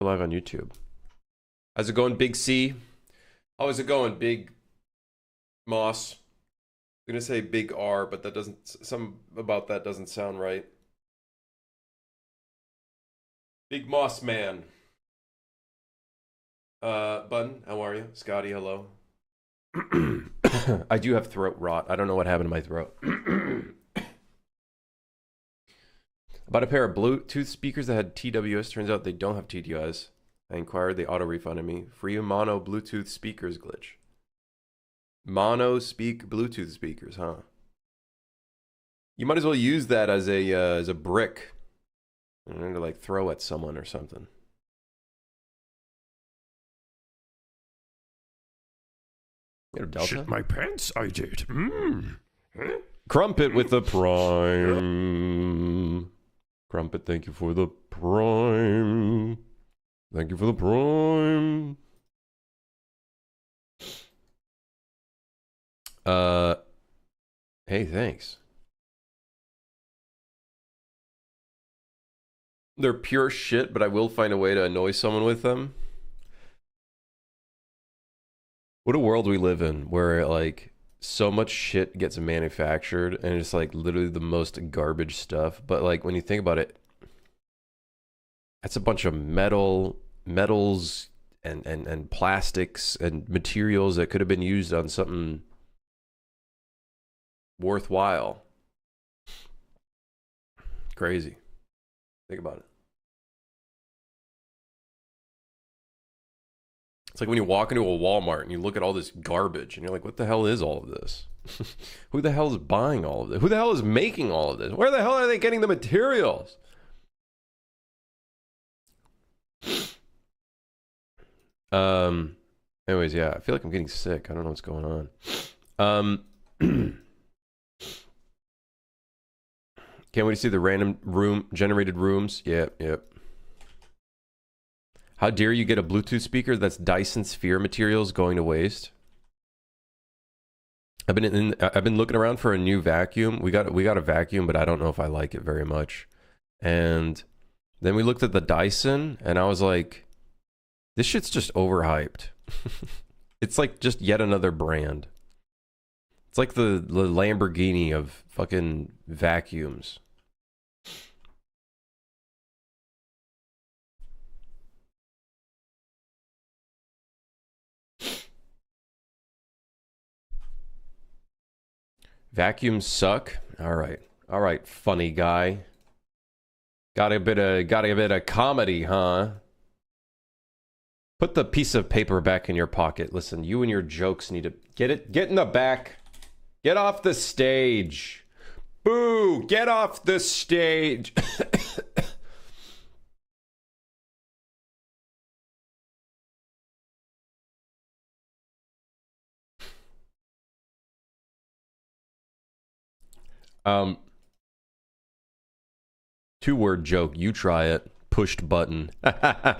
We're live on YouTube. How's it going, Big C? How is it going, Big Moss? I'm gonna say Big R, but that doesn't. Some about that doesn't sound right. Big Moss Man. Button, how are you? Scotty, hello. I do have throat rot. I don't know what happened to my throat. About a pair of Bluetooth speakers that had TWS. Turns out they don't have TWS. I inquired. They auto-refunded me. Free mono Bluetooth speakers glitch. Mono speak Bluetooth speakers, huh? You might as well use that as a brick. To like throw at someone or something. Shit my pants, I did. Huh? Crumpet with the prime. Crumpet, thank you for the prime. Thank you for the prime. Hey, thanks. They're pure shit, but I will find a way to annoy someone with them. What a world we live in, where like so much shit gets manufactured and it's like literally the most garbage stuff. But like when you think about it, that's a bunch of metals and plastics and materials that could have been used on something worthwhile. Crazy. Think about it. It's like when you walk into a Walmart and you look at all this garbage and you're like, what the hell is all of this? Who the hell is buying all of this? Who the hell is making all of this? Where the hell are they getting the materials? Anyways, yeah, I feel like I'm getting sick. I don't know what's going on. Can't wait to see the random room generated rooms. Yep. How dare you get a Bluetooth speaker that's Dyson Sphere materials going to waste? I've been looking around for a new vacuum. We got a vacuum, but I don't know if I like it very much. And then we looked at the Dyson, and I was like, this shit's just overhyped. It's like just yet another brand. It's like the Lamborghini of fucking vacuums. Vacuums suck. All right, funny guy. Got a bit of comedy, huh? Put the piece of paper back in your pocket. Listen, you and your jokes need to get in the back. Get off the stage. Boo! Get off the stage. Two-word joke. You try it. Pushed button. Yeah.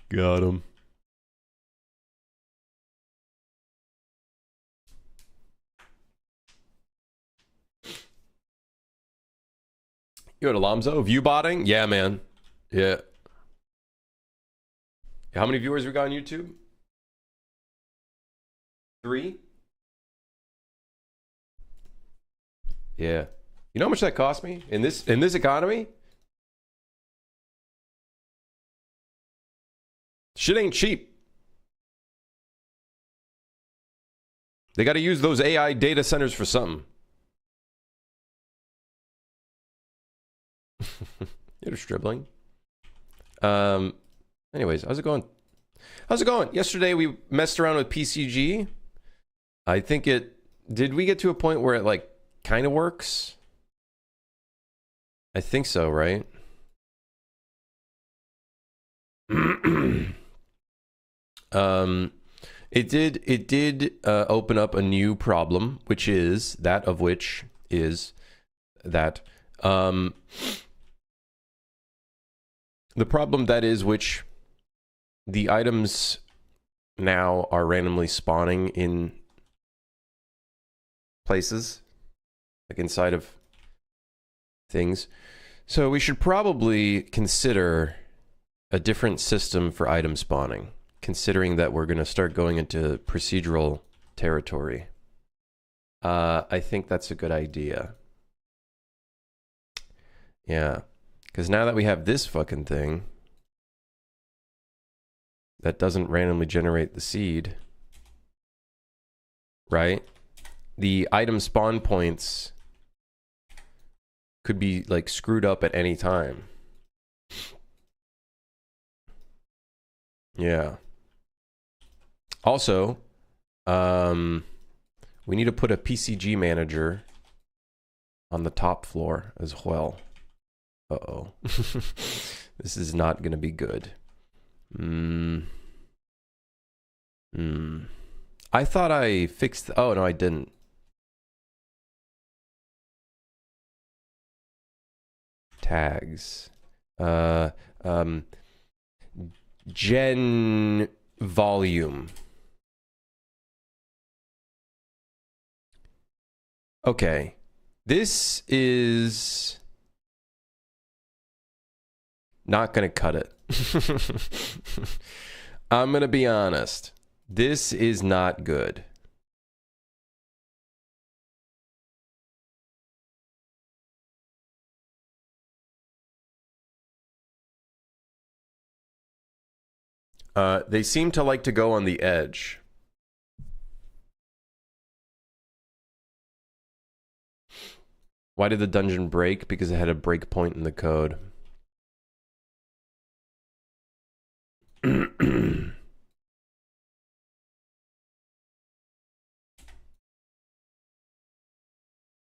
Got him. You at Alonzo? Viewbotting? Yeah, man. Yeah. How many viewers we got on YouTube? 3? Yeah. You know how much that cost me in this economy? Shit ain't cheap. They got to use those AI data centers for something. You're dribbling. Anyways, how's it going? Yesterday we messed around with PCG. I think did we get to a point where it like kind of works? I think so, right? It did open up a new problem, which is that the problem that is which the items now are randomly spawning in places, like inside of things. So we should probably consider a different system for item spawning, considering that we're going to start going into procedural territory. I think that's a good idea. Yeah, because now that we have this fucking thing that doesn't randomly generate the seed, right? The item spawn points could be like screwed up at any time. Yeah. Also, we need to put a PCG manager on the top floor as well. Uh-oh. This is not going to be good. I thought I fixed... Oh, no, I didn't. Tags. Gen volume. Okay. This is not gonna cut it. I'm gonna be honest. This is not good. They seem to like to go on the edge. Why did the dungeon break? Because it had a breakpoint in the code.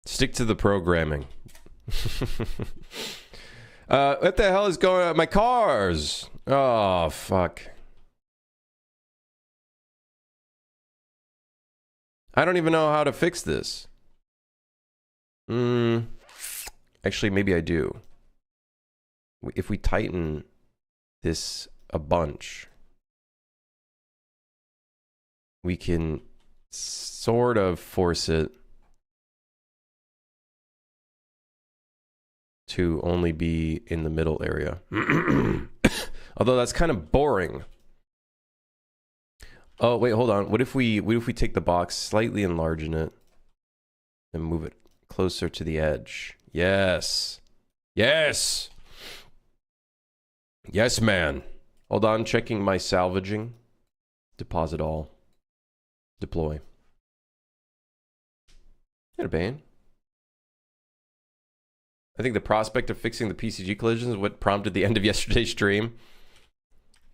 Stick to the programming. What the hell is going on? My cars! Oh, fuck. I don't even know how to fix this. Actually, maybe I do. If we tighten this a bunch, we can sort of force it to only be in the middle area. Although that's kind of boring. Oh, wait, hold on. What if we take the box, slightly enlargen it, and move it closer to the edge? Yes. Yes. Yes, man. Hold on, checking my salvaging. Deposit all. Deploy. Not a bane. I think the prospect of fixing the PCG collisions is what prompted the end of yesterday's stream.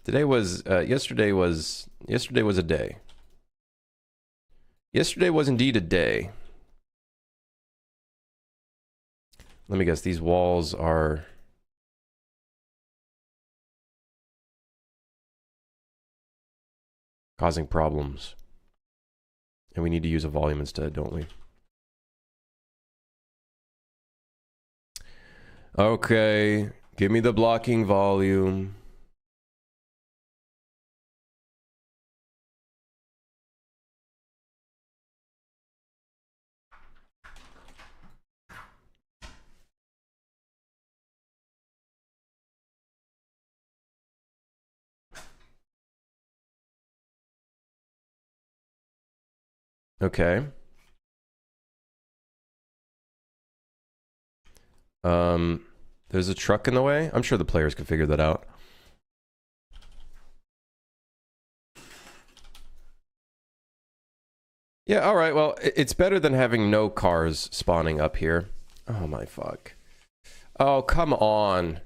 Today was, yesterday was a day. Yesterday was indeed a day. Let me guess, these walls are... causing problems. And we need to use a volume instead, don't we? Okay, give me the blocking volume. Okay. There's a truck in the way. I'm sure the players can figure that out. Yeah, all right. Well, it's better than having no cars spawning up here. Oh, my fuck. Oh, come on.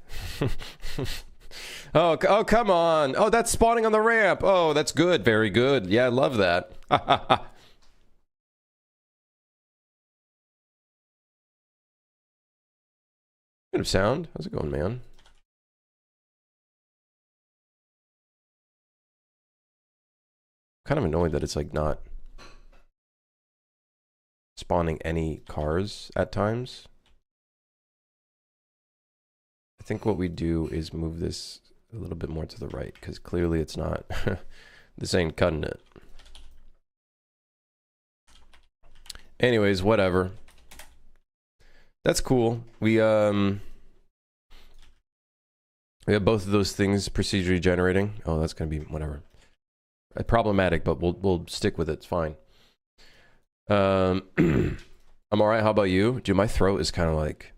Oh, come on. Oh, that's spawning on the ramp. Oh, that's good. Very good. Yeah, I love that. Bit of sound. How's it going, man? Kind of annoyed that it's like not spawning any cars at times. I think what we do is move this a little bit more to the right, because clearly it's not. This ain't cutting it. Anyways, whatever. That's cool. We have both of those things procedurally generating. Oh, that's gonna be whatever. Problematic, but we'll stick with it. It's fine. I'm all right. How about you? Dude, my throat is kind of like,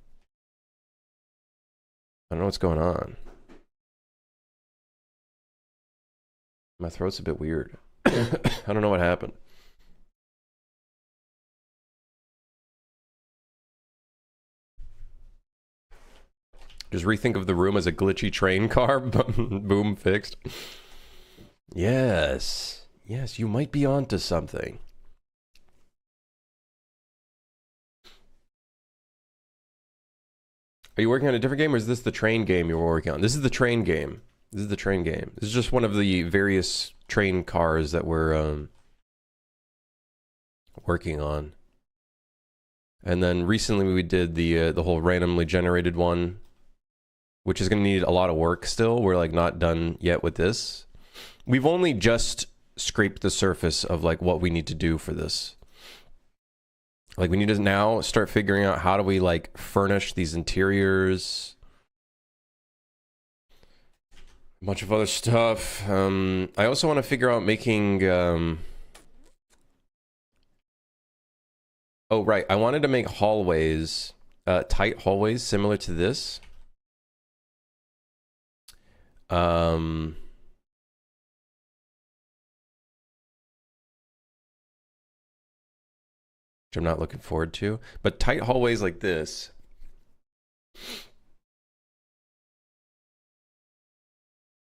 I don't know what's going on. My throat's a bit weird. I don't know what happened. Just rethink of the room as a glitchy train car. Boom, fixed. Yes. Yes, you might be onto something. Are you working on a different game, or is this the train game you were working on? This is the train game. This is the train game. This is just one of the various train cars that we're working on. And then recently we did the whole randomly generated one, which is going to need a lot of work still. We're like not done yet with this. We've only just scraped the surface of like what we need to do for this. Like we need to now start figuring out how do we like furnish these interiors. A bunch of other stuff. I also want to figure out making oh right, I wanted to make hallways, tight hallways similar to this. Which I'm not looking forward to, but tight hallways like this.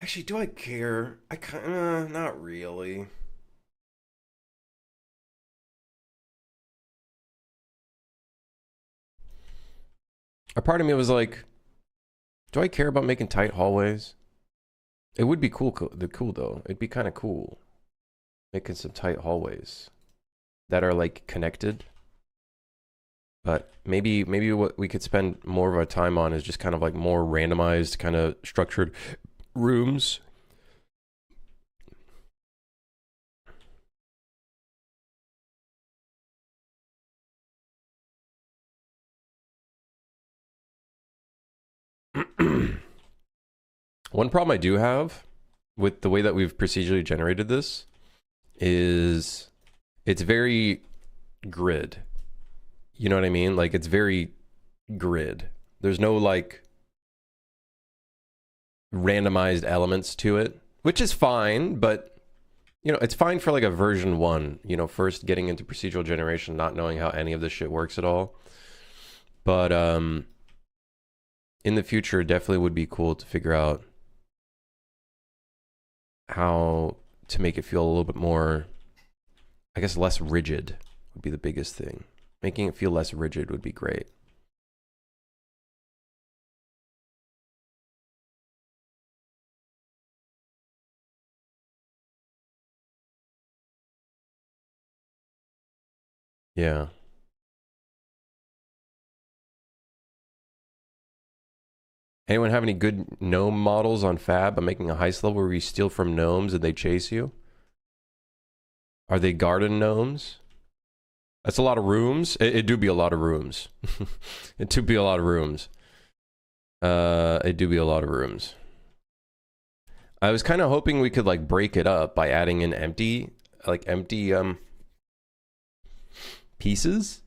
Actually, do I care? I kind of, not really. A part of me was like, do I care about making tight hallways? It would be cool though. It'd be kind of cool making some tight hallways that are like connected. But maybe what we could spend more of our time on is just kind of like more randomized, kind of structured rooms. One problem I do have with the way that we've procedurally generated this is it's very grid. You know what I mean? Like it's very grid. There's no like randomized elements to it, which is fine, but you know, it's fine for like a version 1, you know, first getting into procedural generation, not knowing how any of this shit works at all. But in the future, it definitely would be cool to figure out how to make it feel a little bit more, I guess, less rigid would be the biggest thing. Making it feel less rigid would be great. Yeah. Anyone have any good gnome models on Fab? I'm making a heist level where we steal from gnomes and they chase you. Are they garden gnomes? That's a lot of rooms. It do be a lot of rooms. It do be a lot of rooms. It do be a lot of rooms. I was kind of hoping we could like break it up by adding in empty pieces.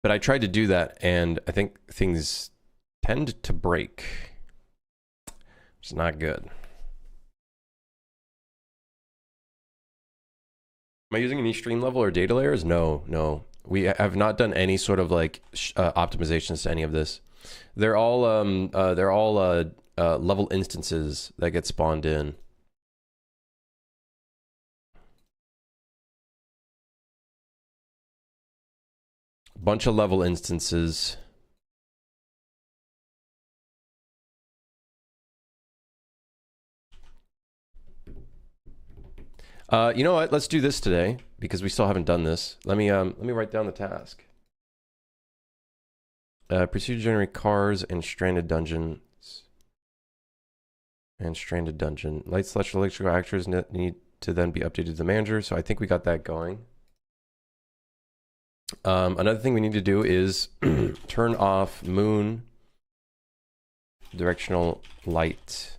But I tried to do that, and I think things tend to break. It's not good. Am I using any stream level or data layers? No, no. We have not done any sort of like optimizations to any of this. They're all level instances that get spawned in. Bunch of level instances. You know what? Let's do this today because we still haven't done this. Let me write down the task. Proceed to generate cars and stranded dungeons. And stranded dungeon. Light/electrical actors need to then be updated to the manager. So I think we got that going. Another thing we need to do is turn off moon directional light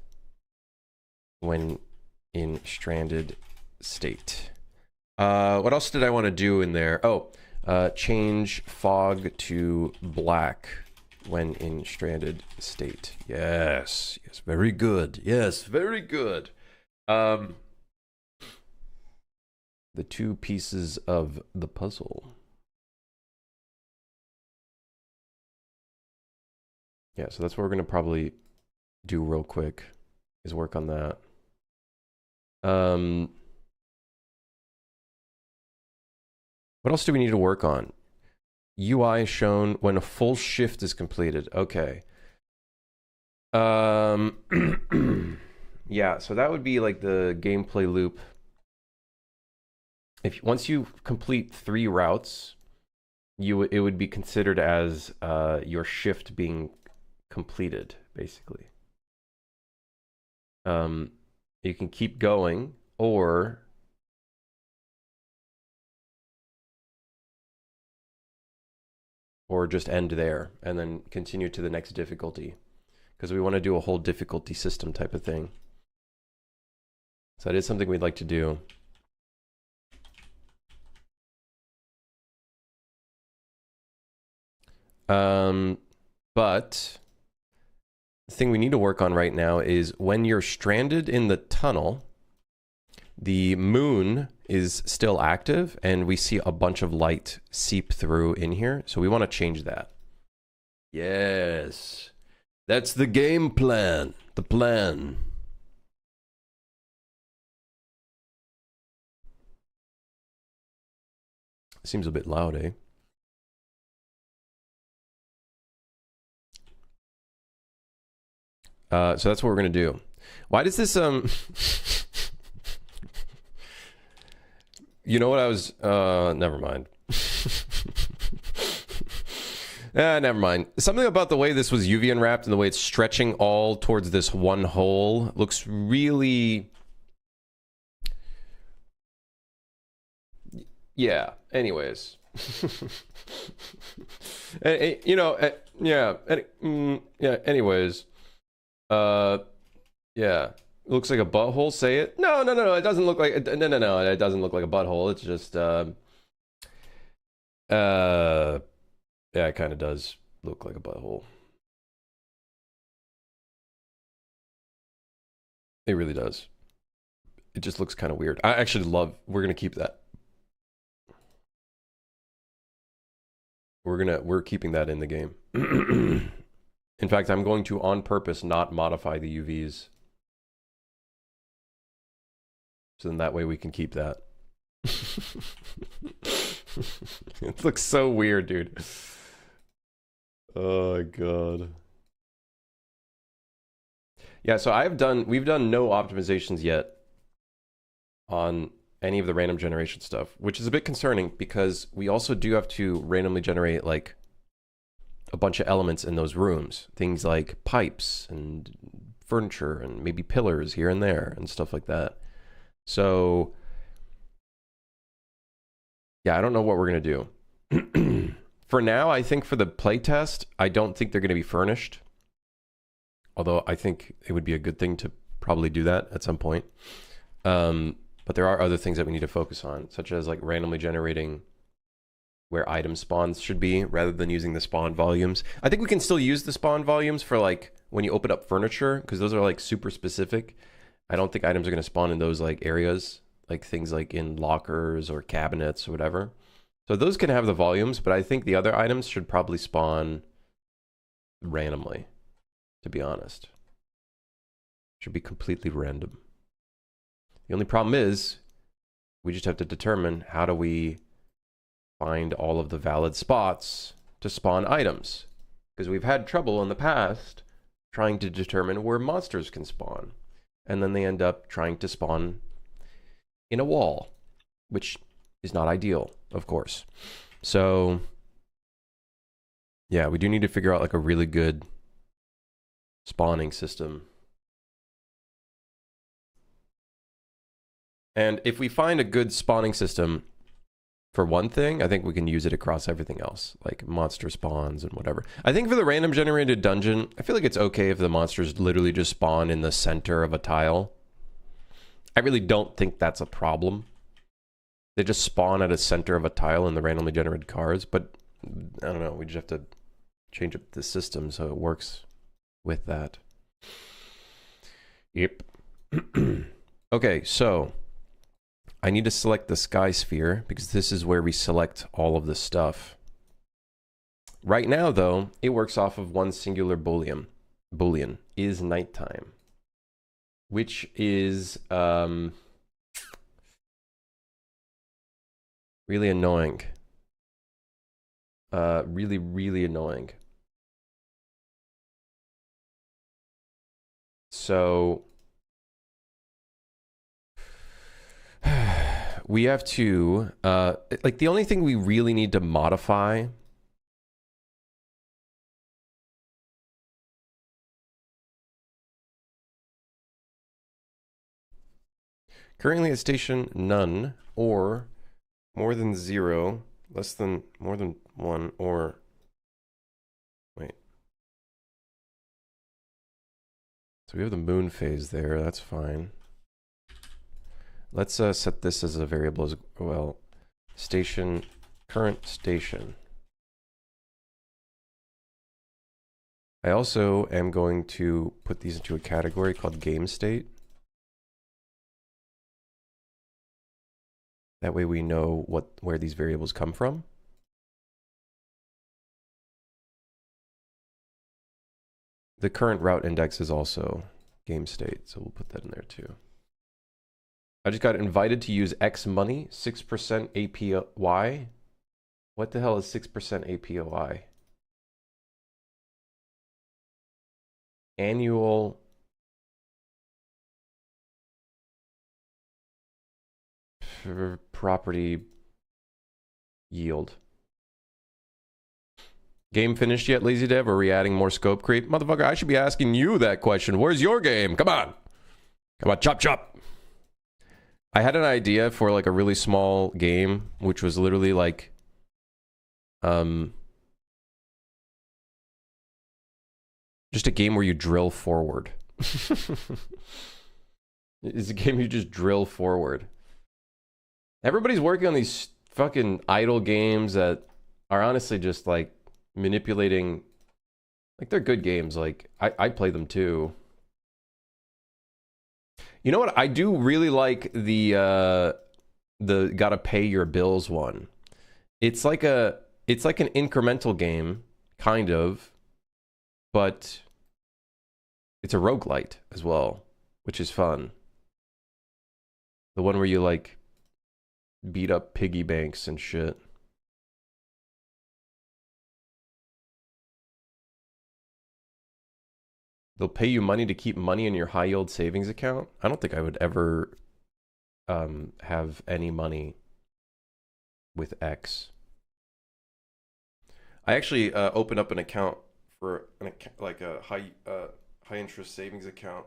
when in stranded state. What else did I want to do in there? Oh, change fog to black when in stranded state. Yes, yes, very good. Yes, very good. The two pieces of the puzzle. Yeah, so that's what we're gonna probably do real quick, is work on that. What else do we need to work on? UI shown when a full shift is completed. Okay. Yeah, so that would be like the gameplay loop. Once you complete 3 routes, it would be considered as your shift being completed, basically. You can keep going, or just end there and then continue to the next difficulty, because we want to do a whole difficulty system type of thing. So that is something we'd like to do. But the thing we need to work on right now is when you're stranded in the tunnel, the moon is still active and we see a bunch of light seep through in here. So we want to change that. Yes. That's the game plan. The plan. Seems a bit loud, eh? So that's what we're gonna do. Why does this you know what I was never mind. Never mind. Something about the way this was UV unwrapped and the way it's stretching all towards this one hole looks really... Yeah, anyways. You know, yeah, yeah, anyways. Yeah. It looks like a butthole, say it. No, it doesn't look like... No, it doesn't look like a butthole. It's just, yeah, it kind of does look like a butthole. It really does. It just looks kind of weird. I actually love... We're gonna keep that. We're keeping that in the game. In fact, I'm going to, on purpose, not modify the UVs. So then that way we can keep that. It looks so weird, dude. Oh my god. Yeah, so we've done no optimizations yet on any of the random generation stuff, which is a bit concerning because we also do have to randomly generate like a bunch of elements in those rooms. Things like pipes and furniture and maybe pillars here and there and stuff like that. So yeah, I don't know what we're going to do. For now, I think for the playtest, I don't think they're going to be furnished. Although I think it would be a good thing to probably do that at some point. But there are other things that we need to focus on, such as like randomly generating where item spawns should be rather than using the spawn volumes. I think we can still use the spawn volumes for like when you open up furniture, because those are like super specific. I don't think items are going to spawn in those like areas, like things like in lockers or cabinets or whatever. So those can have the volumes, but I think the other items should probably spawn randomly, to be honest. Should be completely random. The only problem is we just have to determine how do we find all of the valid spots to spawn items, because we've had trouble in the past trying to determine where monsters can spawn, and then they end up trying to spawn in a wall, which is not ideal, of course. So yeah, we do need to figure out like a really good spawning system. And if we find a good spawning system, for one thing, I think we can use it across everything else, like monster spawns and whatever. I think for the random generated dungeon, I feel like it's okay if the monsters literally just spawn in the center of a tile. I really don't think that's a problem. They just spawn at a center of a tile in the randomly generated cards, but I don't know, we just have to change up the system so it works with that. Yep. Okay, so I need to select the sky sphere because this is where we select all of the stuff. Right now, though, it works off of one singular boolean. Boolean is nighttime, which is really annoying. Really, really annoying. So we have to, like, the only thing we really need to modify currently at station none, or more than 0, less than, more than 1, or wait. So we have the moon phase there, that's fine. Let's set this as a variable as well. Station, current station. I also am going to put these into a category called game state. That way we know where these variables come from. The current route index is also game state, so we'll put that in there too. I just got invited to use X money, 6% APY. What the hell is 6% APY? Annual property yield. Game finished yet, Lazy Dev? Or are we adding more scope creep? Motherfucker, I should be asking you that question. Where's your game? Come on. Come on, chop, chop. I had an idea for like a really small game, which was literally like, just a game where you drill forward. It's a game you just drill forward. Everybody's working on these fucking idle games that are honestly just like manipulating. Like, they're good games. Like, I play them too. You know what? I do really like the gotta pay your bills one. It's like an incremental game, kind of, but it's a roguelite as well, which is fun. The one where you like beat up piggy banks and shit. They'll pay you money to keep money in your high yield savings account. I don't think I would ever have any money with X. I actually opened up an account for like a high interest savings account.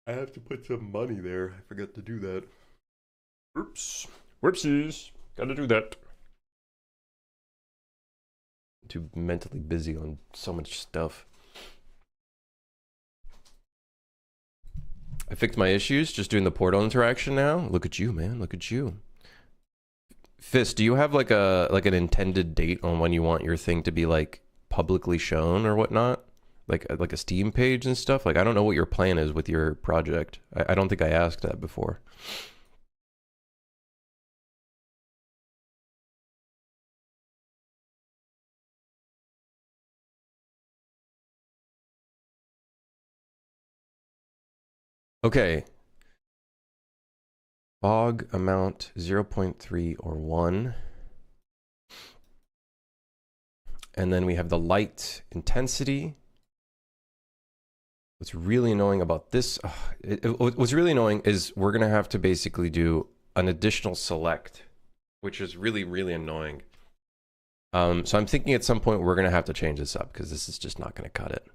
I have to put some money there. I forgot to do that. Oops. Whoopsies. Gotta do that. Too mentally busy on so much stuff. I fixed my issues just doing the portal interaction now. Look at you, man. Look at you. Fist, do you have like an intended date on when you want your thing to be like publicly shown or whatnot? Like a Steam page and stuff? Like, I don't know what your plan is with your project. I don't think I asked that before. Okay. Fog amount 0.3 or 1. And then we have the light intensity. What's really annoying about this, what's really annoying is we're going to have to basically do an additional select, which is really, really annoying. So I'm thinking at some point we're going to have to change this up because this is just not going to cut it.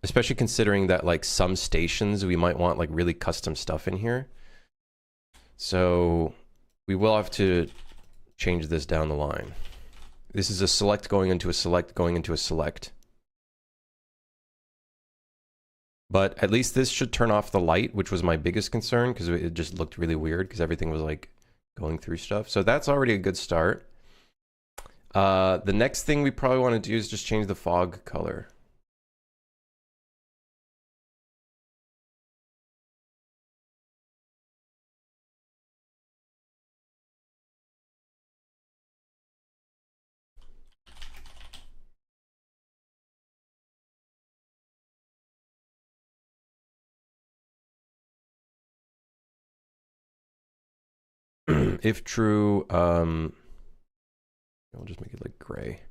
Especially considering that like some stations we might want like really custom stuff in here. So we will have to change this down the line. This is a select going into a select going into a select. But at least this should turn off the light, which was my biggest concern because it just looked really weird because everything was like going through stuff. So that's already a good start. The next thing we probably want to do is just change the fog color. If true, I'll just make it like gray.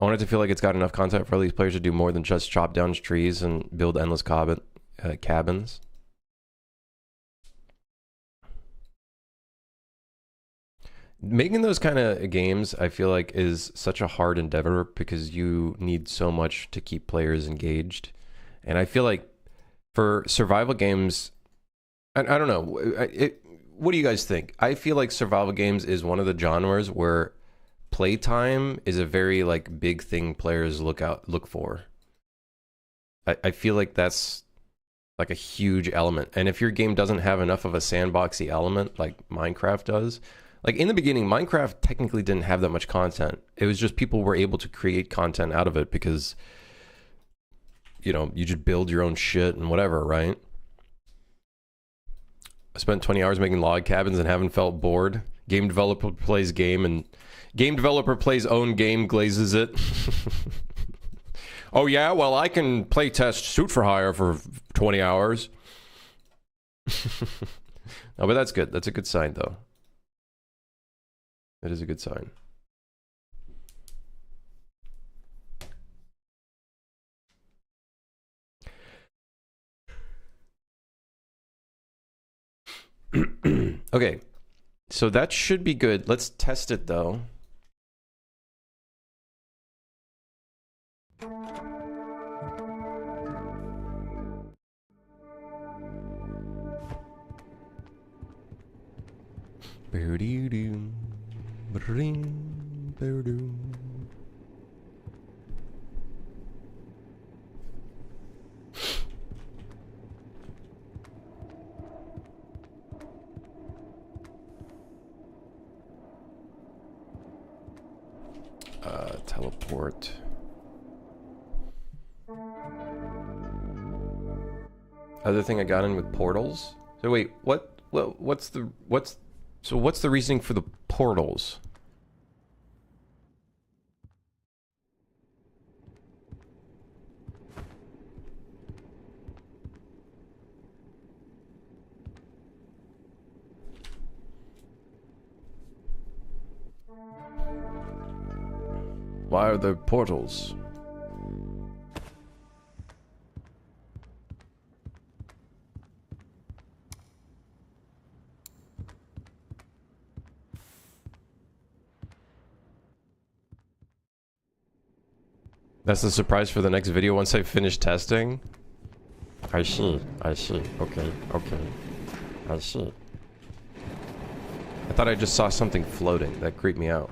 I want it to feel like it's got enough content for all these players to do more than just chop down trees and build endless cabins. Making those kind of games, I feel like, is such a hard endeavor because you need so much to keep players engaged. And I feel like for survival games, I don't know. What do you guys think? I feel like survival games is one of the genres where playtime is a very like big thing players look for. I feel like that's like a huge element. And if your game doesn't have enough of a sandboxy element like Minecraft does, like in the beginning, Minecraft technically didn't have that much content. It was just people were able to create content out of it because, you know, you just build your own shit and whatever, right? I spent 20 hours making log cabins and haven't felt bored. Game developer plays game and game developer plays own game, glazes it. Oh yeah, well I can play test Suit for Hire for 20 hours. No, but that's good. That's a good sign though. That is a good sign. Okay, so that should be good. Let's test it though. Teleport. Other thing I got in with portals. So wait, what's the reasoning for the portals? Why are there portals? That's the surprise for the next video once I finish testing. I see. Okay. I see. I thought I just saw something floating. That creeped me out.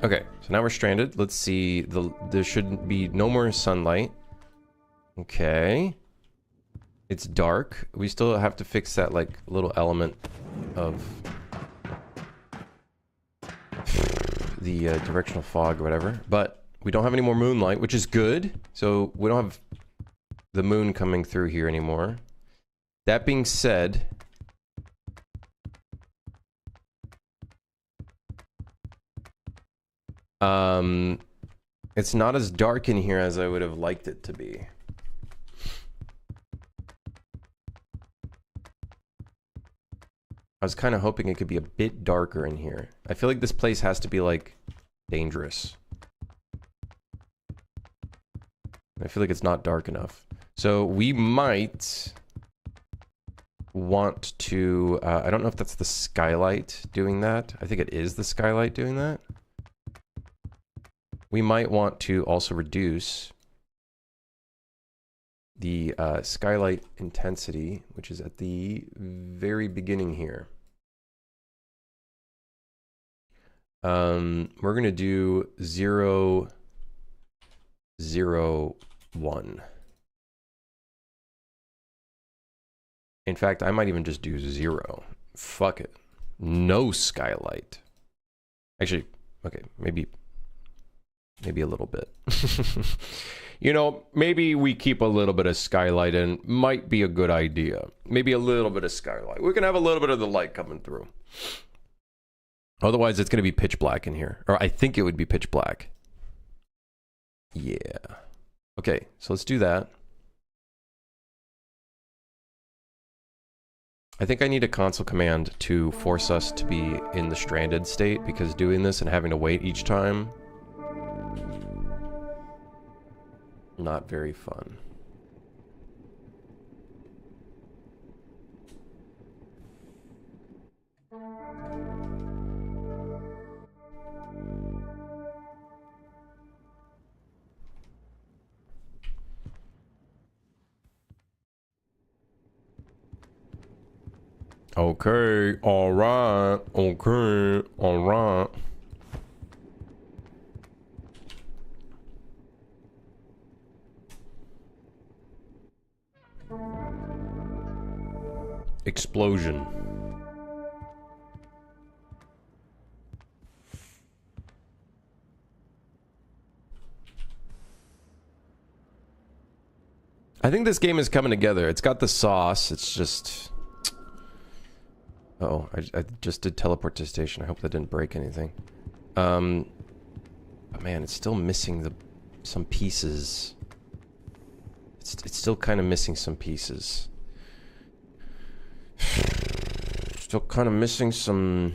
Okay, so now we're stranded. Let's see. There should be no more sunlight. Okay. It's dark. We still have to fix that like little element of the directional fog or whatever. But we don't have any more moonlight, which is good. So we don't have the moon coming through here anymore. That being said, it's not as dark in here as I would have liked it to be. I was kind of hoping it could be a bit darker in here. I feel like this place has to be like dangerous. I feel like it's not dark enough. So we might want to, I don't know if that's the skylight doing that. I think it is the skylight doing that. we might want to also reduce the skylight intensity, which is at the very beginning here. We're going to do 0, 0, 1. In fact, I might even just do 0. Fuck it. No skylight. Actually, okay, maybe a little bit. You know, maybe we keep a little bit of skylight in. Might be a good idea. Maybe a little bit of skylight. We can have a little bit of the light coming through. Otherwise, it's going to be pitch black in here. Or I think it would be pitch black. Yeah. Okay, so let's do that. I think I need a console command to force us to be in the stranded state, because doing this and having to wait each time, not very fun. Okay, all right, okay, all right. Explosion. I think this game is coming together. It's got the sauce. It's just... Uh-oh, I just did teleport to station. I hope that didn't break anything. But man, it's still missing some pieces. It's still kind of missing some pieces. Still kind of missing some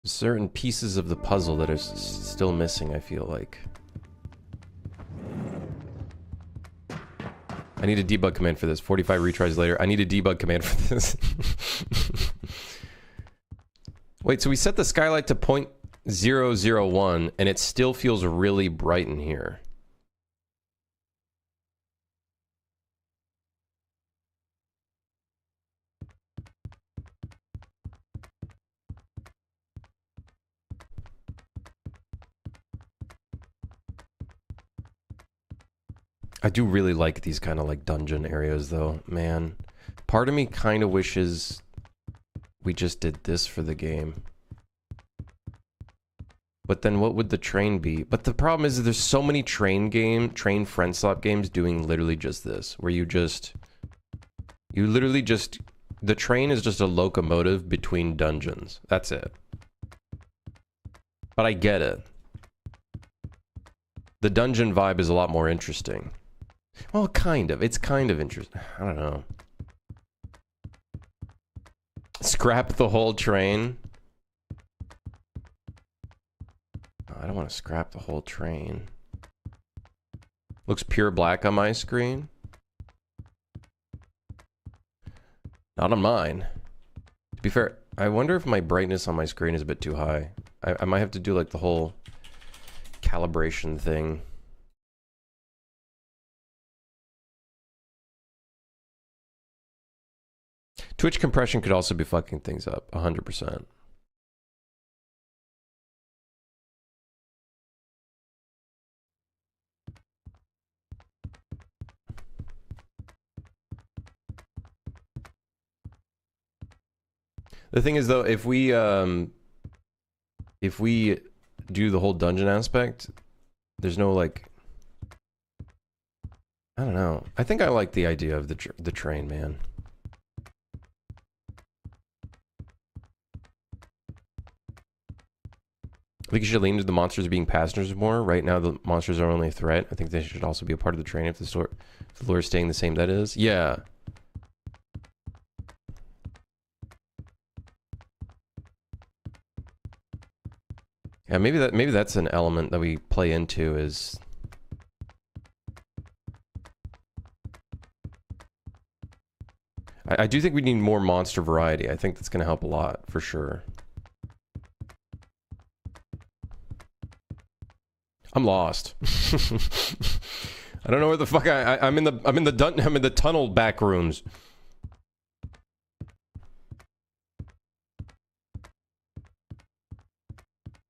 certain pieces of the puzzle that are still missing, I feel like. I need a debug command for this. 45 retries later. I need a debug command for this. Wait, so we set the skylight to 0.001 and it still feels really bright in here. I do really like these kind of like dungeon areas though, man. Part of me kind of wishes we just did this for the game. But then what would the train be? But the problem is that there's so many train friend swap games doing literally just this, where you literally just, the train is just a locomotive between dungeons. That's it. But I get it. The dungeon vibe is a lot more interesting. Well, kind of. It's kind of interesting. I don't know. Scrap the whole train. Oh, I don't want to scrap the whole train. Looks pure black on my screen. Not on mine. To be fair, I wonder if my brightness on my screen is a bit too high. I might have to do like the whole calibration thing. Twitch compression could also be fucking things up, 100%. The thing is though, if we do the whole dungeon aspect, there's no like, I don't know. I think I like the idea of the train, man. I think you should lean into the monsters being passengers more. Right now, the monsters are only a threat. I think they should also be a part of the train if the lure is staying the same. That is, yeah. Yeah, maybe that's an element that we play into is. I do think we need more monster variety. I think that's going to help a lot for sure. I'm lost. I don't know where the fuck I'm in the tunnel back rooms.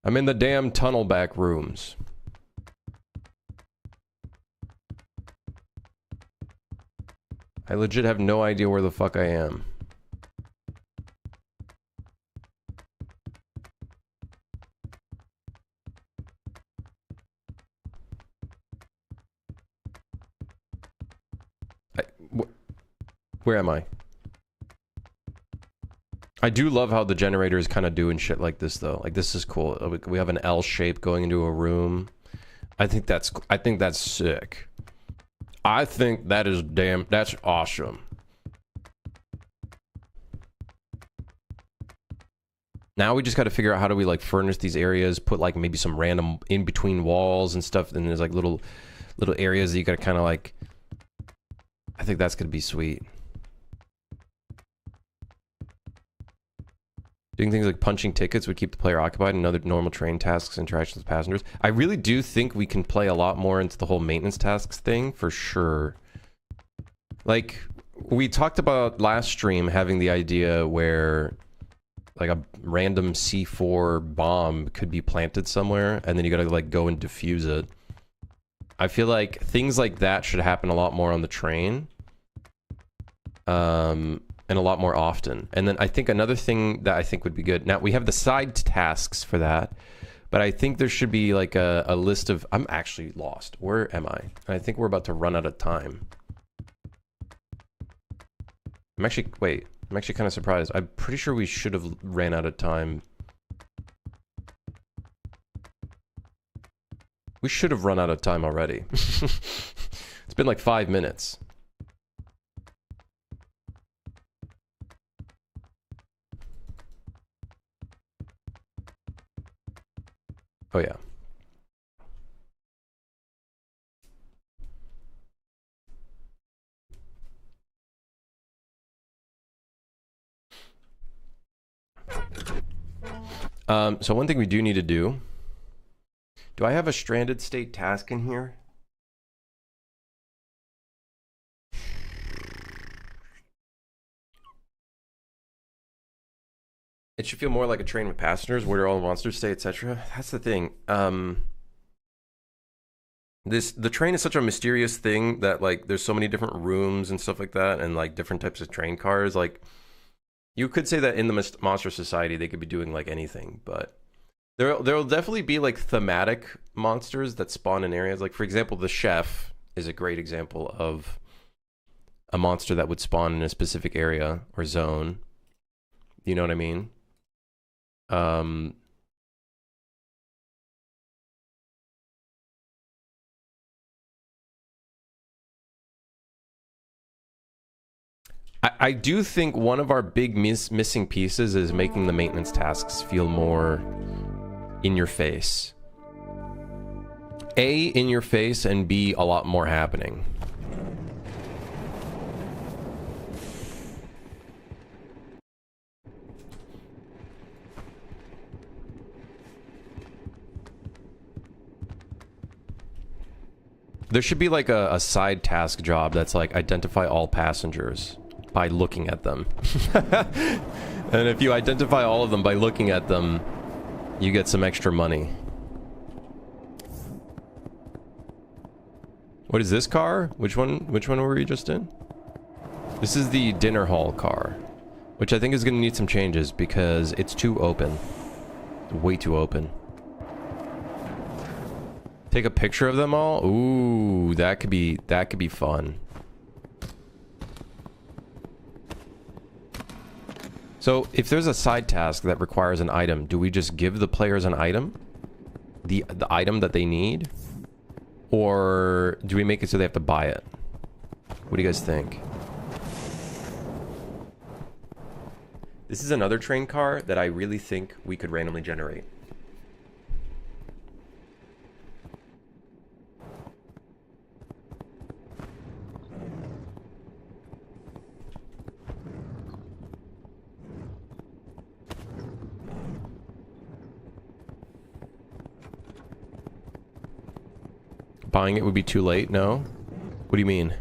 I'm in the damn tunnel back rooms. I legit have no idea where the fuck I am. Where am I? I do love how the generator is kind of doing shit like this though. Like this is cool. We have an L shape going into a room. I think that's sick. I think that is that's awesome. Now we just got to figure out how do we like furnish these areas, put like maybe some random in between walls and stuff. And there's like little areas that you got to kind of like, I think that's going to be sweet. Doing things like punching tickets would keep the player occupied and other normal train tasks, interactions with passengers. I really do think we can play a lot more into the whole maintenance tasks thing, for sure. Like, we talked about last stream having the idea where, like, a random C4 bomb could be planted somewhere, and then you gotta, like, go and defuse it. I feel like things like that should happen a lot more on the train. And a lot more often. And then I think another thing that I think would be good. Now, we have the side tasks for that, but I think there should be like a list of... I'm actually lost. Where am I? I think we're about to run out of time. I'm actually... Wait. I'm actually kind of surprised. I'm pretty sure we should have ran out of time. We should have run out of time already. It's been like 5 minutes. Oh, yeah. So one thing we do need to do... Do I have a stranded state task in here? It should feel more like a train with passengers, where all monsters stay, etc. That's the thing. The train is such a mysterious thing that like there's so many different rooms and stuff like that, and like different types of train cars. Like you could say that in the Monster Society they could be doing like anything, but there'll definitely be like thematic monsters that spawn in areas. Like for example, the chef is a great example of a monster that would spawn in a specific area or zone. You know what I mean? I do think one of our big missing pieces is making the maintenance tasks feel more in your face. A, in your face, and B, a lot more happening. There should be like a side task job that's like identify all passengers by looking at them. And if you identify all of them by looking at them, you get some extra money. What is this car? Which one were we just in? This is the dinner hall car, which I think is going to need some changes because it's too open. Way too open. Take a picture of them all? Ooh, that could be fun. So, if there's a side task that requires an item, do we just give the players an item? The item that they need? Or do we make it so they have to buy it? What do you guys think? This is another train car that I really think we could randomly generate. Buying it would be too late? No? What do you mean?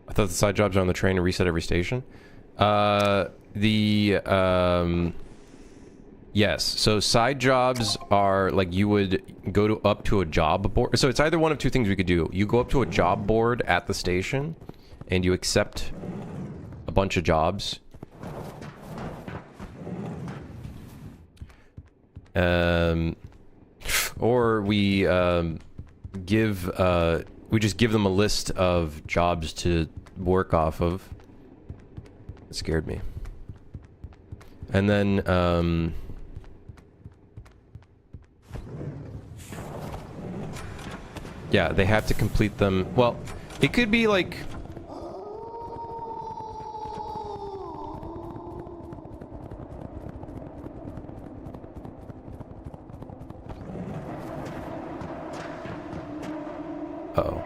I thought the side jobs are on the train and reset every station. Yes. So side jobs are like you would go to up to a job board. So it's either one of two things we could do. You go up to a job board at the station and you accept a bunch of jobs. Or we just give them a list of jobs to work off of. It scared me. And then, yeah, they have to complete them. Well, it could be like... Uh-oh.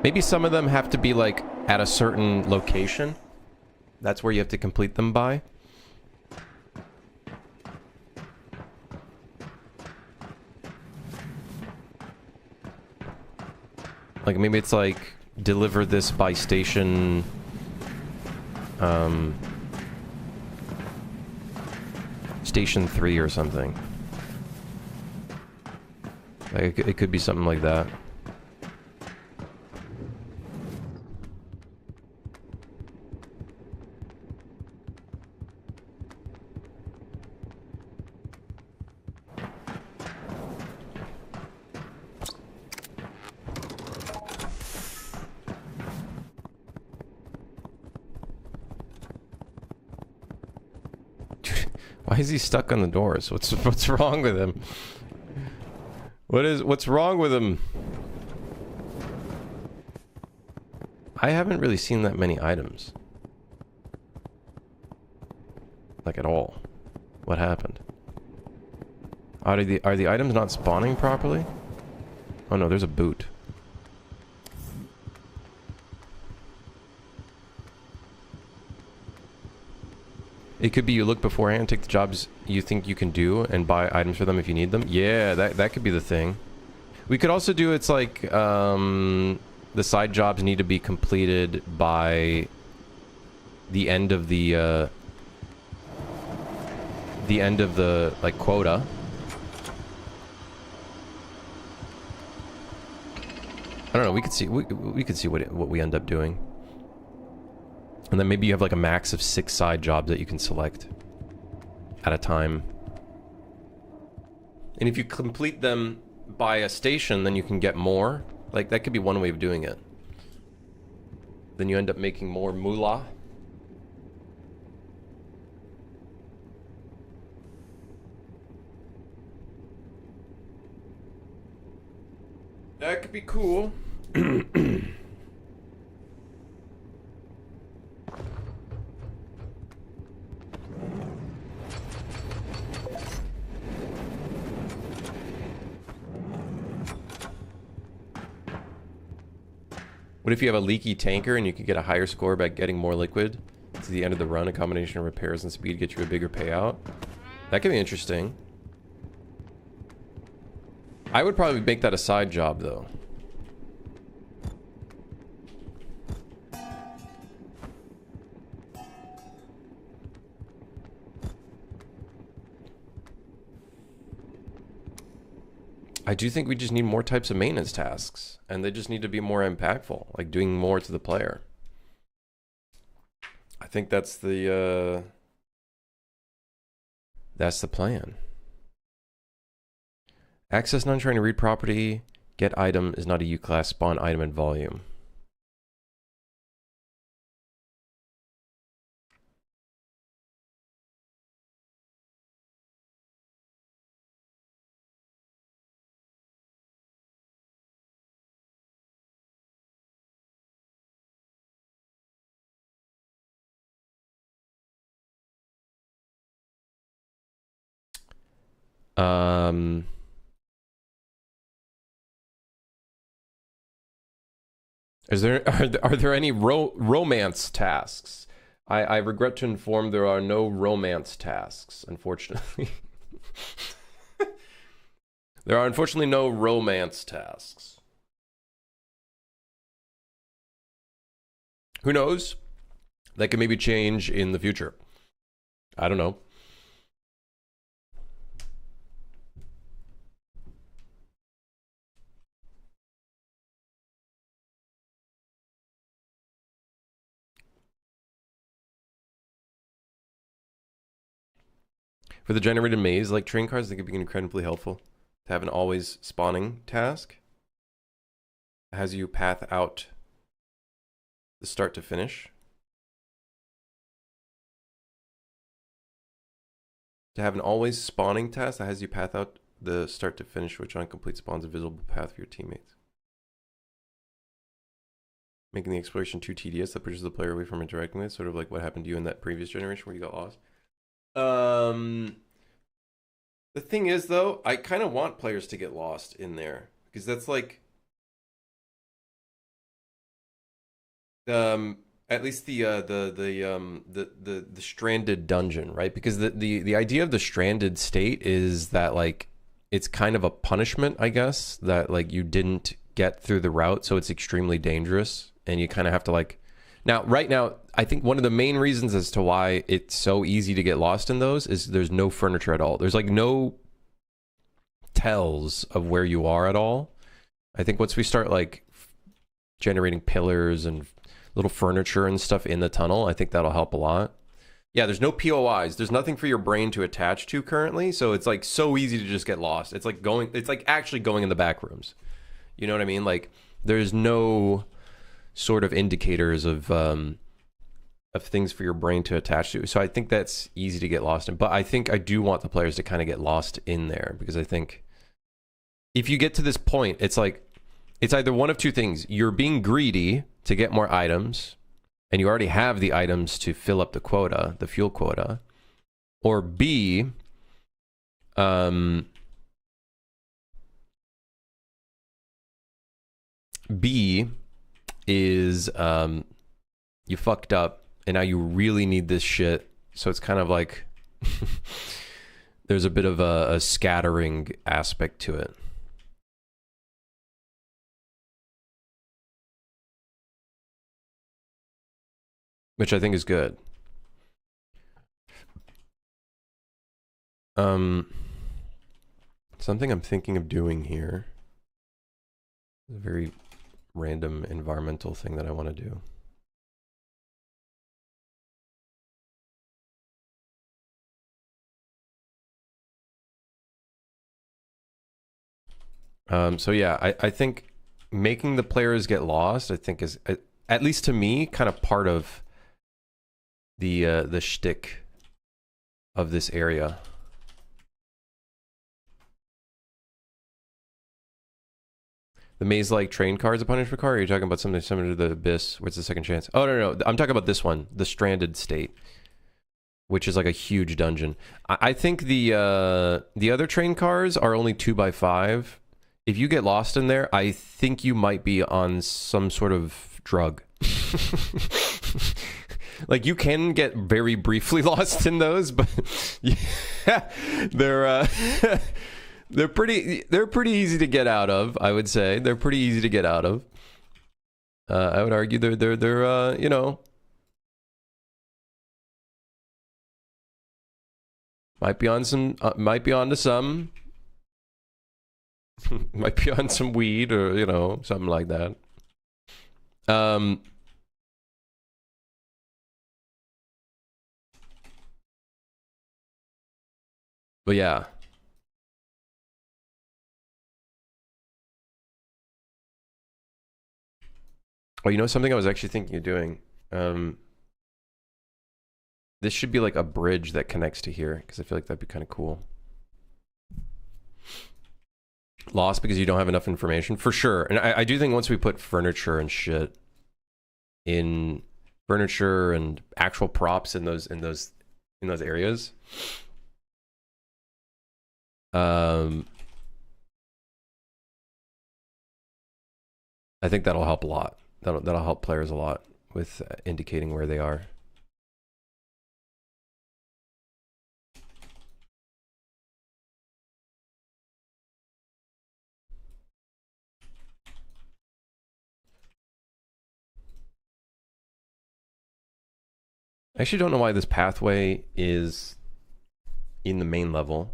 Maybe some of them have to be, like, at a certain location. That's where you have to complete them by. Like, maybe it's like, deliver this by station... Station 3 or something. Like, it could be something like that. Why is he stuck on the doors? What's wrong with him? What's wrong with him? I haven't really seen that many items. Like at all. What happened? Are the items not spawning properly? Oh no, there's a boot. It could be you look beforehand, take the jobs you think you can do, and buy items for them if you need them. Yeah, that could be the thing. We could also do, it's like, the side jobs need to be completed by the end of the, like, quota. I don't know, we could see, we could see what we end up doing. And then maybe you have like a max of 6 side jobs that you can select at a time. And if you complete them by a station, then you can get more. Like, that could be one way of doing it. Then you end up making more moolah. That could be cool. What if you have a leaky tanker and you could get a higher score by getting more liquid to the end of the run? A combination of repairs and speed get you a bigger payout. That could be interesting. I would probably make that a side job, though. I do think we just need more types of maintenance tasks, and they just need to be more impactful, like doing more to the player. I think that's the plan. Access non-trying to read property, get item is not a U-class, spawn item and volume. Are there any romance tasks? I regret to inform there are no romance tasks, unfortunately. There are unfortunately no romance tasks. Who knows? That could maybe change in the future. I don't know. For the generated maze, like train cars, they could be incredibly helpful to have an always spawning task. Has you path out the start to finish. To have an always spawning task that has you path out the start to finish, which on complete spawns a visible path for your teammates. Making the exploration too tedious that pushes the player away from interacting with, sort of like what happened to you in that previous generation where you got lost. The thing is, though, I kind of want players to get lost in there because that's like, at least the stranded dungeon, right? Because the idea of the stranded state is that like it's kind of a punishment, I guess, that like you didn't get through the route, so it's extremely dangerous, and you kind of have to like. Now, right now, I think one of the main reasons as to why it's so easy to get lost in those is there's no furniture at all. There's like no tells of where you are at all. I think once we start like generating pillars and little furniture and stuff in the tunnel, I think that'll help a lot. Yeah, there's no POIs. There's nothing for your brain to attach to currently, so it's like so easy to just get lost. It's like actually going in the back rooms. You know what I mean? Like there's no sort of indicators of things for your brain to attach to. So I think that's easy to get lost in. But I think I do want the players to kind of get lost in there because I think if you get to this point, it's like it's either one of two things. You're being greedy to get more items and you already have the items to fill up the quota, the fuel quota, or B, is you fucked up and now you really need this shit, so it's kind of like there's a bit of a scattering aspect to it, which I think is good. Something I'm thinking of doing here, a very random environmental thing that I want to do. So yeah, I think making the players get lost, I think is, at least to me, kind of part of the shtick of this area. The maze-like train car is a punishment car, or are you talking about something similar to the Abyss, where it's the second chance? Oh, no. I'm talking about this one, the Stranded State, which is like a huge dungeon. I think the other train cars are only 2x5. If you get lost in there, I think you might be on some sort of drug. Like, you can get very briefly lost in those, but yeah, they're pretty easy to get out of, I would say. They're pretty easy to get out of. I would argue they're you know, might be on some might be on some weed, or you know, something like that. But yeah. Oh, you know something I was actually thinking of doing? This should be like a bridge that connects to here, because I feel like that'd be kind of cool. Lost because you don't have enough information, for sure. And I do think once we put furniture and shit in, furniture and actual props in those areas, I think that'll help a lot. That'll help players a lot with indicating where they are. I actually don't know why this pathway is in the main level.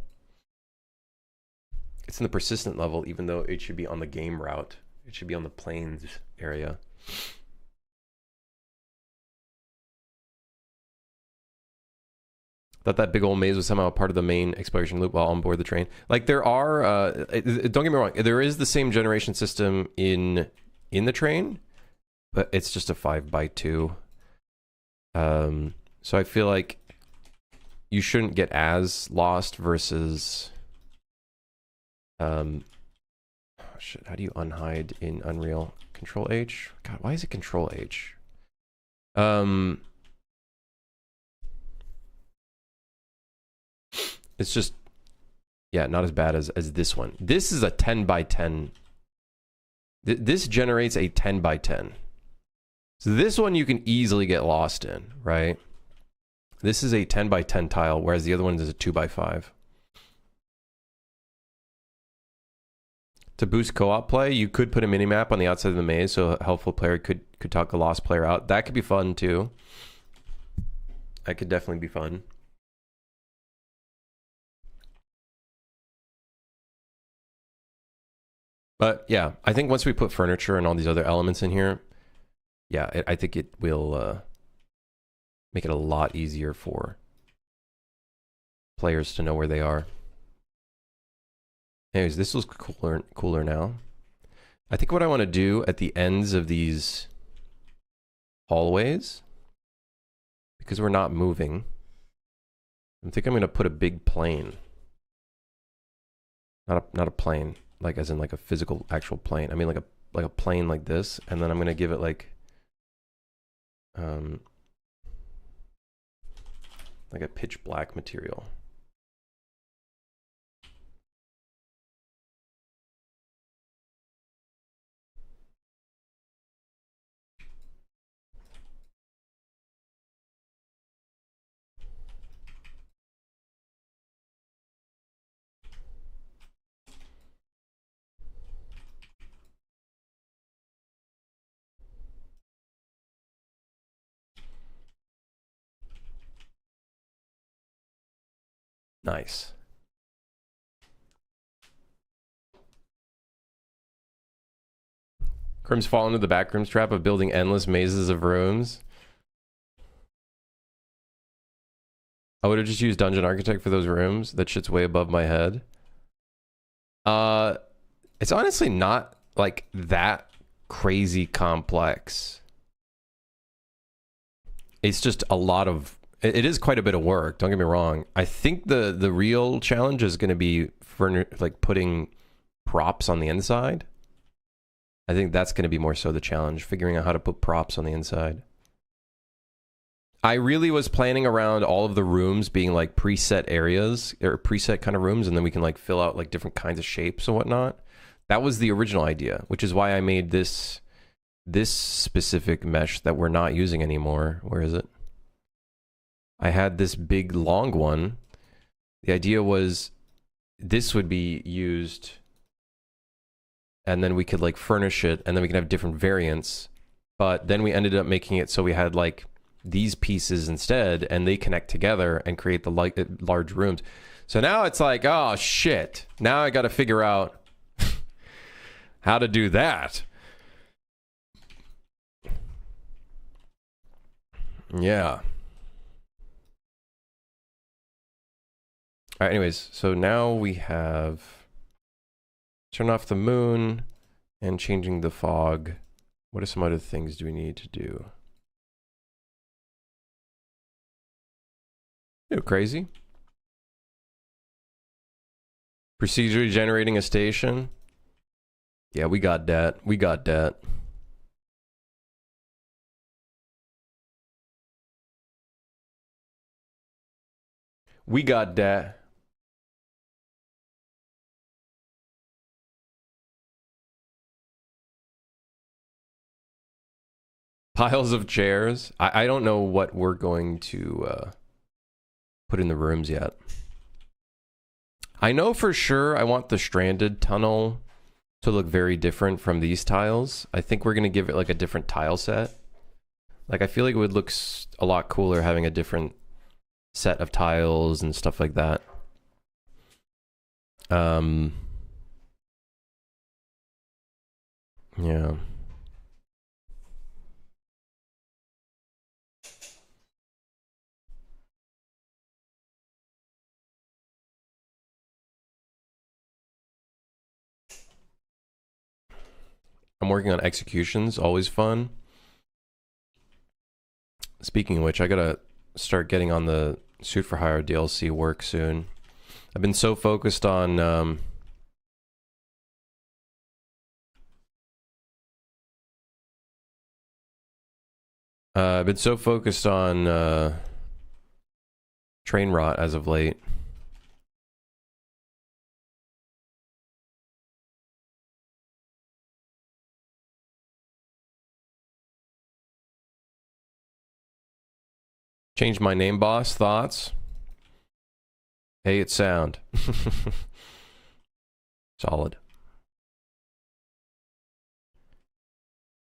It's in the persistent level, even though it should be on the game route. It should be on the plains area. Thought that big old maze was somehow part of the main exploration loop while on board the train. Like there are, don't get me wrong, there is the same generation system in the train, but it's just a 5x2. So I feel like you shouldn't get as lost versus, oh shit, how do you unhide in Unreal? Control H? God, why is it Control H? It's just, yeah, not as bad as this one. This is a 10x10. This generates a 10x10. So this one you can easily get lost in, right? This is a 10x10 tile, whereas the other one is a 2x5. To boost co-op play, you could put a minimap on the outside of the maze, so a helpful player could talk a lost player out. That could be fun too. That could definitely be fun. But yeah, I think once we put furniture and all these other elements in here, yeah, I think it will make it a lot easier for players to know where they are. Anyways, this looks cooler now. I think what I want to do at the ends of these hallways, because we're not moving, I think I'm going to put a big plane. Not a plane, like as in like a physical actual plane. I mean like a plane like this, and then I'm going to give it like a pitch black material. Nice. Crim's fall into the backrooms trap of building endless mazes of rooms. I would have just used Dungeon Architect for those rooms. That shit's way above my head. It's honestly not like that crazy complex. It's just a lot of, it is quite a bit of work, don't get me wrong. I think the real challenge is going to be for like putting props on the inside. I think that's going to be more so the challenge, figuring out how to put props on the inside. I really was planning around all of the rooms being like preset areas or preset kind of rooms, and then we can like fill out like different kinds of shapes and whatnot. That was the original idea, which is why I made this specific mesh that we're not using anymore. Where is it? I had this big long one. The idea was this would be used, and then we could like furnish it, and then we can have different variants. But then we ended up making it so we had like these pieces instead, and they connect together and create the large rooms. So now it's like, oh shit, now I got to figure out how to do that. Yeah. All right, anyways, so now we have turn off the moon and changing the fog. What are some other things do we need to do? Ew, crazy. Procedurally generating a station. Yeah, we got that. We got that. We got that. Piles of chairs. I don't know what we're going to put in the rooms yet. I know for sure I want the stranded tunnel to look very different from these tiles. I think we're going to give it like a different tile set. Like I feel like it would look a lot cooler having a different set of tiles and stuff like that. Yeah. I'm working on executions, always fun. Speaking of which, I gotta start getting on the Suit for Hire DLC work soon. I've been so focused on train rot as of late. Change my name, boss. Thoughts? Hey, it's sound. Solid.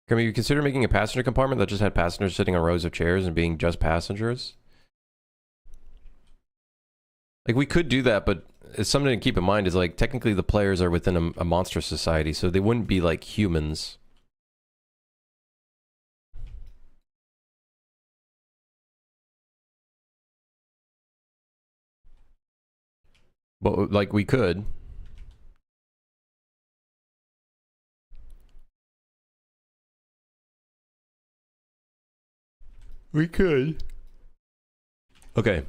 Can we consider making a passenger compartment that just had passengers sitting on rows of chairs and being just passengers? Like, we could do that, but it's something to keep in mind is, like, technically the players are within a monster society, so they wouldn't be, like, humans. But, like, we could. We could. Okay.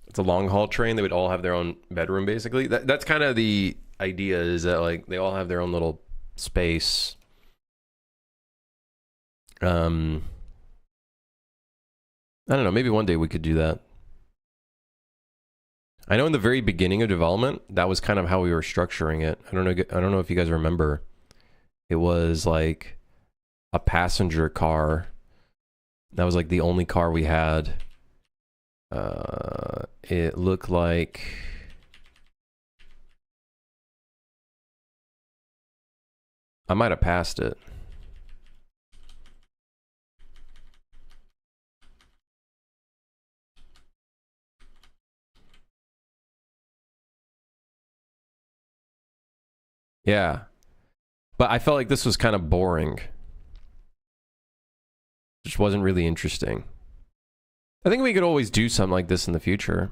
It's a long haul train. They would all have their own bedroom, basically. That's kind of the idea, is that, like, they all have their own little space. I don't know, maybe one day we could do that. I know in the very beginning of development, that was kind of how we were structuring it. I don't know if you guys remember. It was like a passenger car. That was like the only car we had. It looked like I might have passed it. Yeah. But I felt like this was kind of boring. Just wasn't really interesting. I think we could always do something like this in the future.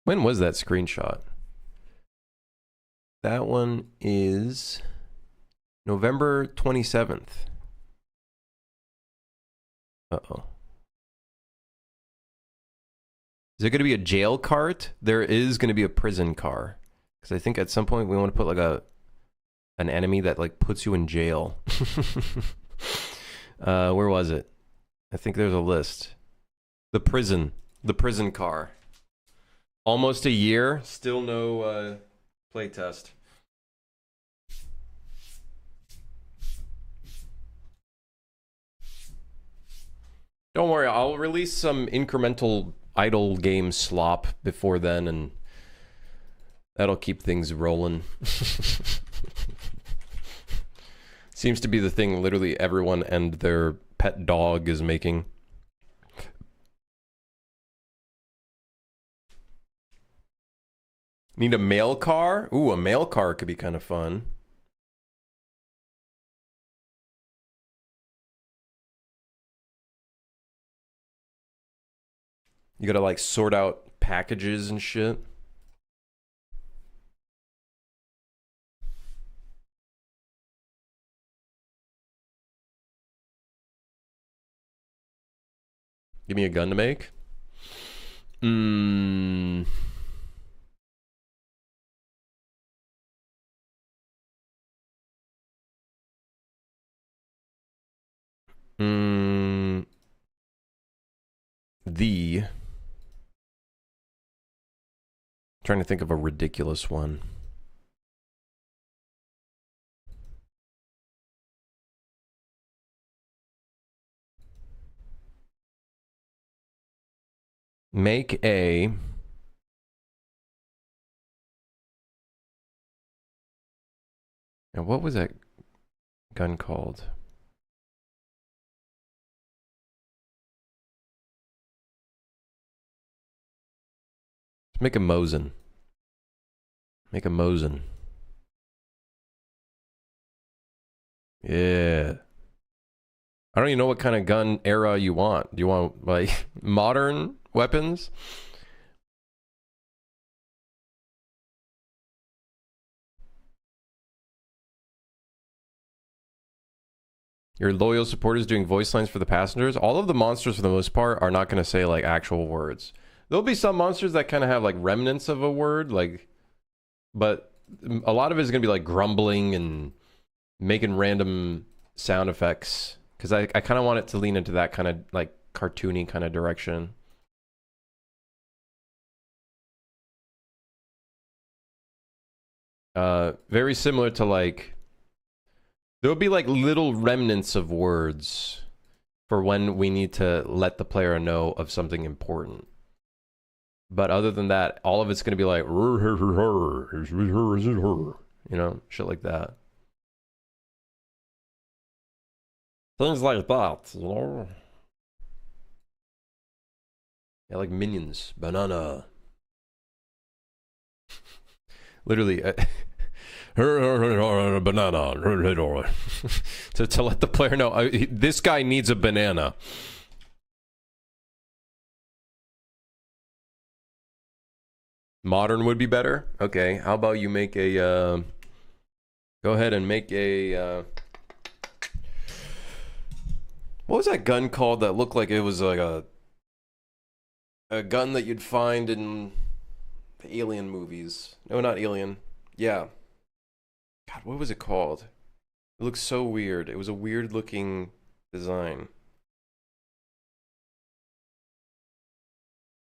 When was that screenshot? That one is November 27th. Uh-oh. Is there going to be a jail cart? There is going to be a prison car. Because I think at some point we want to put like an enemy that like puts you in jail. Where was it? I think there's a list. The prison car. Almost a year, still no playtest. Don't worry, I'll release some incremental idle game slop before then, and that'll keep things rolling. Seems to be the thing literally everyone and their pet dog is making. Need a mail car? Ooh, a mail car could be kind of fun. You gotta like sort out packages and shit. Give me a gun to make. Mm, trying to think of a ridiculous one. Make a... Now, what was that gun called? Make a Mosin. Make a Mosin. Yeah. I don't even know what kind of gun era you want. Do you want, like, modern weapons? Your loyal supporters doing voice lines for the passengers. All of the monsters, for the most part, are not going to say, like, actual words. There'll be some monsters that kind of have, like, remnants of a word, like... But a lot of it is going to be, like, grumbling and making random sound effects. Because I kind of want it to lean into that kind of, like, cartoony kind of direction. Very similar to, like... There'll be, like, little remnants of words for when we need to let the player know of something important. But other than that, all of it's going to be like... You know, shit like that. Things like that, you know? Yeah, like Minions. Banana. Literally... banana. to let the player know, this guy needs a banana. Modern would be better. Okay, how about you make a go ahead and make a what was that gun called that looked like it was like a gun that you'd find in the Alien movies? No, not Alien. Yeah. God, what was it called? It looks so weird. It was a weird looking design.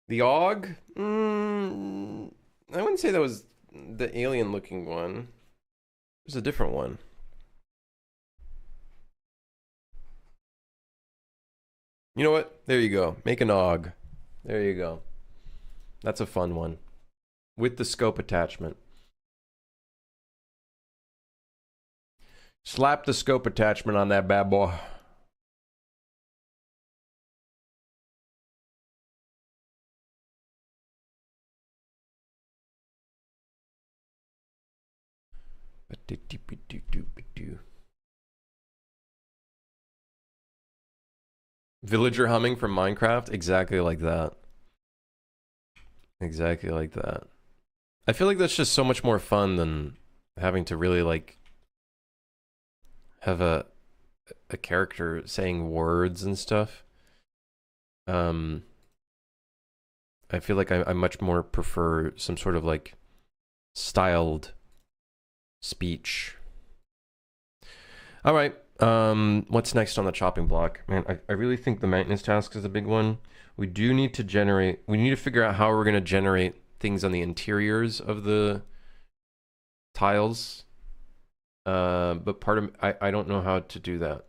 The AUG? I wouldn't say that was the alien looking one. There's a different one. You know what? There you go. Make an AUG. There you go. That's a fun one. With the scope attachment. Slap the scope attachment on that bad boy. Villager humming from Minecraft? Exactly like that. Exactly like that. I feel like that's just so much more fun than having to really, like, have a character saying words and stuff. I feel like I much more prefer some sort of, like, styled speech. All right. What's next on the chopping block? Man, I really think the maintenance task is a big one. We do need to generate... We need to figure out how we're going to generate things on the interiors of the tiles. But part of... I don't know how to do that.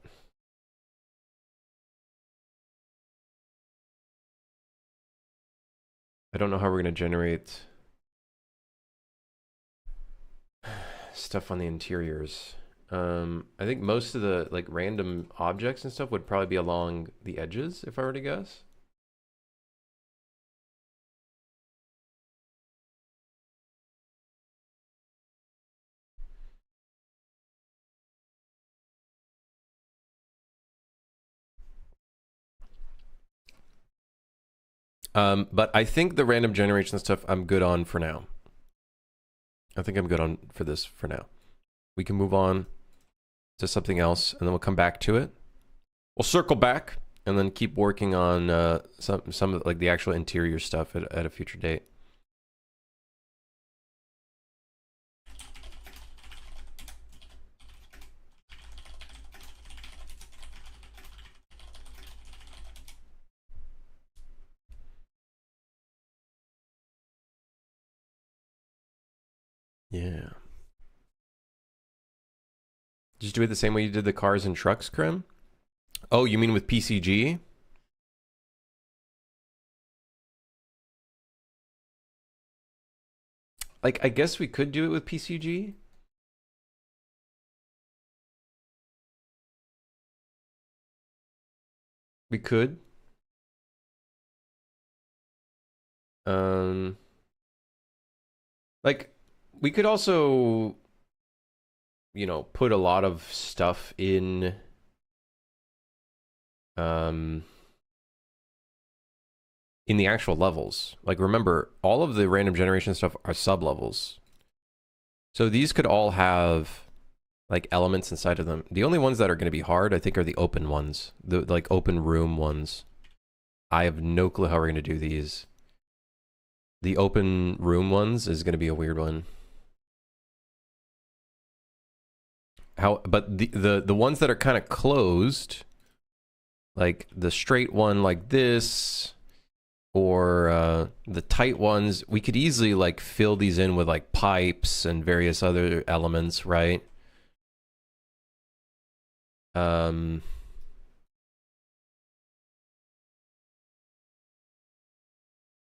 I don't know how we're going to generate stuff on the interiors. I think most of the, like, random objects and stuff would probably be along the edges, if I were to guess. But I think the random generation stuff I'm good on for now. I think I'm good on for this for now. We can move on to something else, and then we'll come back to it. We'll circle back, and then keep working on some of, like, the actual interior stuff at a future date. Yeah. Just do it the same way you did the cars and trucks, Krim? Oh, you mean with PCG? Like, I guess we could do it with PCG. We could. Like, we could also, you know, put a lot of stuff in, in the actual levels. Like, remember, all of the random generation stuff are sub-levels. So these could all have, like, elements inside of them. The only ones that are going to be hard, I think, are the open ones. The, like, open room ones. I have no clue how we're going to do these. The open room ones is going to be a weird one. But the ones that are kind of closed, like the straight one like this, or the tight ones, we could easily like fill these in with like pipes and various other elements, right?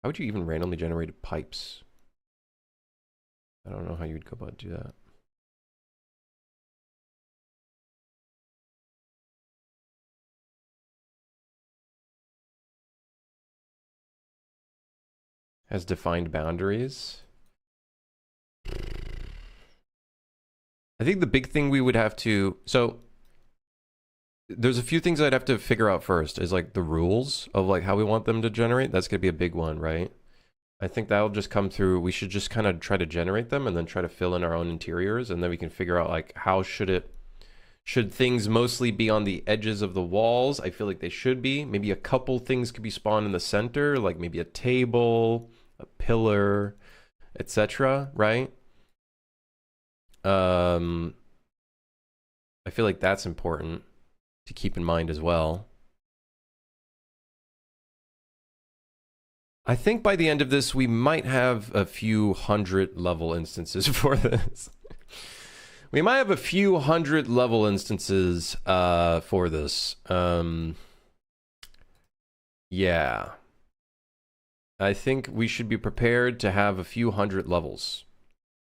How would you even randomly generate pipes? I don't know how you'd go about do that. Has defined boundaries. I think the big thing we would have to, so there's a few things I'd have to figure out first is like the rules of like how we want them to generate. That's gonna be a big one, right? I think that'll just come through. We should just kind of try to generate them and then try to fill in our own interiors, and then we can figure out like how should things mostly be on the edges of the walls? I feel like they should be. Maybe a couple things could be spawned in the center, like maybe a table, a pillar, etc., right? I feel like that's important to keep in mind as well. I think by the end of this, we might have a few hundred level instances for this. We might have a few hundred level instances for this. Yeah. I think we should be prepared to have a few hundred levels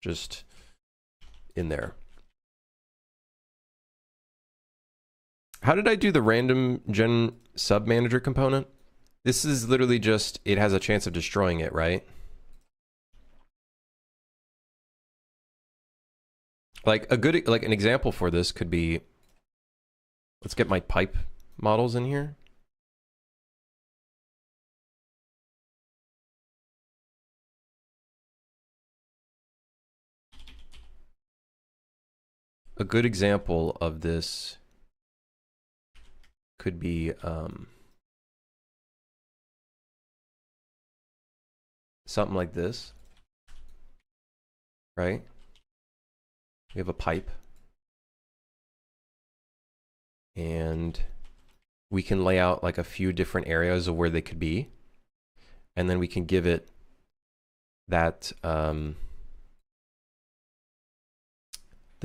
just in there. How did I do the random gen sub manager component? This is literally just, it has a chance of destroying it, right? Like a good, like an example for this could be, let's get my pipe models in here. A good example of this could be something like this, right? We have a pipe, and we can lay out like a few different areas of where they could be, and then we can give it that the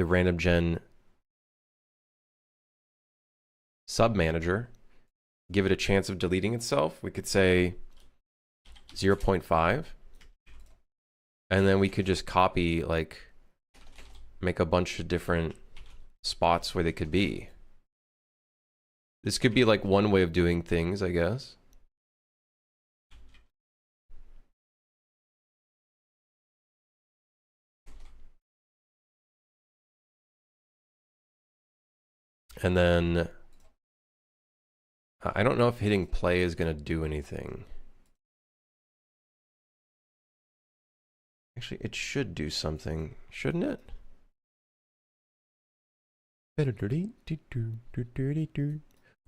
random gen sub manager, give it a chance of deleting itself. We could say 0.5, and then we could just copy, like, make a bunch of different spots where they could be. This could be like one way of doing things, I guess. And then I don't know if hitting play is going to do anything. Actually, it should do something, shouldn't it?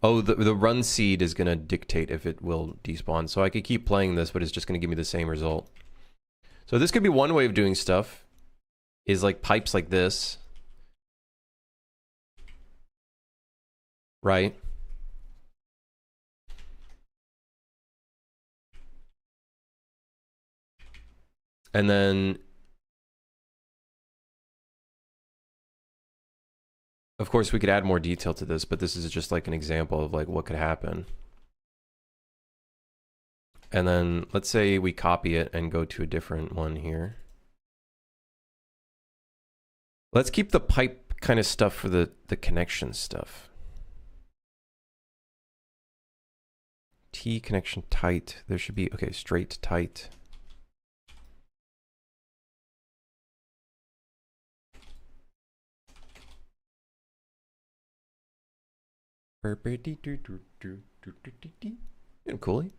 Oh, the run seed is going to dictate if it will despawn. So I could keep playing this, but it's just going to give me the same result. So this could be one way of doing stuff, is like pipes like this. Right? And then Of course, we could add more detail to this, but this is just like an example of like what could happen. And then let's say we copy it and go to a different one here. Let's keep the pipe kind of stuff for the connection stuff. T connection tight. There should be, okay, straight tight. Coolly.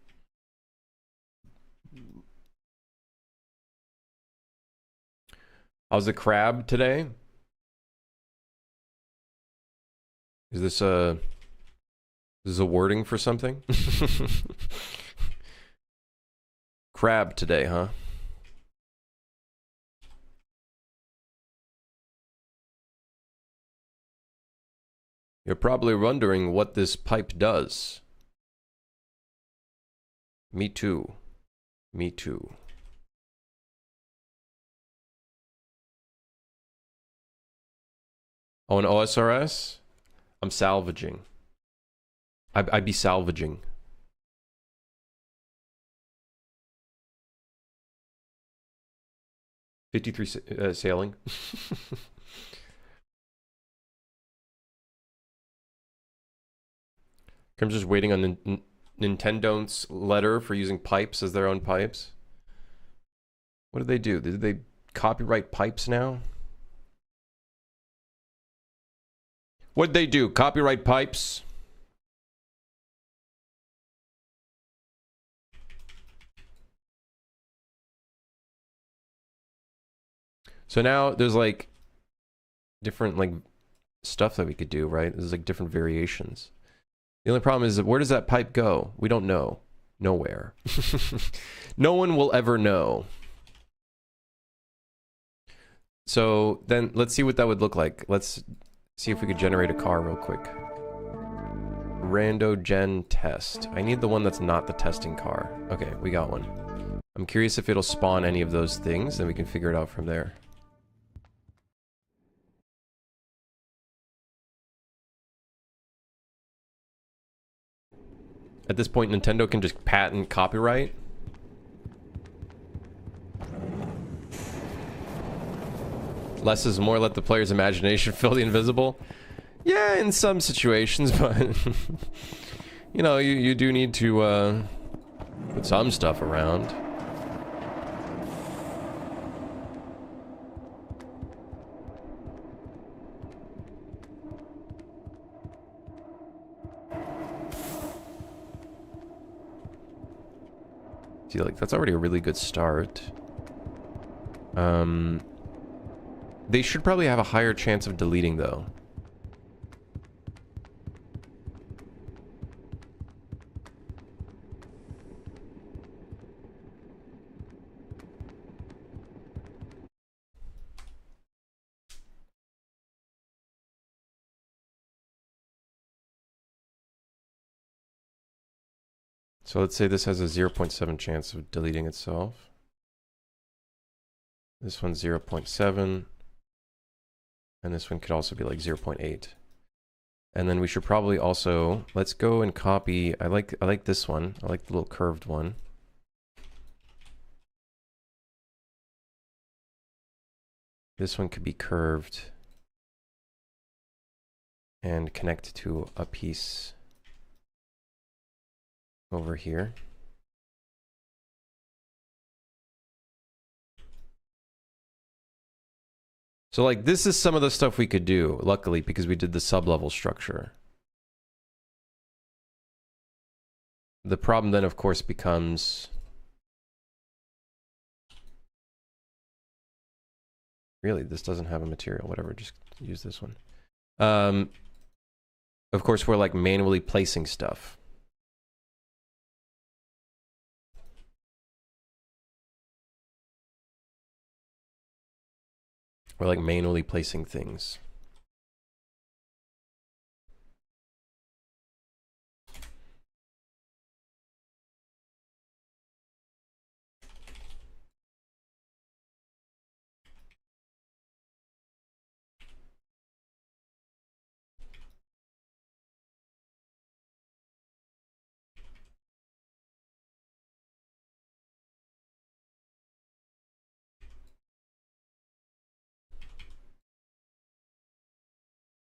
How's the crab today? Is this a wording for something? Crab today, huh? You're probably wondering what this pipe does. Me too. Me too. Oh, an OSRS? I'm salvaging. I'd be salvaging. $53 sailing. I'm just waiting on Nintendo's letter for using pipes as their own pipes. What did they do? Did they copyright pipes now? What'd they do? Copyright pipes? So now there's like different like stuff that we could do, right? There's like different variations. The only problem is that where does that pipe go? We don't know. Nowhere. No one will ever know. So then let's see what that would look like. Let's see if we could generate a car real quick. Rando gen test. I need the one that's not the testing car. Okay, we got one. I'm curious if it'll spawn any of those things, and we can figure it out from there. At this point, Nintendo can just patent copyright. Less is more, let the player's imagination fill the invisible. Yeah, in some situations, but... you know, you do need to, put some stuff around. See, like, that's already a really good start. They should probably have a higher chance of deleting, though. So let's say this has a 0.7 chance of deleting itself. This one's 0.7. And this one could also be like 0.8. And then we should probably also, let's go and copy, I like this one. I like the little curved one. This one could be curved and connect to a piece over here. So like this is some of the stuff we could do, luckily, because we did the sub-level structure. The problem then, of course, becomes... Really, this doesn't have a material, whatever, just use this one. Of course, we're like manually placing stuff. We're like manually placing things.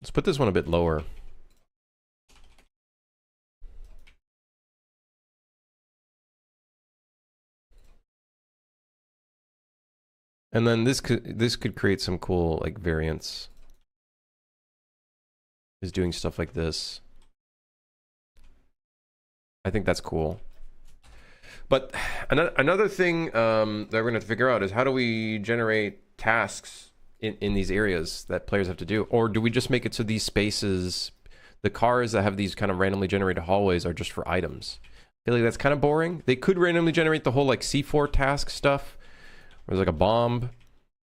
Let's put this one a bit lower. And then this could create some cool like variants. Is doing stuff like this. I think that's cool. But another thing that we're going to figure out is how do we generate tasks in these areas that players have to do? Or do we just make it so these spaces, the cars that have these kind of randomly generated hallways are just for items? I feel like that's kind of boring. They could randomly generate the whole like C4 task stuff. Where there's like a bomb.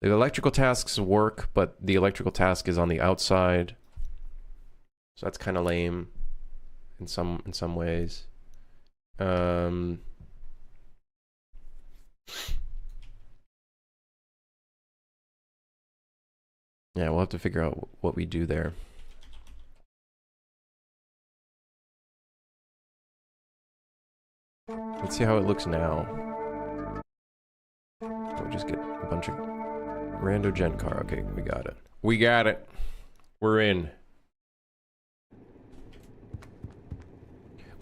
The electrical tasks work, but the electrical task is on the outside. So that's kind of lame in some ways. Yeah, we'll have to figure out what we do there. Let's see how it looks now. We'll just get a bunch of rando gen car. Okay, we got it. We got it. We're in.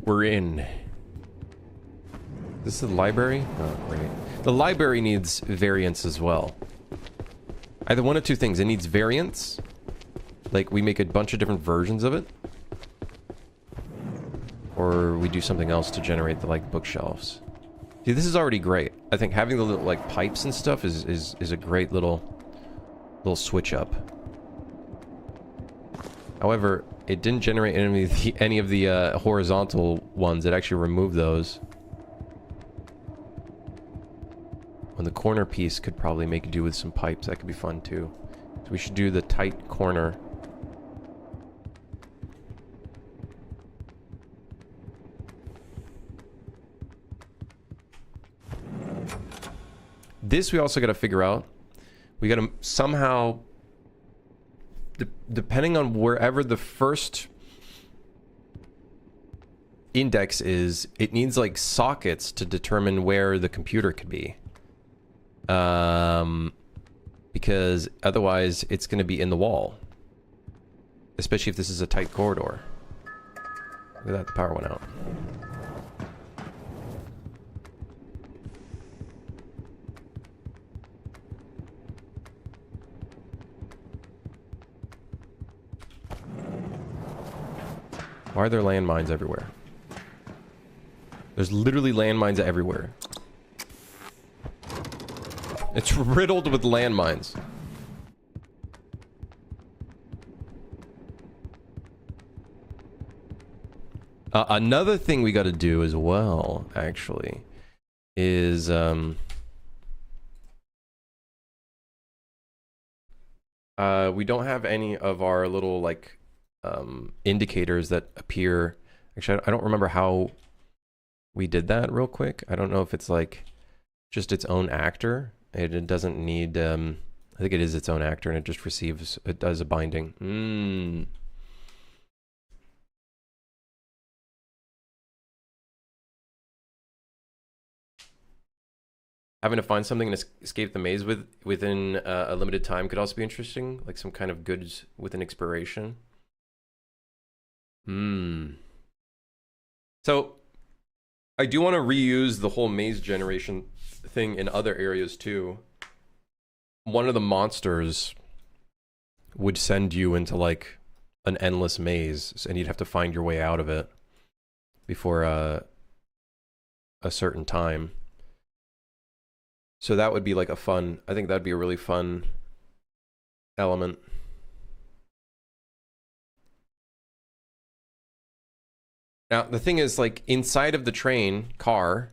We're in. This is the library? Oh, great. The library needs variants as well. Either one of two things. It needs variants. Like, we make a bunch of different versions of it. Or we do something else to generate the, like, bookshelves. See, this is already great. I think having the little, like, pipes and stuff is a great little switch up. However, it didn't generate any of the horizontal ones. It actually removed those. When the corner piece could probably make do with some pipes. That could be fun too. So we should do the tight corner. This we also got to figure out. We got to somehow, depending on wherever the first index is, it needs like sockets to determine where the computer could be. Because otherwise it's going to be in the wall. Especially if this is a tight corridor. Look at that, the power went out. Why are there landmines everywhere? There's literally landmines everywhere. It's riddled with landmines. Another thing we got to do as well, actually, is we don't have any of our little like indicators that appear. Actually, I don't remember how we did that real quick. I don't know if it's like just its own actor. It doesn't need, I think it is its own actor and it just receives, it does a binding. Having to find something and escape the maze within a limited time could also be interesting, like some kind of goods with an expiration. So I do want to reuse the whole maze generation thing in other areas too. One of the monsters would send you into like an endless maze, and you'd have to find your way out of it before a certain time. So that would be like a fun, I think that'd be a really fun element. Now, the thing is, like, inside of the train car,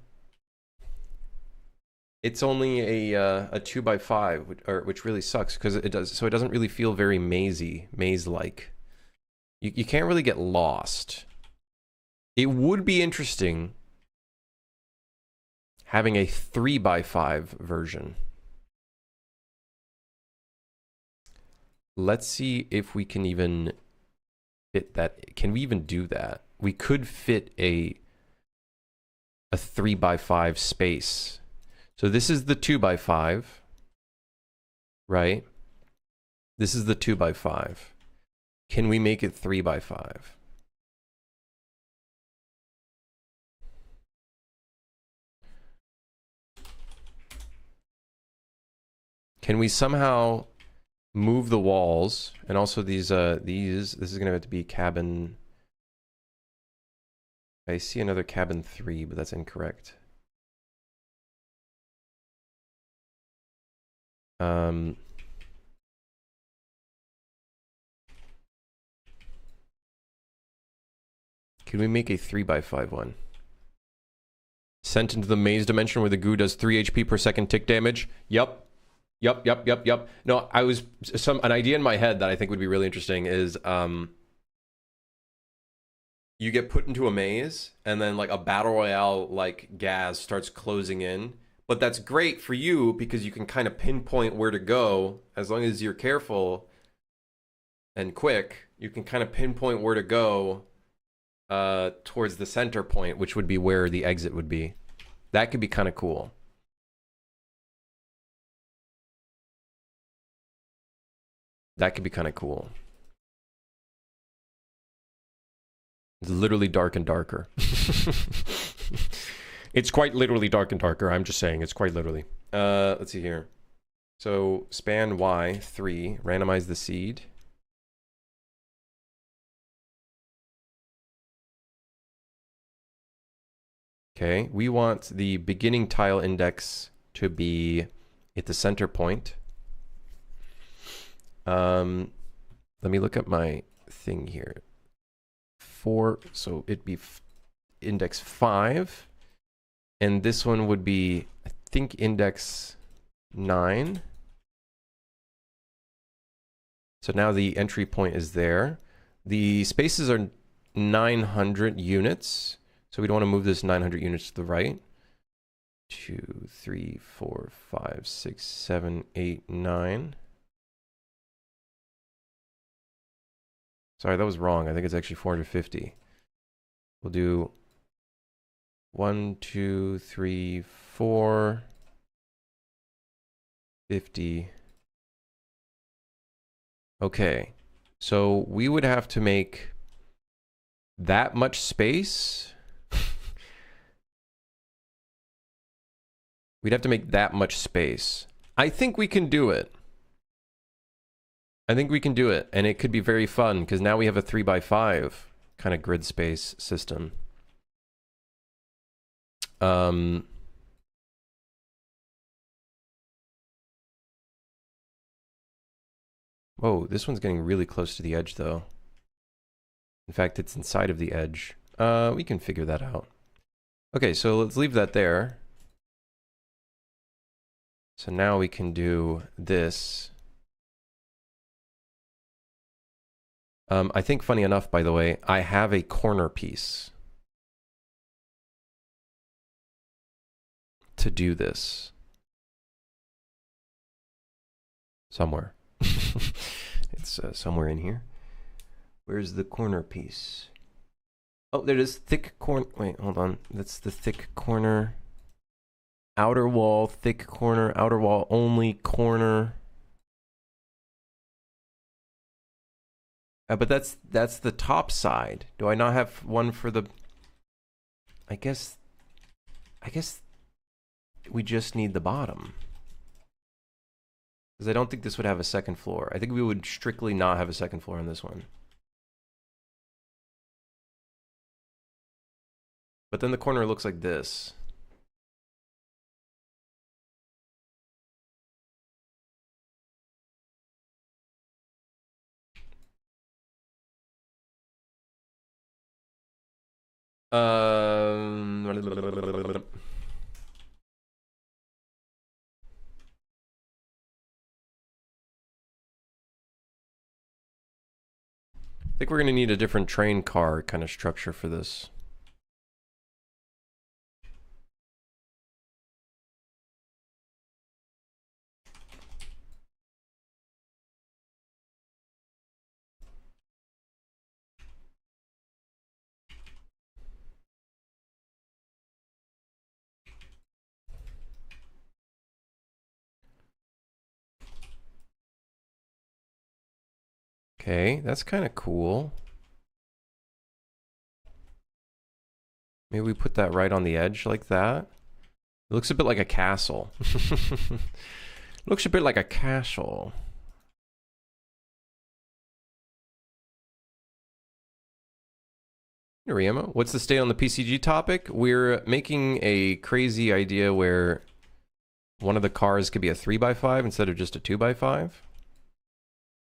it's only a 2x5, which really sucks because it doesn't really feel very maze-like. You can't really get lost. It would be interesting having a 3x5 version. Let's see if we can even fit that. Can we even do that? We could fit a 3x5 space. So this is the 2x5, right? This is the 2x5. Can we make it 3x5? Can we somehow move the walls and also these this is gonna have to be cabin. I see another cabin 3, but that's incorrect. Can we make a 3x5 one? Sent into the maze dimension where the goo does 3 HP per second tick damage. Yup. Yup. No, an idea in my head that I think would be really interesting is you get put into a maze and then like a battle royale like gas starts closing in. But that's great for you because you can kind of pinpoint where to go as long as you're careful and quick. You can kind of pinpoint where to go towards the center point, which would be where the exit would be. That could be kind of cool. That could be kind of cool. It's literally dark and darker. It's quite literally dark and darker. I'm just saying, it's quite literally. Let's see here. So span Y3, randomize the seed. Okay, we want the beginning tile index to be at the center point. Let me look at my thing here. 4, so it'd be index 5. And this one would be, I think, index 9. So now the entry point is there. The spaces are 900 units. So we'd want to move this 900 units to the right. 2, 3, 4, 5, 6, 7, 8, 9. Sorry, that was wrong. I think it's actually 450. We'll do 1, 2, 3, 4, 50. Okay, so we would have to make that much space. We'd have to make that much space. I think we can do it. I think we can do it, and it could be very fun because now we have a 3x5 kind of grid space system. Whoa, this one's getting really close to the edge though. In fact, it's inside of the edge. We can figure that out. Okay, so let's leave that there. So now we can do this. I think funny enough, by the way, I have a corner piece to do this somewhere. It's somewhere in here. Where's the corner piece? Oh, there it is. Thick corner. Wait, hold on. That's the thick corner. Outer wall, thick corner, outer wall only corner. But that's the top side. Do I not have one for the... I guess we just need the bottom. Because I don't think this would have a second floor. I think we would strictly not have a second floor on this one. But then the corner looks like this. I think we're going to need a different train car kind of structure for this. Okay, that's kind of cool. Maybe we put that right on the edge like that. It looks a bit like a castle. Looks a bit like a castle. Noriyama, what's the state on the PCG topic? We're making a crazy idea where one of the cars could be a 3x5 instead of just a 2x5.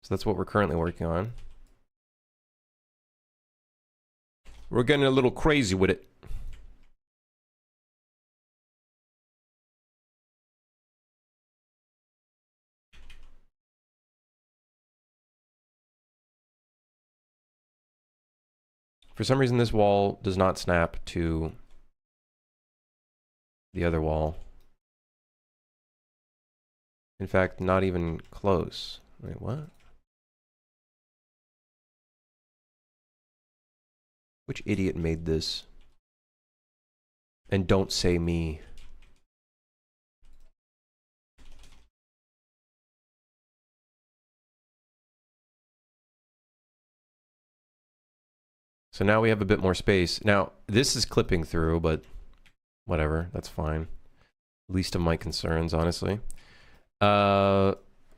So that's what we're currently working on. We're getting a little crazy with it. For some reason, this wall does not snap to the other wall. In fact, not even close. Wait, what? Which idiot made this? And don't say me. So now we have a bit more space. Now, this is clipping through, but whatever, that's fine. Least of my concerns, honestly.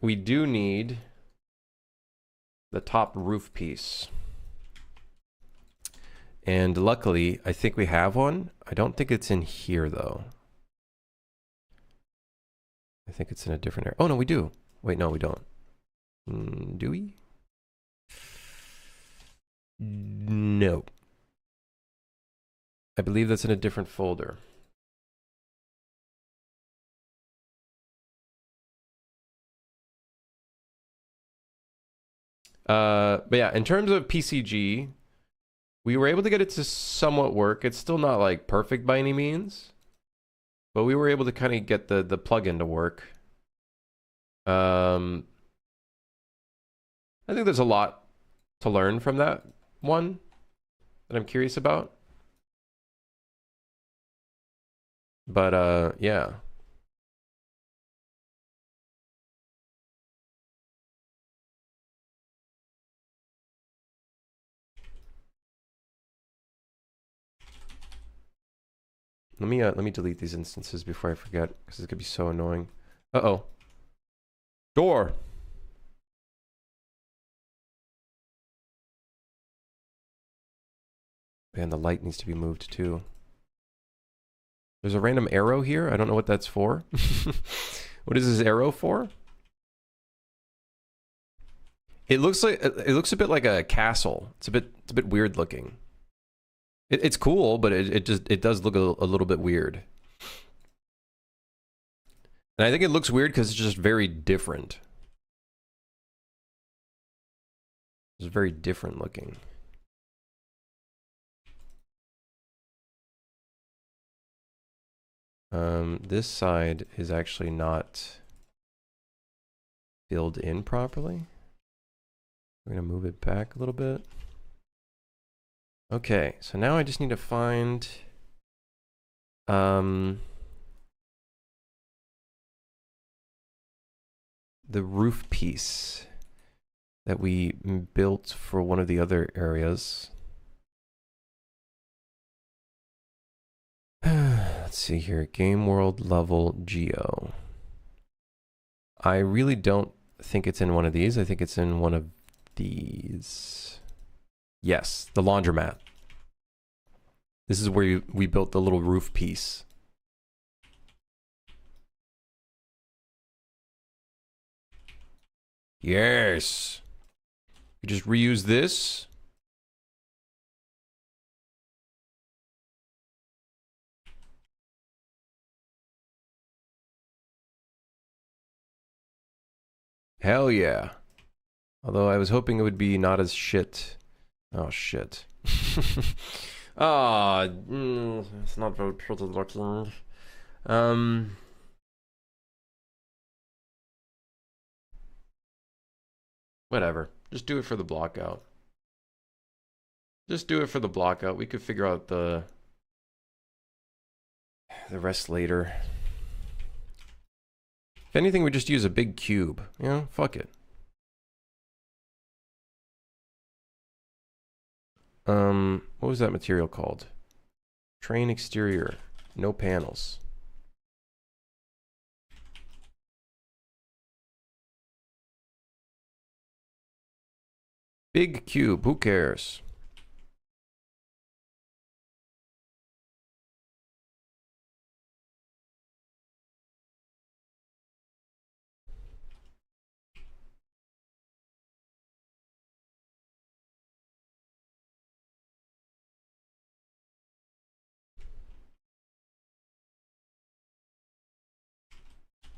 We do need the top roof piece. And luckily, I think we have one. I don't think it's in here, though. I think it's in a different area. Oh, no, we do. Wait, no, we don't. Do we? No. I believe that's in a different folder. But yeah, in terms of PCG, we were able to get it to somewhat work. It's still not like perfect by any means, but we were able to kind of get the plugin to work. I think there's a lot to learn from that one that I'm curious about. But yeah. Let me delete these instances before I forget, because it could be so annoying. Uh-oh. Door. Man, the light needs to be moved too. There's a random arrow here. I don't know what that's for. What is this arrow for? It looks a bit like a castle. It's a bit weird looking. It's cool, but it does look a little bit weird. And I think it looks weird because it's just very different. It's very different looking. This side is actually not filled in properly. We're gonna move it back a little bit. Okay, so now I just need to find the roof piece that we built for one of the other areas. Let's see here, Game World level Geo. I really don't think it's in one of these. I think it's in one of these. Yes, the laundromat. This is where we built the little roof piece. Yes. You just reuse this. Hell yeah. Although I was hoping it would be not as shit. Oh shit. Ah, it's not very pretty looking. Whatever. Just do it for the block out. Just do it for the block out. We could figure out the rest later. If anything, we just use a big cube. You know, fuck it. What was that material called? Train exterior. No panels. Big cube. Who cares?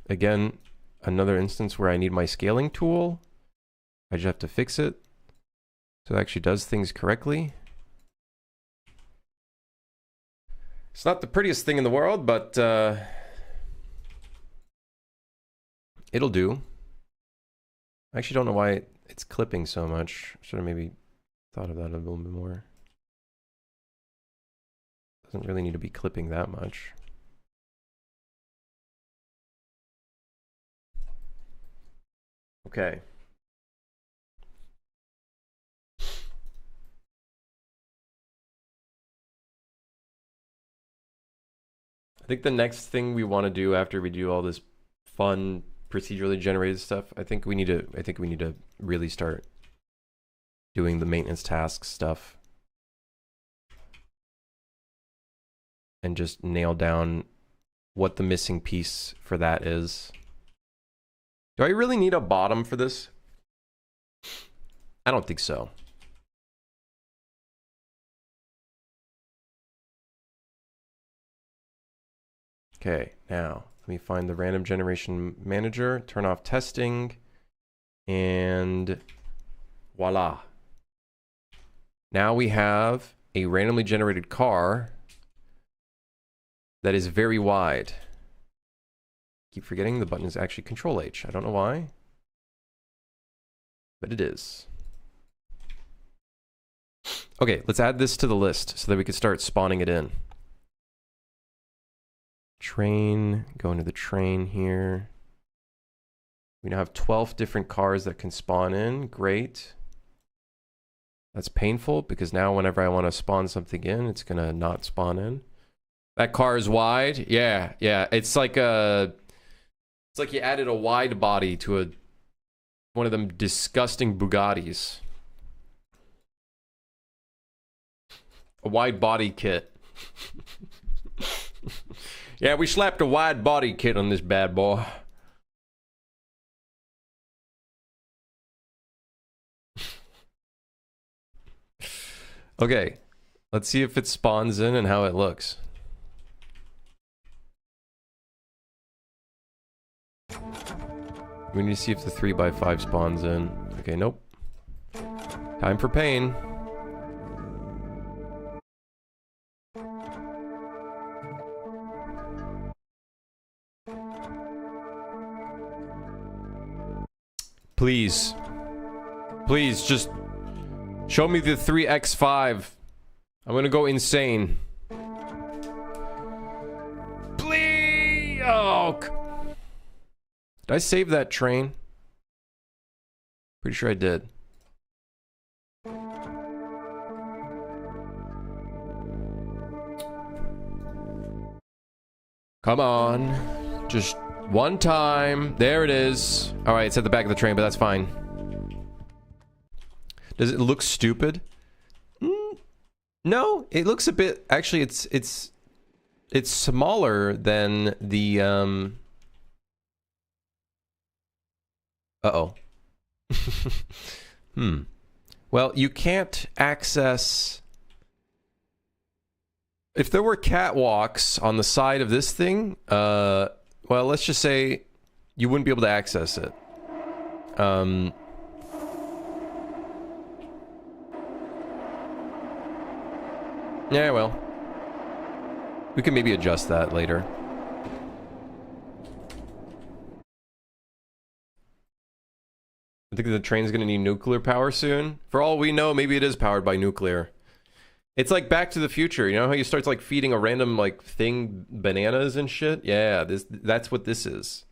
Again, another instance where I need my scaling tool. I just have to fix it so it actually does things correctly. It's not the prettiest thing in the world, but it'll do. I actually don't know why it's clipping so much. Should have maybe thought of that a little bit more. Doesn't really need to be clipping that much. Okay. I think the next thing we want to do after we do all this fun procedurally generated stuff, I think we need to really start doing the maintenance tasks stuff and just nail down what the missing piece for that is. Do I really need a bottom for this? I don't think so. Okay, now let me find the random generation manager, turn off testing, and voila. Now we have a randomly generated car that is very wide. Keep forgetting the button is actually Control H. I don't know why, but it is. Okay, let's add this to the list so that we can start spawning it in. Train, go into the train here. We now have 12 different cars that can spawn in. Great. That's painful because now whenever I want to spawn something in, it's gonna not spawn in. That car is wide. Yeah, yeah. It's like you added a wide body to one of them disgusting Bugattis. A wide body kit. Yeah, we slapped a wide body kit on this bad boy. Okay, let's see if it spawns in and how it looks. We need to see if the 3x5 spawns in. Okay, nope. Time for pain. Please. Please, just show me the 3x5. I'm gonna go insane. Please! Oh. Did I save that train? Pretty sure I did. Come on. Just one time. There it is. Alright, it's at the back of the train, but that's fine. Does it look stupid? No, it looks a bit... Actually, it's smaller than the... Uh-oh. Well, you can't access... If there were catwalks on the side of this thing, well, let's just say you wouldn't be able to access it. Yeah, well. We can maybe adjust that later. I think the train's gonna need nuclear power soon. For all we know, maybe it is powered by nuclear. It's like Back to the Future. You know how you start like feeding a random like thing bananas and shit? Yeah, that's what this is.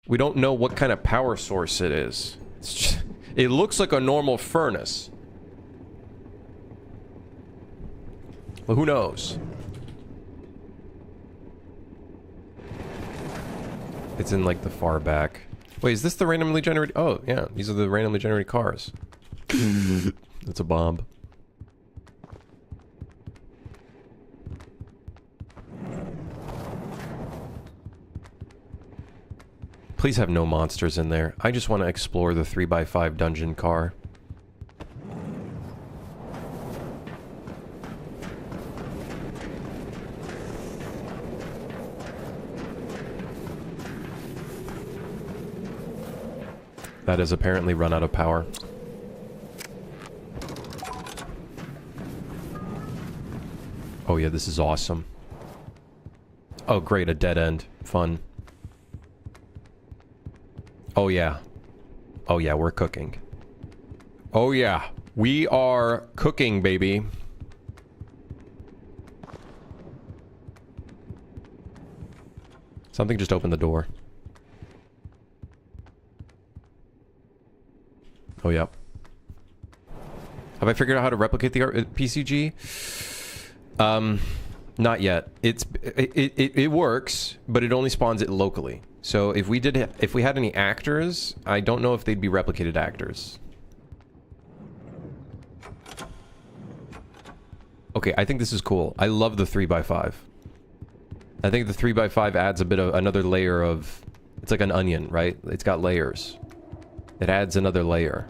We don't know what kind of power source it is. It's just, it looks like a normal furnace. Well, who knows? It's in like the far back. Wait, is this the randomly generated? Oh, yeah. These are the randomly generated cars. It's a bomb. Please have no monsters in there. I just want to explore the 3x5 dungeon car. That has apparently run out of power. Oh yeah, this is awesome. Oh great, a dead end. Fun. Oh yeah. Oh yeah, we're cooking. Oh yeah, we are cooking, baby. Something just opened the door. Oh, yeah. Have I figured out how to replicate the PCG? Not yet. It works, but it only spawns it locally. So if we had any actors, I don't know if they'd be replicated actors. Okay, I think this is cool. I love the 3x5. I think the 3x5 adds a bit of another layer of... It's like an onion, right? It's got layers. It adds another layer.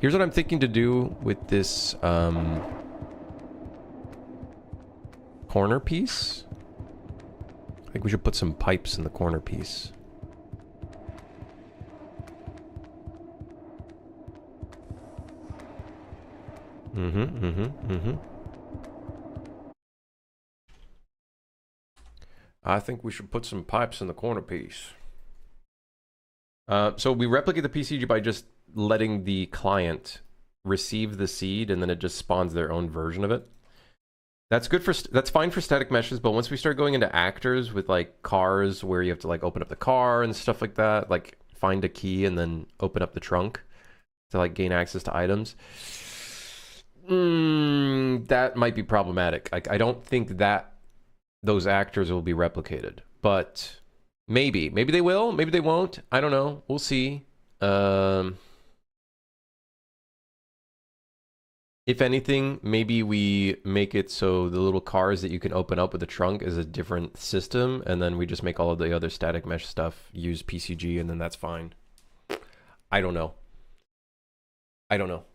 Here's what I'm thinking to do with this corner piece. I think we should put some pipes in the corner piece. I think we should put some pipes in the corner piece. So we replicate the PCG by just letting the client receive the seed, and then it just spawns their own version of it. That's good for that's fine for static meshes, but once we start going into actors with like cars where you have to like open up the car and stuff like that, like find a key and then open up the trunk to like gain access to items, that might be problematic. Like I don't think that those actors will be replicated, but maybe they will, maybe they won't. I don't know. We'll see. If anything, maybe we make it so the little cars that you can open up with the trunk is a different system, and then we just make all of the other static mesh stuff use PCG, and then that's fine. I don't know. I don't know.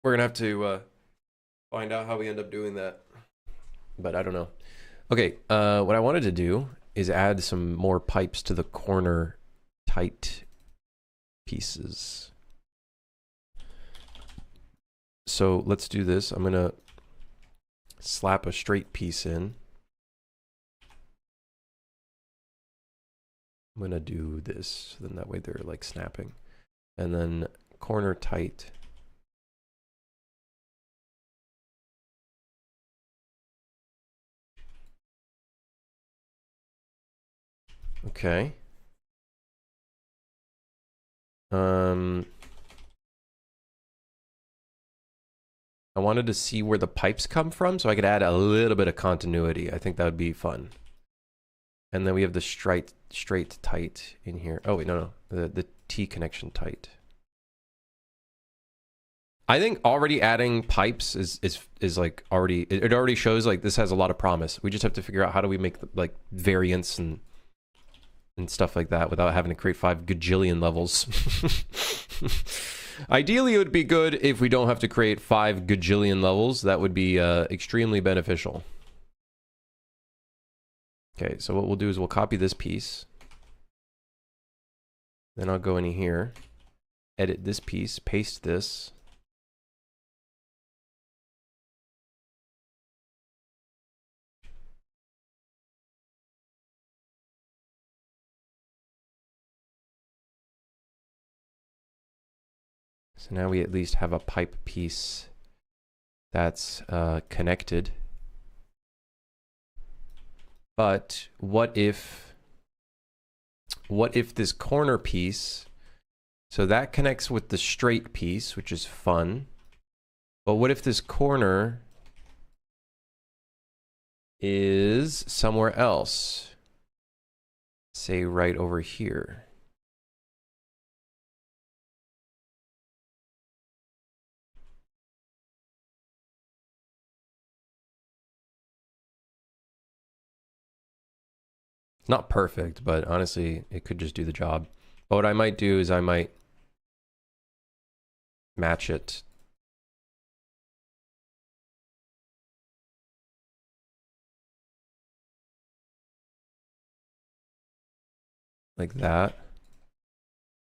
We're gonna have to find out how we end up doing that. But I don't know. Okay, what I wanted to do is add some more pipes to the corner tight pieces. So let's do this. I'm gonna slap a straight piece in. I'm gonna do this, then that way they're like snapping. And then corner tight. Okay. I wanted to see where the pipes come from so I could add a little bit of continuity. I think that would be fun. And then we have the straight tight in here. Oh wait, no. The T connection tight. I think already adding pipes is like already, it already shows like this has a lot of promise. We just have to figure out how do we make like variants and stuff like that without having to create 5 gajillion levels. Ideally, it would be good if we don't have to create 5 gajillion levels. That would be extremely beneficial. Okay, so what we'll do is we'll copy this piece. Then I'll go in here, edit this piece, paste this. So now we at least have a pipe piece that's connected. But what if this corner piece, so that connects with the straight piece, which is fun. But what if this corner is somewhere else? Say right over here. Not perfect, but honestly, it could just do the job. But what I might do is I might match it. Like that.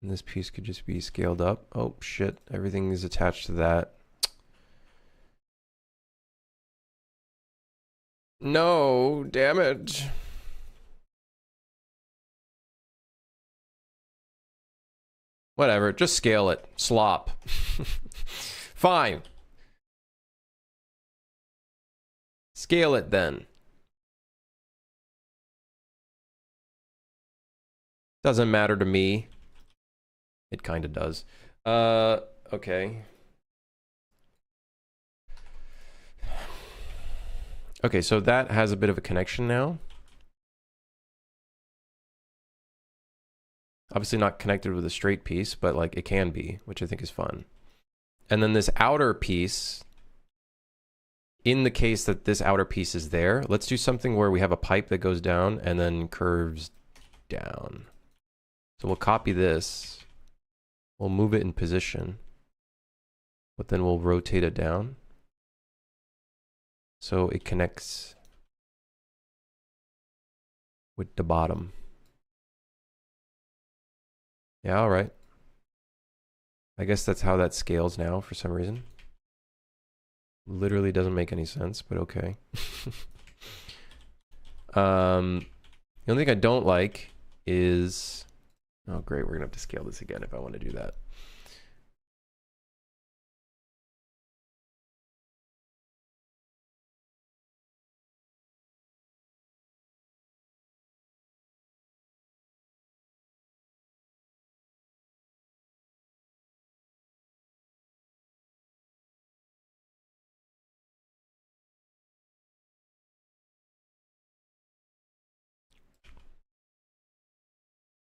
And this piece could just be scaled up. Oh, shit. Everything is attached to that. No, damn it. Whatever, just scale it. Slop. Fine. Scale it then. Doesn't matter to me. It kind of does. Okay. Okay, so that has a bit of a connection now. Obviously not connected with a straight piece, but like it can be, which I think is fun. And then this outer piece, in the case that this outer piece is there, let's do something where we have a pipe that goes down and then curves down. So we'll copy this. We'll move it in position, but then we'll rotate it down. So it connects with the bottom. Yeah, all right. I guess that's how that scales now for some reason. Literally doesn't make any sense, but okay. The only thing I don't like is... Oh, great. We're going to have to scale this again if I want to do that.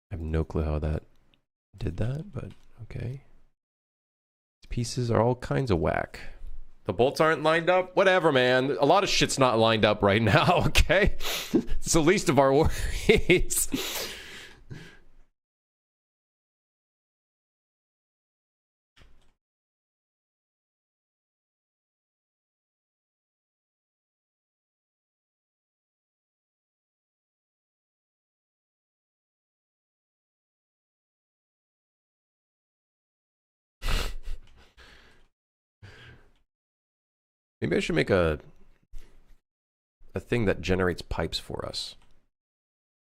I have no clue how that did that, but okay. These pieces are all kinds of whack. The bolts aren't lined up? Whatever, man. A lot of shit's not lined up right now, okay? It's the least of our worries. Maybe I should make a thing that generates pipes for us.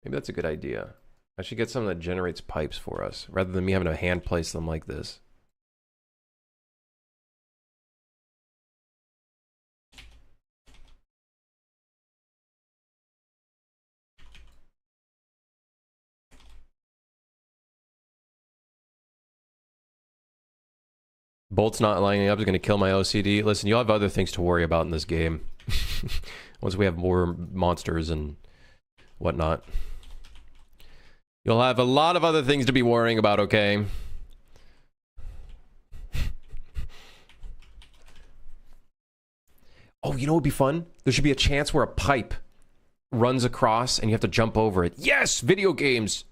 Maybe that's a good idea. I should get something that generates pipes for us, rather than me having to hand place them like this. Bolts not lining up is going to kill my OCD. Listen, you'll have other things to worry about in this game. Once we have more monsters and whatnot. You'll have a lot of other things to be worrying about, okay? Oh, you know what would be fun? There should be a chance where a pipe runs across and you have to jump over it. Yes! Video games!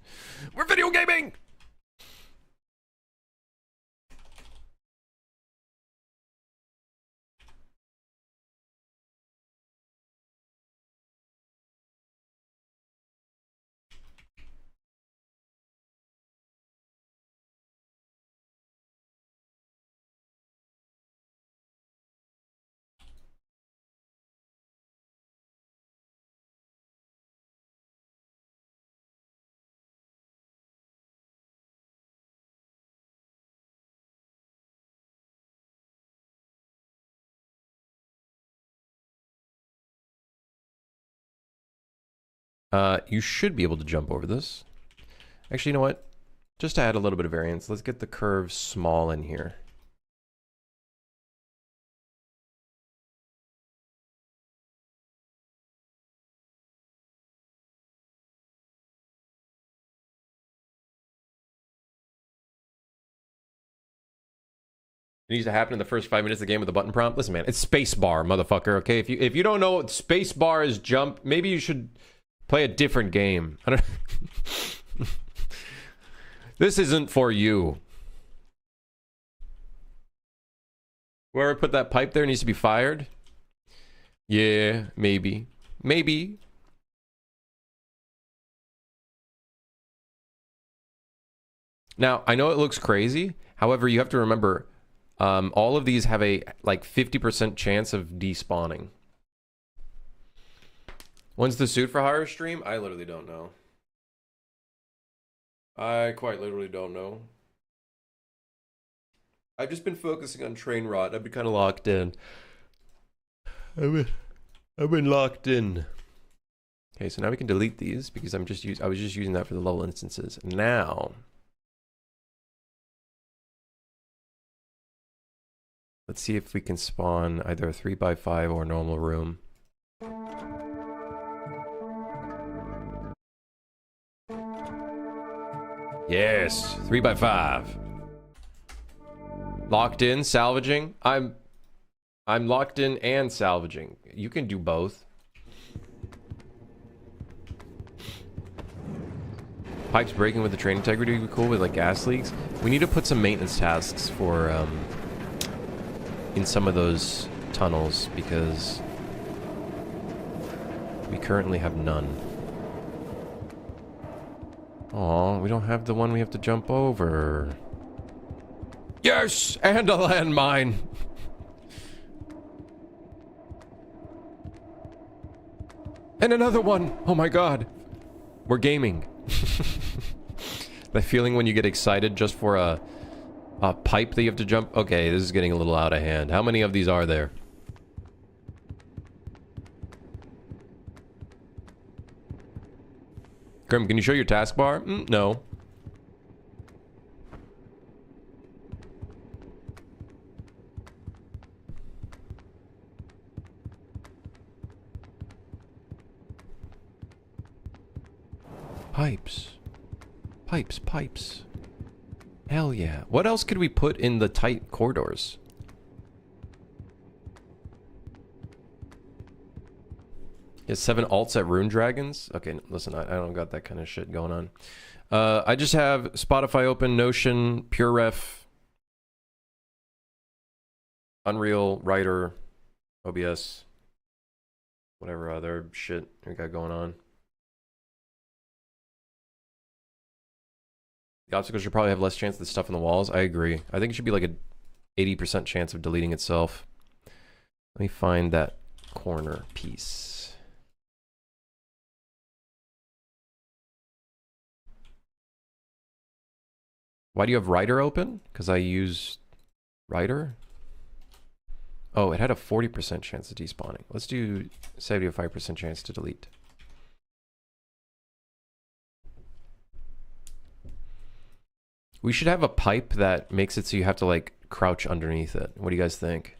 We're video gaming! You should be able to jump over this. Actually, you know what? Just to add a little bit of variance, let's get the curve small in here. It needs to happen in the first 5 minutes of the game with a button prompt. Listen, man, it's spacebar, motherfucker. Okay, if you don't know what spacebar is, jump. Maybe you should play a different game. I don't. This isn't for you. Whoever put that pipe there needs to be fired. Yeah, maybe. Maybe. Now, I know it looks crazy. However, you have to remember, all of these have a like 50% chance of despawning. When's the suit for hire stream? I literally don't know. I quite literally don't know. I've just been focusing on train rot. I've been kind of locked in. I've been locked in. Okay, so now we can delete these because I was just using that for the level instances. Now, let's see if we can spawn either a 3x5 or normal room. Yes, 3x5. Locked in, salvaging. I'm locked in and salvaging. You can do both. Pipes breaking with the train integrity would be cool with like gas leaks. We need to put some maintenance tasks for in some of those tunnels because we currently have none. Aw, we don't have the one we have to jump over. Yes! And a landmine! And another one! Oh my god. We're gaming. That feeling when you get excited just for a pipe that you have to jump. Okay, this is getting a little out of hand. How many of these are there? Grim, can you show your taskbar? No. Pipes. Pipes, pipes. Hell yeah. What else could we put in the tight corridors? Is 7 alts at Rune Dragons? Okay, listen, I don't got that kind of shit going on. I just have Spotify open, Notion, PureRef, Unreal, Writer, OBS, whatever other shit we got going on. The obstacles should probably have less chance of the stuff on the walls. I agree. I think it should be like a 80% chance of deleting itself. Let me find that corner piece. Why do you have Writer open? Because I use Writer. Oh, it had a 40% chance of despawning. Let's do 75% chance to delete. We should have a pipe that makes it so you have to like crouch underneath it. What do you guys think?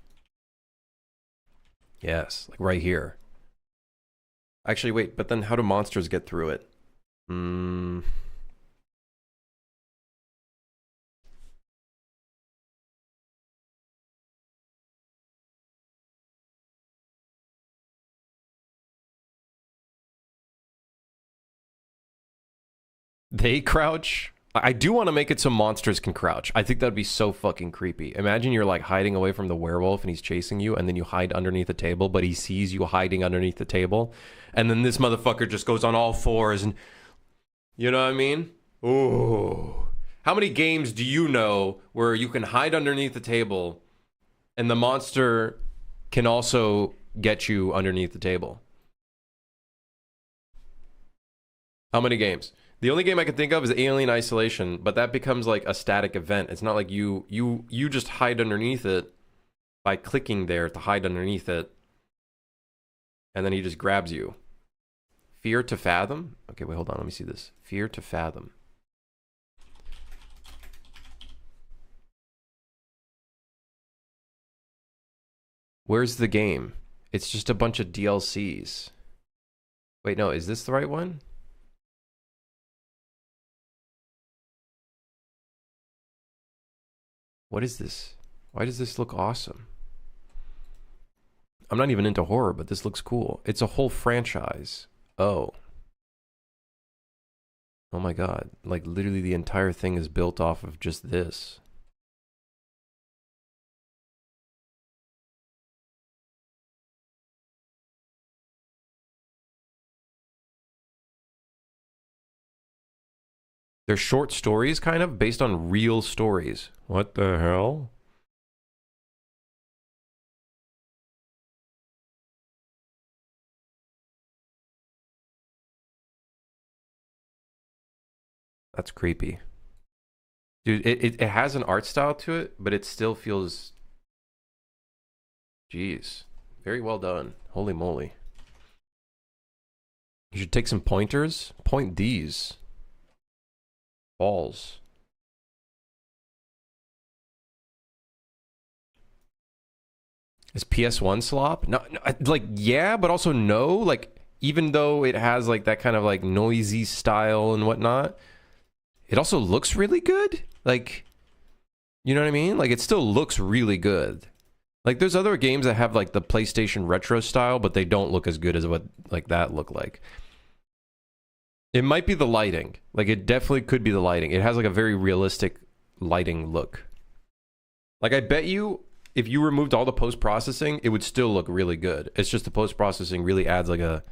Yes, like right here. Actually, wait, but then how do monsters get through it? They crouch? I do want to make it so monsters can crouch. I think that'd be so fucking creepy. Imagine you're like hiding away from the werewolf and he's chasing you and then you hide underneath the table, but he sees you hiding underneath the table. And then this motherfucker just goes on all fours and... You know what I mean? Ooh. How many games do you know where you can hide underneath the table and the monster can also get you underneath the table? How many games? The only game I can think of is Alien Isolation, but that becomes like a static event. It's not like you just hide underneath it by clicking there to hide underneath it, and then he just grabs you. Fear to Fathom? Okay, wait, hold on, let me see this. Fear to Fathom. Where's the game? It's just a bunch of DLCs. Wait, no, is this the right one? What is this? Why does this look awesome? I'm not even into horror, but this looks cool. It's a whole franchise. Oh. Oh my god. Like, literally the entire thing is built off of just this. They're short stories, kind of, based on real stories. What the hell? That's creepy. Dude, it has an art style to it, but it still feels... Jeez. Very well done. Holy moly. You should take some pointers. Point these. Balls. Is PS1 slop? No, like, yeah, but also no. Like, even though it has like that kind of like noisy style and whatnot, it also looks really good. Like, you know what I mean? Like, it still looks really good. Like, there's other games that have like the PlayStation retro style, but they don't look as good as what like that look like. It might be the lighting. Like, it definitely could be the lighting. It has like a very realistic lighting look. Like, I bet you if you removed all the post-processing, it would still look really good. It's just the post-processing really adds like a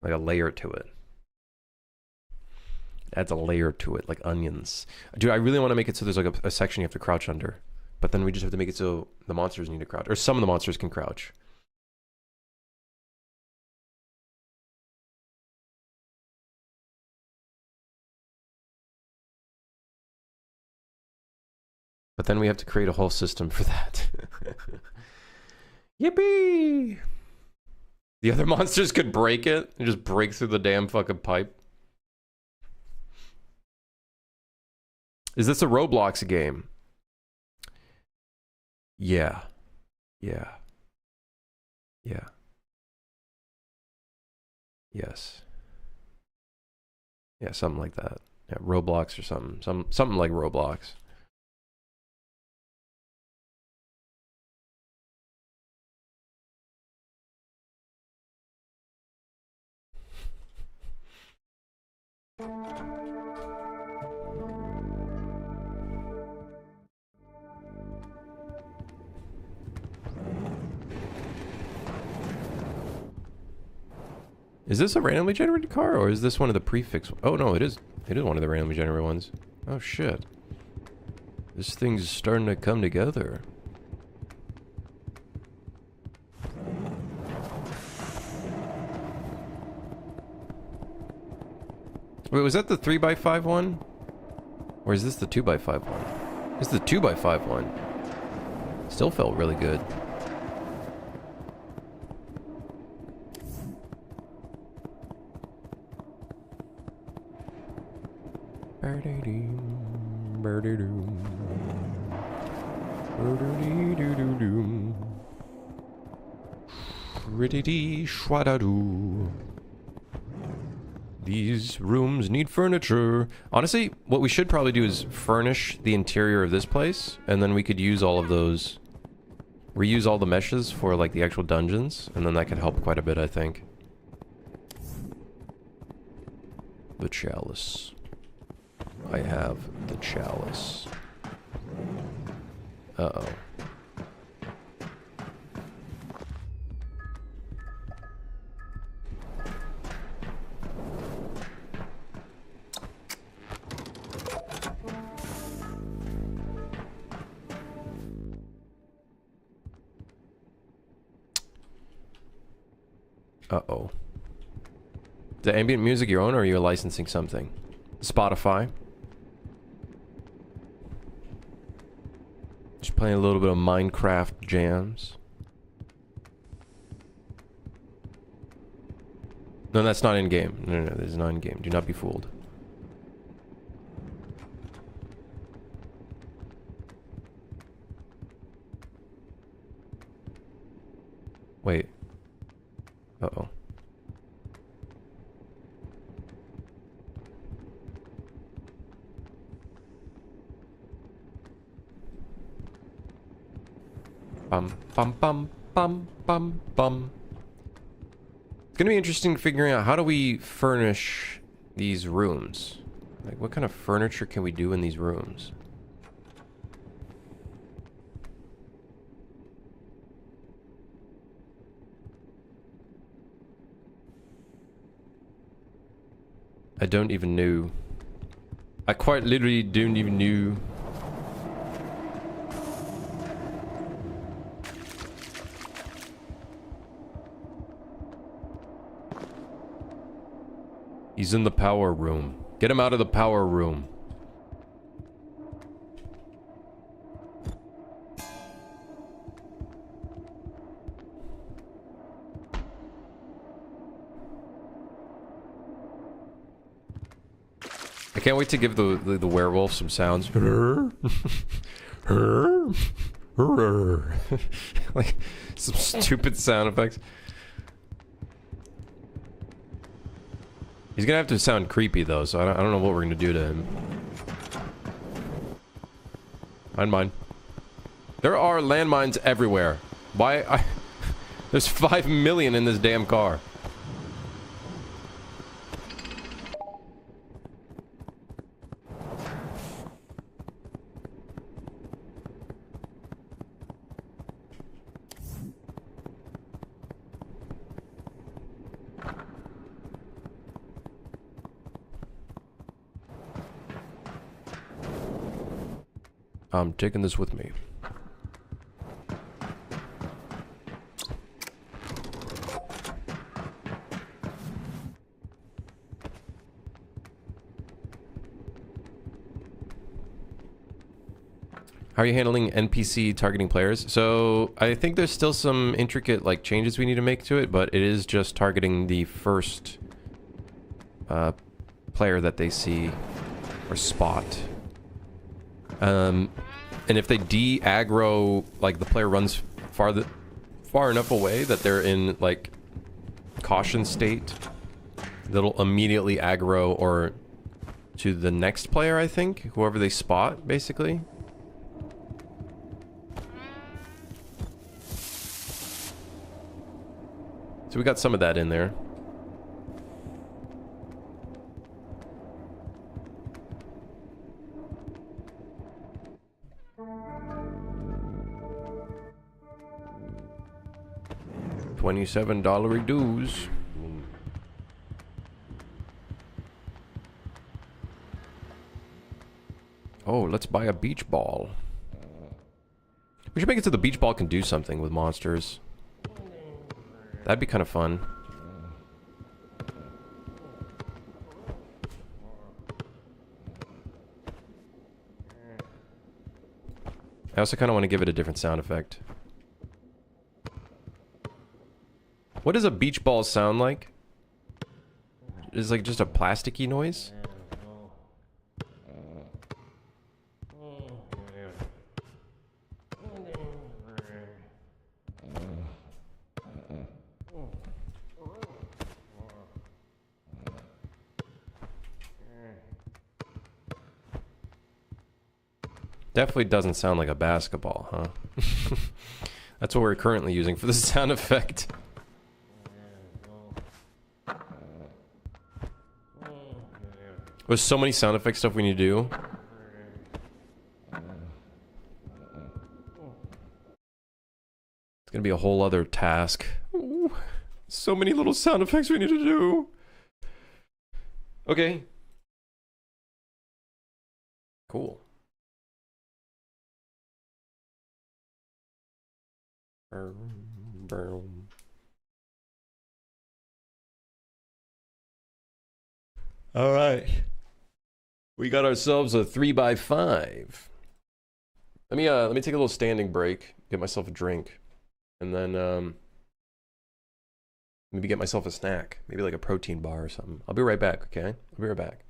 layer to it. It adds a layer to it, like onions. Dude, I really want to make it so there's like a section you have to crouch under. But then we just have to make it so the monsters need to crouch. Or some of the monsters can crouch. But then we have to create a whole system for that. Yippee! The other monsters could break it and just break through the damn fucking pipe. Is this a Roblox game? Yeah. Yeah. Yeah. Yes. Yeah, something like that. Yeah, Roblox or something. Something like Roblox. Is this a randomly generated car, or is this one of the prefix? Oh no, it is. It is one of the randomly generated ones. Oh shit. This thing's starting to come together. Wait, was that the 3x5 one? Or is this the 2x5 one? This is the 2x5 one. Still felt really good. These rooms need furniture. Honestly, what we should probably do is furnish the interior of this place, and then we could use all of those, reuse all the meshes for like the actual dungeons, and then that could help quite a bit, I think. The chalice. I have the chalice. Uh-oh. Uh-oh. The ambient music your own, or are you licensing something? Spotify. Just playing a little bit of Minecraft jams. No, that's not in-game. No, this is not in-game. Do not be fooled. Wait. Uh-oh. Bum, bum, bum, bum, bum, bum. It's gonna be interesting figuring out how do we furnish these rooms. Like, what kind of furniture can we do in these rooms? I don't even know. I quite literally don't even know. He's in the power room. Get him out of the power room. I can't wait to give the werewolf some sounds. Like some stupid sound effects. He's gonna have to sound creepy though, so I don't know what we're gonna do to him. Mine. There are landmines everywhere. Why? There's 5 million in this damn car. I'm taking this with me. How are you handling NPC targeting players? So I think there's still some intricate like changes we need to make to it, but it is just targeting the first player that they see or spot. And if they de-aggro, like the player runs far enough away that they're in like caution state, that'll immediately aggro or to the next player, I think, whoever they spot, basically. So we got some of that in there. $27 dues. Oh, let's buy a beach ball. We should make it so the beach ball can do something with monsters. That'd be kind of fun. I also kind of want to give it a different sound effect. What does a beach ball sound like? Is it like just a plasticky noise? Definitely doesn't sound like a basketball, huh? That's what we're currently using for the sound effect. There's so many sound effect stuff we need to do. It's gonna be a whole other task. Ooh, so many little sound effects we need to do. Okay. Cool. All right. We got ourselves a 3x5. Let me take a little standing break, get myself a drink, and then maybe get myself a snack, maybe like a protein bar or something. I'll be right back, okay? I'll be right back.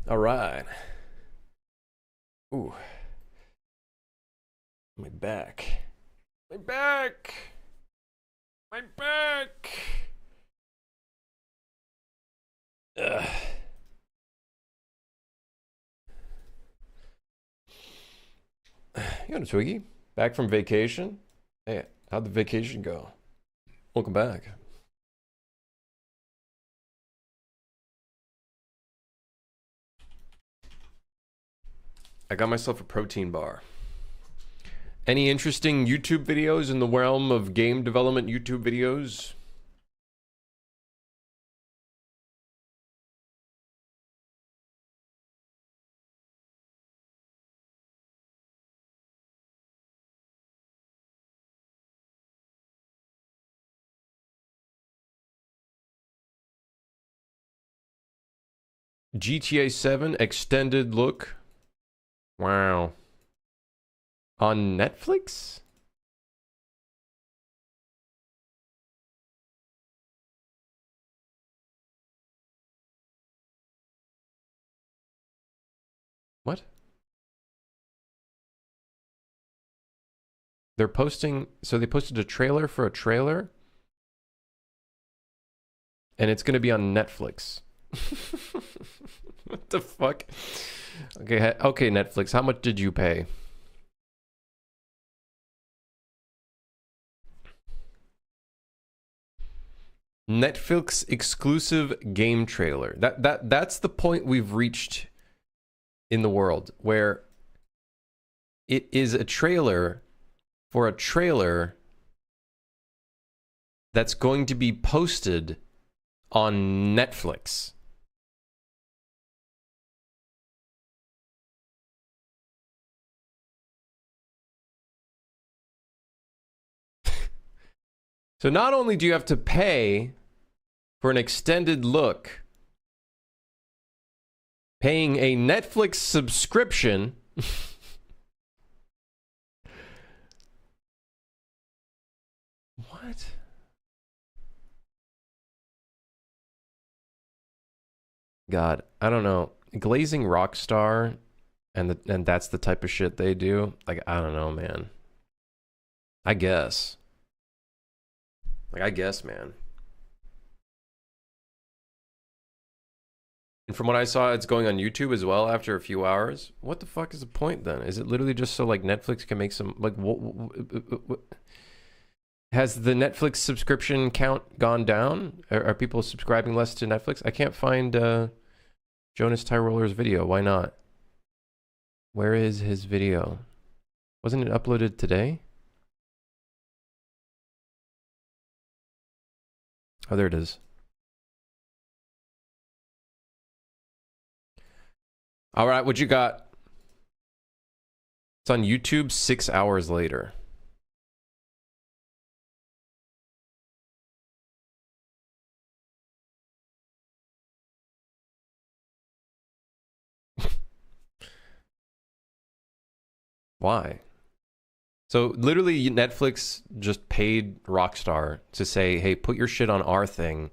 All right. Ooh. My back. My back. My back. Ugh. You know, Twiggy, back from vacation. Hey, how'd the vacation go? Welcome back. I got myself a protein bar. Any interesting YouTube videos in the realm of game development YouTube videos? GTA 7 extended look. Wow. On Netflix? What? They're posting, so they posted a trailer for a trailer, and it's going to be on Netflix. What the fuck? Okay, okay, Netflix, how much did you pay? Netflix exclusive game trailer. That's the point we've reached in the world, where it is a trailer for a trailer that's going to be posted on Netflix. So not only do you have to pay for an extended look, paying a Netflix subscription, what? God, I don't know. Glazing Rockstar, and that's the type of shit they do. Like, I don't know, man. I guess. Like, I guess, man. And from what I saw, it's going on YouTube as well after a few hours. What the fuck is the point then? Is it literally just so like Netflix can make some like what? Has the Netflix subscription count gone down? Are people subscribing less to Netflix? I can't find Jonas Tyroller's video. Why not? Where is his video? Wasn't it uploaded today? Oh, there it is. All right, what you got? It's on YouTube 6 hours later. Why? So literally Netflix just paid Rockstar to say, hey, put your shit on our thing.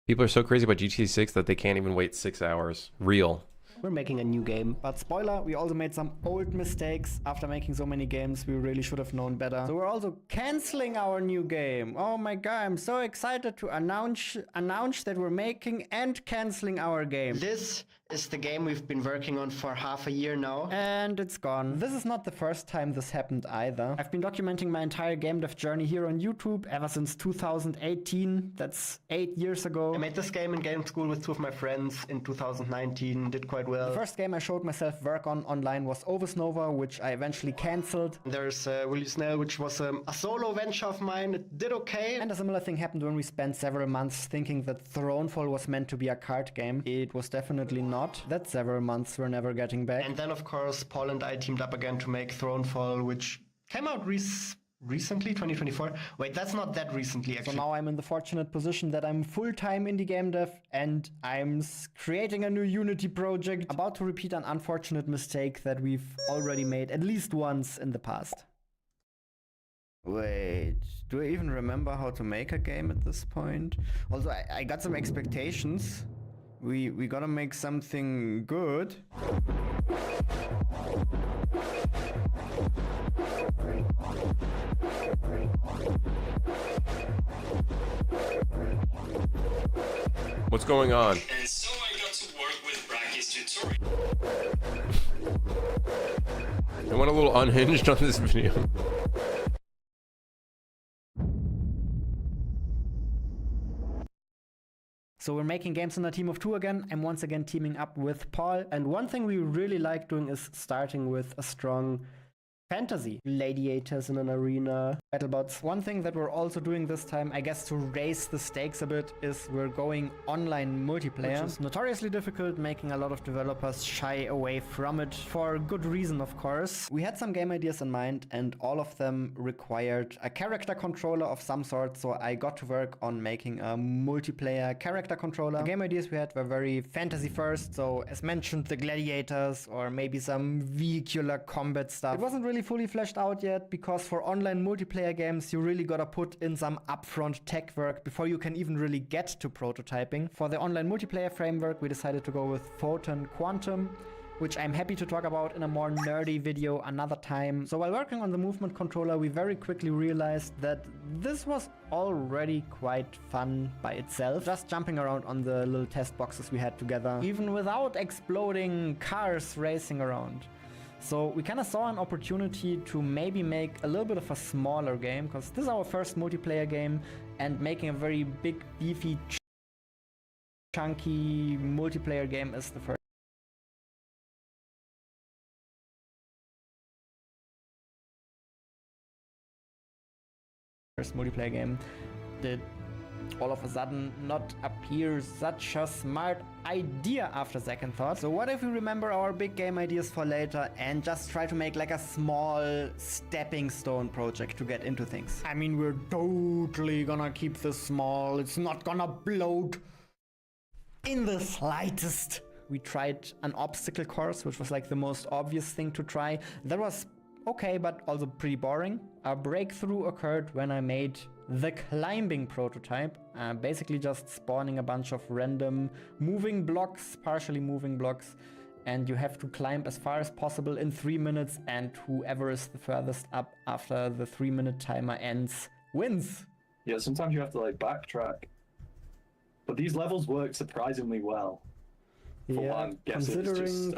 People are so crazy about GTA 6 that they can't even wait 6 hours. Real. We're making a new game, but spoiler, we also made some old mistakes. After making so many games, we really should have known better. So we're also canceling our new game. Oh my god, I'm so excited to announce that we're making and canceling our game. This is the game we've been working on for half a year now. And it's gone. This is not the first time this happened either. I've been documenting my entire game dev journey here on YouTube ever since 2018. That's 8 years ago. I made this game in game school with two of my friends in 2019, did quite well. The first game I showed myself work on online was Ovusnova, which I eventually cancelled. There's Willy Snell, which was a solo venture of mine. It did okay. And a similar thing happened when we spent several months thinking that Thronefall was meant to be a card game. It was definitely not. That several months we're never getting back. And then, of course, Paul and I teamed up again to make Thronefall, which came out recently, 2024. Wait, that's not that recently, actually. So now I'm in the fortunate position that I'm full-time indie game dev and I'm creating a new Unity project, about to repeat an unfortunate mistake that we've already made at least once in the past. Wait, do I even remember how to make a game at this point? Also, I got some expectations We gotta make something good. What's going on? And so I got to work with Bracky's tutorial. I went a little unhinged on this video. So we're making games in a team of 2 again. I'm once again teaming up with Paul. And one thing we really like doing is starting with a strong fantasy. Gladiators in an arena, battlebots. One thing that we're also doing this time, I guess to raise the stakes a bit, is we're going online multiplayer. Which is notoriously difficult, making a lot of developers shy away from it for good reason, of course. We had some game ideas in mind and all of them required a character controller of some sort, so I got to work on making a multiplayer character controller. The game ideas we had were very fantasy first, so as mentioned, the gladiators or maybe some vehicular combat stuff. It wasn't really fully fleshed out yet, because for online multiplayer games you really gotta put in some upfront tech work before you can even really get to prototyping. For the online multiplayer framework we decided to go with Photon Quantum, which I'm happy to talk about in a more nerdy video another time. So while working on the movement controller, we very quickly realized that this was already quite fun by itself. Just jumping around on the little test boxes we had together, even without exploding cars racing around. So we kind of saw an opportunity to maybe make a little bit of a smaller game, because this is our first multiplayer game, and making a very big, beefy, chunky multiplayer game is the first multiplayer game did all of a sudden not appear such a smart idea after second thought. So what if we remember our big game ideas for later and just try to make like a small stepping stone project to get into things? I mean, we're totally gonna keep this small. It's not gonna bloat in the slightest. We tried an obstacle course, which was like the most obvious thing to try. That was okay, but also pretty boring. A breakthrough occurred when I made the climbing prototype, basically just spawning a bunch of random moving blocks, partially moving blocks, and you have to climb as far as possible in 3 minutes, and whoever is the furthest up after the 3-minute timer ends wins. Yeah, sometimes you have to like backtrack, but these levels work surprisingly well. Yeah, considering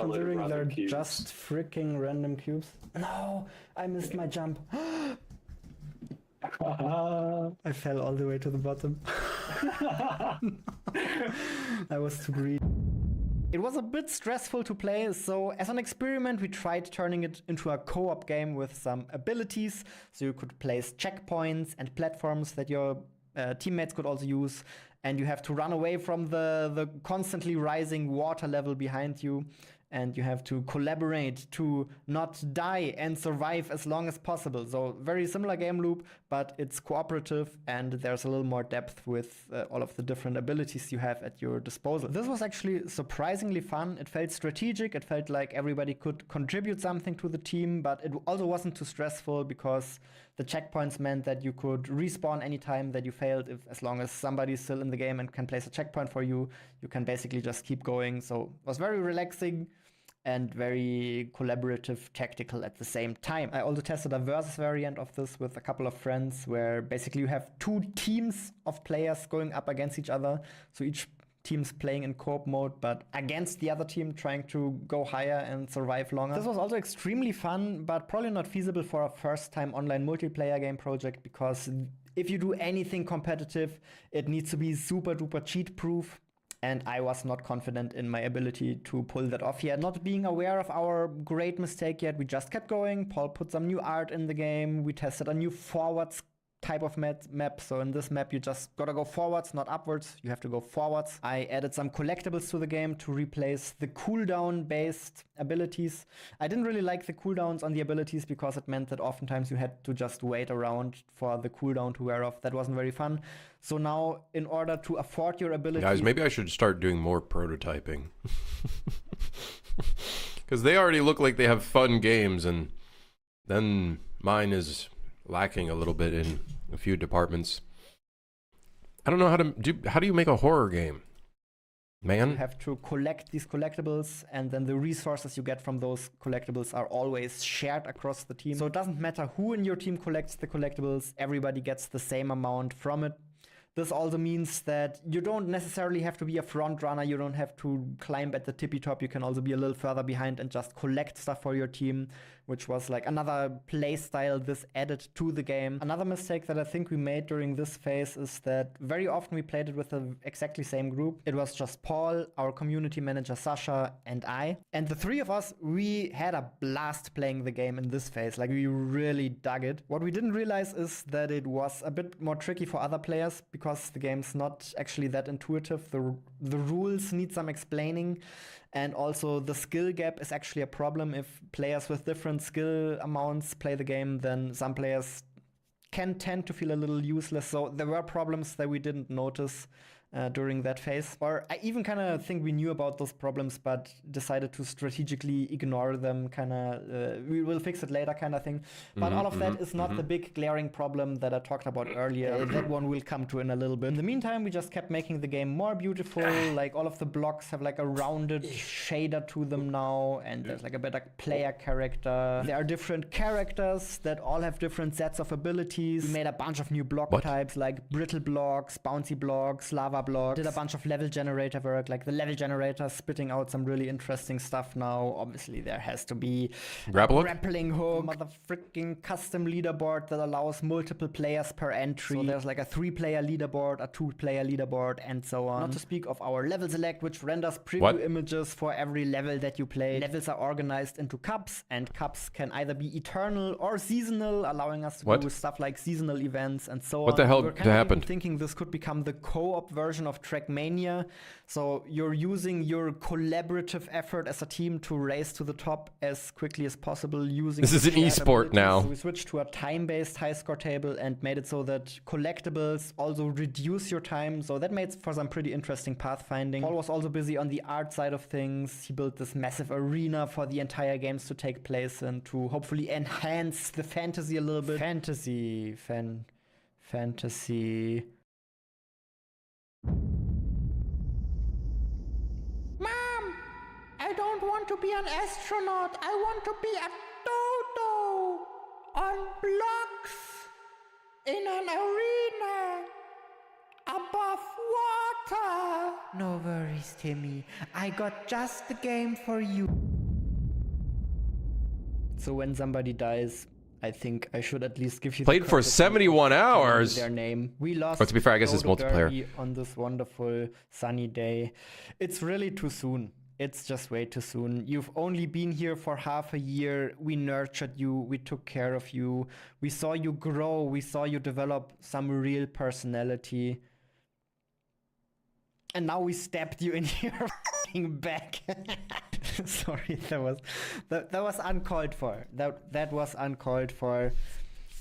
they're just freaking random cubes. No, I missed my jump. I fell all the way to the bottom. I was too greedy. It was a bit stressful to play, so as an experiment we tried turning it into a co-op game with some abilities, so you could place checkpoints and platforms that your teammates could also use, and you have to run away from the constantly rising water level behind you, and you have to collaborate to not die and survive as long as possible. So very similar game loop, but it's cooperative and there's a little more depth with all of the different abilities you have at your disposal. This was actually surprisingly fun. It felt strategic. It felt like everybody could contribute something to the team, but it also wasn't too stressful because the checkpoints meant that you could respawn anytime that you failed. As long as somebody's still in the game and can place a checkpoint for you, you can basically just keep going. So it was very relaxing and very collaborative, tactical at the same time. I also tested a versus variant of this with a couple of friends, where basically you have 2 teams of players going up against each other. So each team's playing in co-op mode, but against the other team, trying to go higher and survive longer. This was also extremely fun, but probably not feasible for a first-time online multiplayer game project, because if you do anything competitive, it needs to be super duper cheat-proof. And I was not confident in my ability to pull that off yet. Not being aware of our great mistake yet, we just kept going. Paul put some new art in the game. We tested a new forwards type of map. So in this map, you just gotta go forwards, not upwards. You have to go forwards. I added some collectibles to the game to replace the cooldown-based abilities. I didn't really like the cooldowns on the abilities because it meant that oftentimes you had to just wait around for the cooldown to wear off. That wasn't very fun. So now, in order to afford your abilities... Guys, maybe I should start doing more prototyping. Because they already look like they have fun games, and then mine is lacking a little bit in a few departments. I don't know how do you make a horror game? Man. You have to collect these collectibles, and then the resources you get from those collectibles are always shared across the team. So it doesn't matter who in your team collects the collectibles, everybody gets the same amount from it. This also means that you don't necessarily have to be a front runner. You don't have to climb at the tippy top. You can also be a little further behind and just collect stuff for your team, which was like another play style this added to the game. Another mistake that I think we made during this phase is that very often we played it with the exactly same group. It was just Paul, our community manager Sasha, and I. And the three of us, we had a blast playing the game in this phase. Like, we really dug it. What we didn't realize is that it was a bit more tricky for other players because the game's not actually that intuitive. The rules need some explaining, and also the skill gap is actually a problem. If players with different skill amounts play the game, then some players can tend to feel a little useless. So there were problems that we didn't notice during that phase. Or I even kind of think we knew about those problems, but decided to strategically ignore them, we will fix it later kind of thing. But all of that is not the big glaring problem that I talked about earlier. That one will come to in a little bit. In the meantime, we just kept making the game more beautiful. Like, all of the blocks have like a rounded shader to them now, and there's like a better player character. There are different characters that all have different sets of abilities. We made a bunch of new block types, like brittle blocks, bouncy blocks, lava blocks. Did a bunch of level generator work, like the level generator spitting out some really interesting stuff now. Obviously, there has to be a grappling hook, mother freaking custom leaderboard that allows multiple players per entry. So there's like a 3-player leaderboard, a 2-player leaderboard, and so on. Not to speak of our level select, which renders preview images for every level that you play. Levels are organized into cups, and cups can either be eternal or seasonal, allowing us to do stuff like seasonal events and so on. What the hell happened? Thinking this could become the co-op version of Trackmania. So you're using your collaborative effort as a team to race to the top as quickly as possible using this is an esport now. So we switched to a time-based high score table and made it so that collectibles also reduce your time. So that made for some pretty interesting pathfinding. Paul was also busy on the art side of things. He built this massive arena for the entire games to take place and to hopefully enhance the fantasy a little bit. Fantasy. Mom, I don't want to be an astronaut. I want to be a dodo on blocks in an arena above water. No worries, Timmy. I got just the game for you. So when somebody dies, I think I should at least give you played for 71 hours. Their name. We lost. But to be fair, I guess it's multiplayer on this wonderful sunny day. It's really too soon. It's just way too soon. You've only been here for half a year. We nurtured you. We took care of you. We saw you grow. We saw you develop some real personality. And now we stabbed you in your back. Sorry, that was uncalled for. That was uncalled for.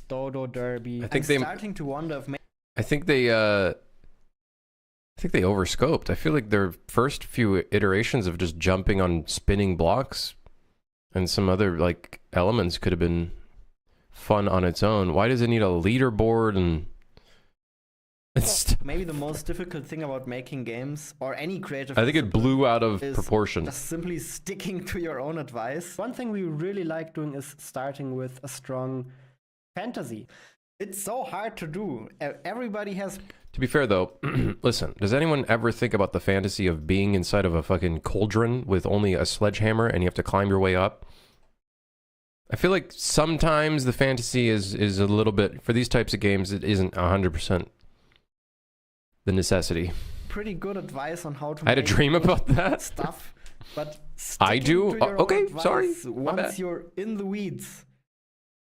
Dodo Derby. I'm starting to wonder if I think they overscoped. I feel like their first few iterations of just jumping on spinning blocks and some other like elements could have been fun on its own. Why does it need a leaderboard and maybe the most difficult thing about making games or any creative, I think it blew out of proportion. Just simply sticking to your own advice. One thing we really like doing is starting with a strong fantasy. It's so hard to do. Everybody has... To be fair though, listen, does anyone ever think about the fantasy of being inside of a fucking cauldron with only a sledgehammer and you have to climb your way up? I feel like sometimes the fantasy is a little bit, for these types of games, it isn't 100% the necessity. Pretty good advice on how to I had a dream about that stuff, but I do? Okay, sorry. Once you're in the weeds,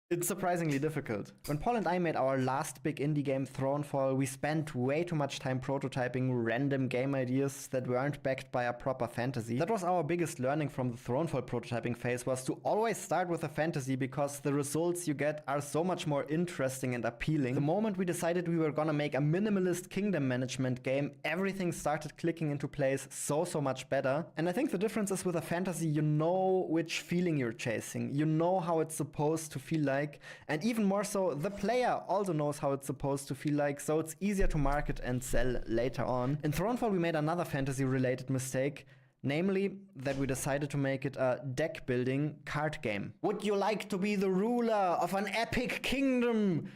it's surprisingly difficult. When Paul and I made our last big indie game, Thronefall, we spent way too much time prototyping random game ideas that weren't backed by a proper fantasy. That was our biggest learning from the Thronefall prototyping phase, was to always start with a fantasy because the results you get are so much more interesting and appealing. The moment we decided we were gonna make a minimalist kingdom management game, everything started clicking into place so much better. And I think the difference is with a fantasy, you know which feeling you're chasing. You know how it's supposed to feel like. like. And even more so, the player also knows how it's supposed to feel like, so it's easier to market and sell later on. In Thronefall, we made another fantasy-related mistake, namely that we decided to make it a deck building card game. Would you like to be the ruler of an epic kingdom?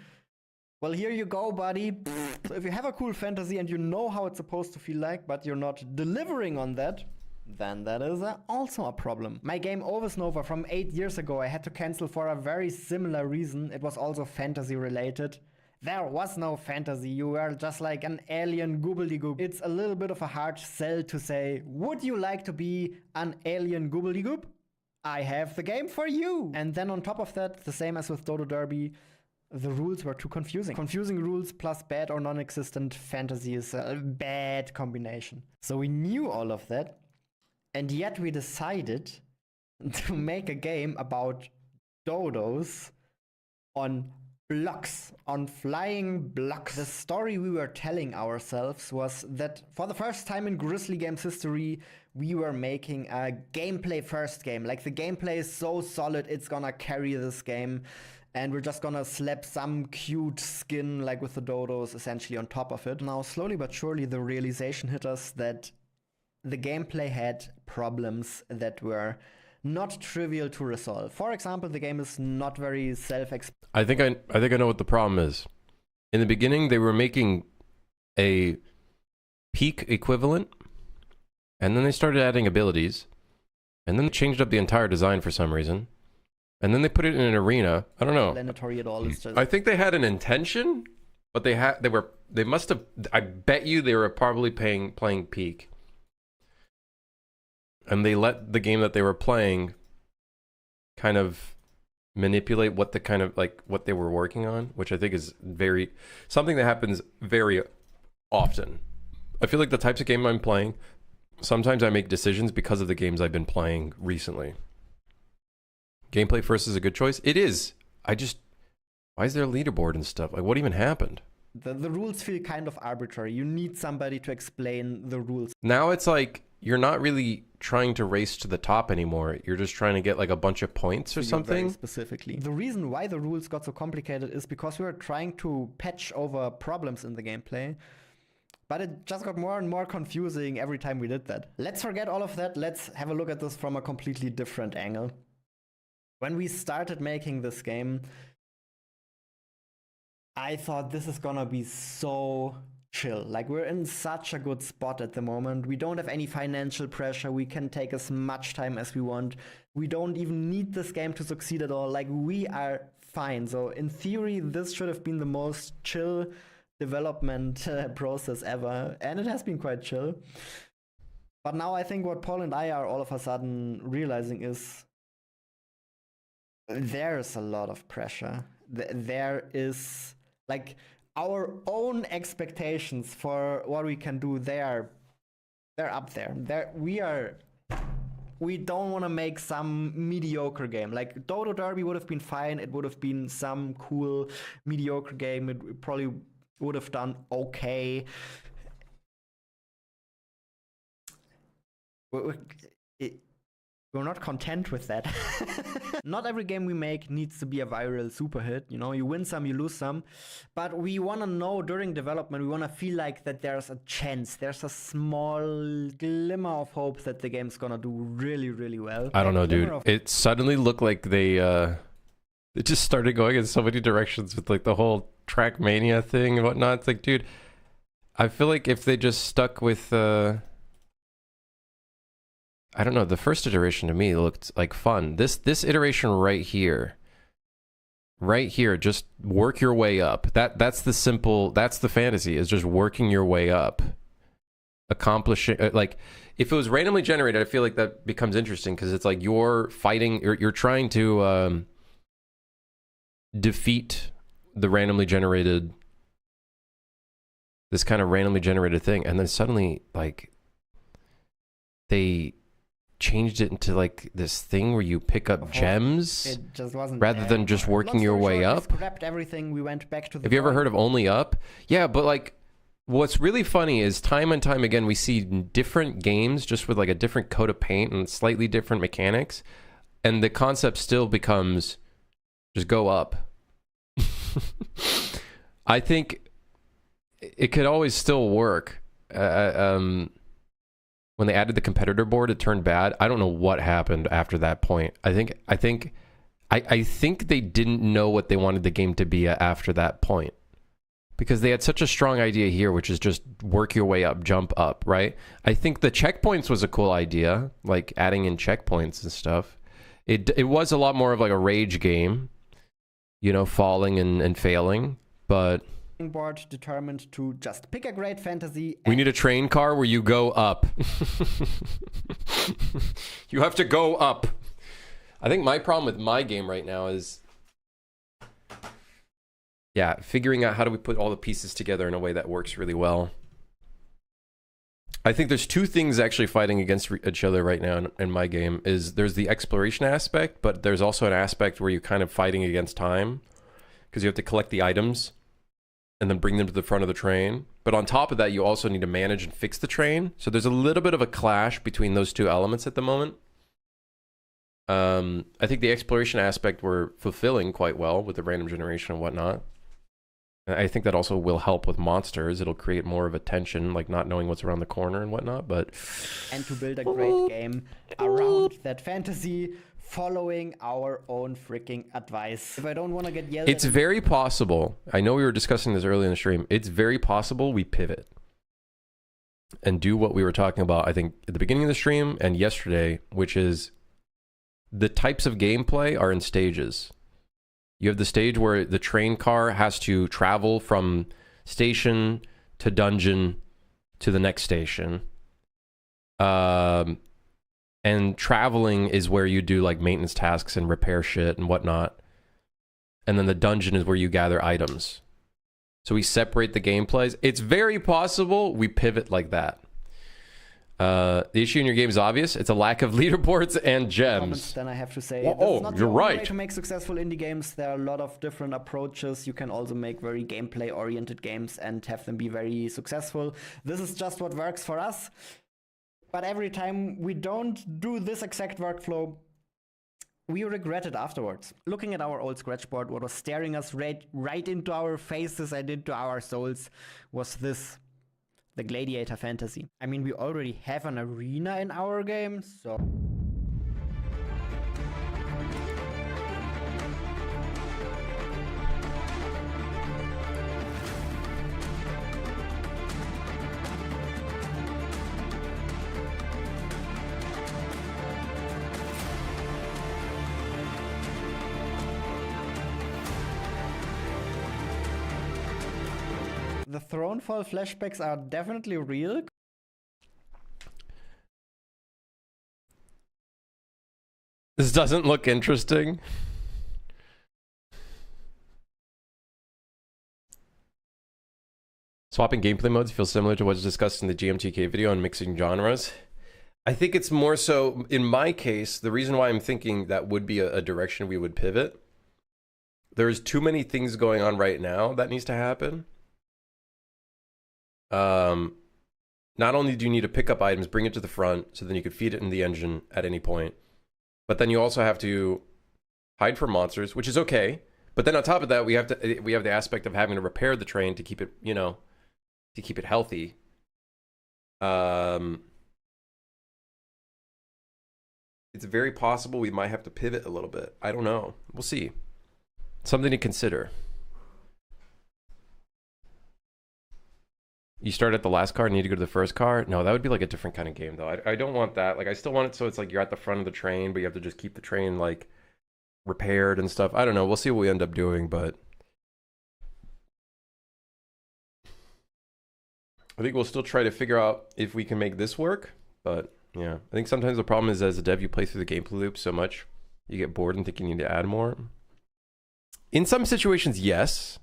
Well, here you go, buddy. So if you have a cool fantasy and you know how it's supposed to feel like, but you're not delivering on that, then that is also a problem. My game Oversnova from 8 years ago, I had to cancel for a very similar reason. It was also fantasy related. There was no fantasy, you were just like an alien gobbledygook. It's a little bit of a hard sell to say, would you like to be an alien gobbledygook? I have the game for you. And then on top of that, the same as with Dodo Derby, the rules were too confusing. Confusing rules plus bad or non-existent fantasy is a bad combination. So we knew all of that, and yet we decided to make a game about dodos on blocks, on flying blocks. The story we were telling ourselves was that for the first time in Grizzly Games history, we were making a gameplay first game. Like, the gameplay is so solid, it's gonna carry this game. And we're just gonna slap some cute skin, like with the dodos, essentially on top of it. Now, slowly but surely, the realization hit us that the gameplay had problems that were not trivial to resolve. For example, the game is not very I think I know what the problem is. In the beginning, they were making a peak equivalent, and then they started adding abilities, and then they changed up the entire design for some reason, and then they put it in an arena. I don't know. Explanatory at all. It's just... I think they had an intention, but they must have. I bet you they were probably playing peak. And they let the game that they were playing kind of manipulate what they were working on, which I think is something that happens very often. I feel like the types of game I'm playing, sometimes I make decisions because of the games I've been playing recently. Gameplay first is a good choice. It is. Why is there a leaderboard and stuff? Like, what even happened? The rules feel kind of arbitrary. You need somebody to explain the rules. Now it's like, you're not really trying to race to the top anymore. You're just trying to get like a bunch of points or something. Very specifically. The reason why the rules got so complicated is because we were trying to patch over problems in the gameplay. But it just got more and more confusing every time we did that. Let's forget all of that. Let's have a look at this from a completely different angle. When we started making this game, I thought this is gonna be so chill. Like, we're in such a good spot at the moment. We don't have any financial pressure. We can take as much time as we want. We don't even need this game to succeed at all. Like, we are fine. So in theory, this should have been the most chill development process ever. And it has been quite chill. But now I think what Paul and I are all of a sudden realizing is there's a lot of pressure. There is, like, our own expectations for what we can do, they're up there. We don't want to make some mediocre game. Like, Dodo Derby would have been fine. It would have been some cool mediocre game. It probably would have done okay. We're not content with that. Not every game we make needs to be a viral super hit. You know, you win some, you lose some. But we want to know during development, we want to feel like that there's a chance. There's a small glimmer of hope that the game's gonna do really, really well. I don't know, dude. It suddenly looked like they just started going in so many directions with like the whole Trackmania thing and whatnot. It's like, dude, I feel like if they just stuck with... I don't know, the first iteration to me looked like fun. This iteration right here, just work your way up. That's the fantasy, is just working your way up. Accomplishing, like, if it was randomly generated, I feel like that becomes interesting because it's like you're fighting, you're trying to defeat the randomly generated, this kind of randomly generated thing. And then suddenly, like, they changed it into like this thing where you pick up gems. It just wasn't rather than just working your way up. Scrapped everything. We went back to the... Have you ever heard of Only Up? Yeah, but like, what's really funny is time and time again we see different games just with like a different coat of paint and slightly different mechanics, and the concept still becomes Just go up. I think it could always still work. When they added the competitor board, it turned bad. I don't know what happened after that point. I think they didn't know what they wanted the game to be after that point. Because they had such a strong idea here, which is just work your way up, jump up, right? I think the checkpoints was a cool idea, like adding in checkpoints and stuff. It was a lot more of like a rage game, you know, falling and failing, but... board determined to just pick a great fantasy. We need a train car where you go up. You have to go up. I think my problem with my game right now is... yeah, figuring out how do we put all the pieces together in a way that works really well. I think there's two things actually fighting against each other right now in my game. There's the exploration aspect, but there's also an aspect where you're kind of fighting against time because you have to collect the items and then bring them to the front of the train. But on top of that, you also need to manage and fix the train. So there's a little bit of a clash between those two elements at the moment. I think the exploration aspect we're fulfilling quite well with the random generation and whatnot. I think that also will help with monsters. It'll create more of a tension, like not knowing what's around the corner and whatnot, but... and to build a great game around that fantasy, following our own freaking advice. If I don't want to get yelled It's very possible. I know we were discussing this earlier in the stream. It's very possible we pivot and do what we were talking about, I think, at the beginning of the stream and yesterday, which is the types of gameplay are in stages. You have the stage where the train car has to travel from station to dungeon to the next station. And traveling is where you do like maintenance tasks and repair shit and whatnot. And then the dungeon is where you gather items. So we separate the gameplays. It's very possible we pivot like that. The issue in your game is obvious. It's a lack of leaderboards and gems. Then I have to say, you're right. To make successful indie games, there are a lot of different approaches. You can also make very gameplay-oriented games and have them be very successful. This is just what works for us. But every time we don't do this exact workflow, we regret it afterwards. Looking at our old scratch board, what was staring us right into our faces and into our souls was this. The Gladiator Fantasy. I mean, we already have an arena in our game, so... The Thronefall flashbacks are definitely real. This doesn't look interesting. Swapping gameplay modes feels similar to what's discussed in the GMTK video on mixing genres. I think it's more so, in my case, the reason why I'm thinking that would be a direction we would pivot. There's too many things going on right now that needs to happen. Not only do you need to pick up items, bring it to the front, so then you could feed it in the engine at any point, but then you also have to hide from monsters, which is okay. But then on top of that, we have the aspect of having to repair the train to keep it, you know, to keep it healthy. It's very possible we might have to pivot a little bit. I don't know. We'll see. Something to consider. You start at the last car and need to go to the first car? No, that would be like a different kind of game, though. I don't want that. Like, I still want it so it's like you're at the front of the train, but you have to just keep the train, like, repaired and stuff. I don't know. We'll see what we end up doing, but... I think we'll still try to figure out if we can make this work, but, yeah. I think sometimes the problem is, as a dev, you play through the gameplay loop so much, you get bored and think you need to add more. In some situations, yes.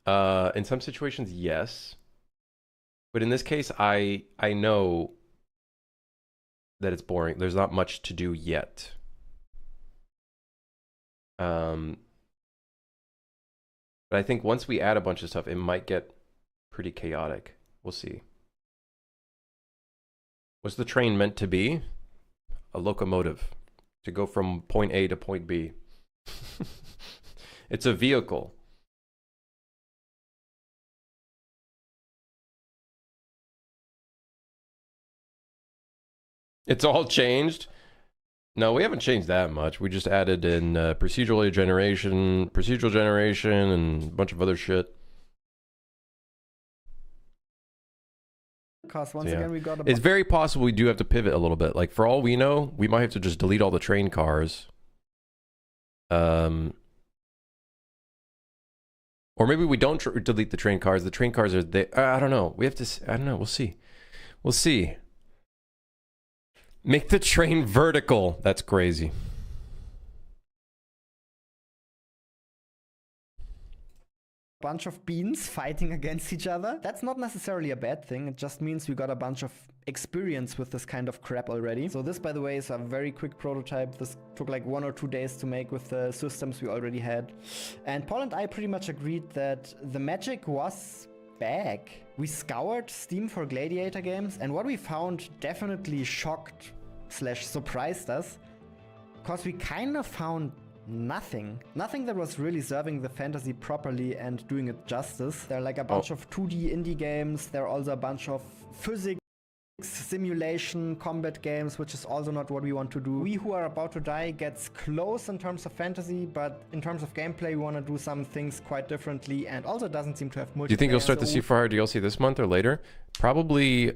In some situations, yes. But in this case, I know that it's boring. There's not much to do yet. But I think once we add a bunch of stuff, it might get pretty chaotic. We'll see. What's the train meant to be? A locomotive. to go from point A to point B. It's a vehicle. It's all changed? No, we haven't changed that much. We just added in procedural generation, and a bunch of other shit. Because once again, we got a It's very possible we do have to pivot a little bit. Like, for all we know, we might have to just delete all the train cars. Or maybe we don't delete the train cars. The train cars are there. I don't know. We have to. I don't know. We'll see. We'll see. Make the train vertical. That's crazy. bunch of beans fighting against each other. That's not necessarily a bad thing. It just means we got a bunch of experience with this kind of crap already. So this, by the way, is a very quick prototype. This took like 1 or 2 days to make with the systems we already had. And Paul and I pretty much agreed that the magic was back. We scoured Steam for Gladiator games, and what we found definitely shocked / surprised us, because we kind of found nothing that was really serving the fantasy properly and doing it justice. There are like a bunch of 2D indie games. There are also a bunch of physics simulation combat games, which is also not what we want to do. We Who Are About to Die gets close in terms of fantasy, but in terms of gameplay we want to do some things quite differently, and also doesn't seem to have multiplayer. Do you think you'll start the C4 DLC this month or later? Probably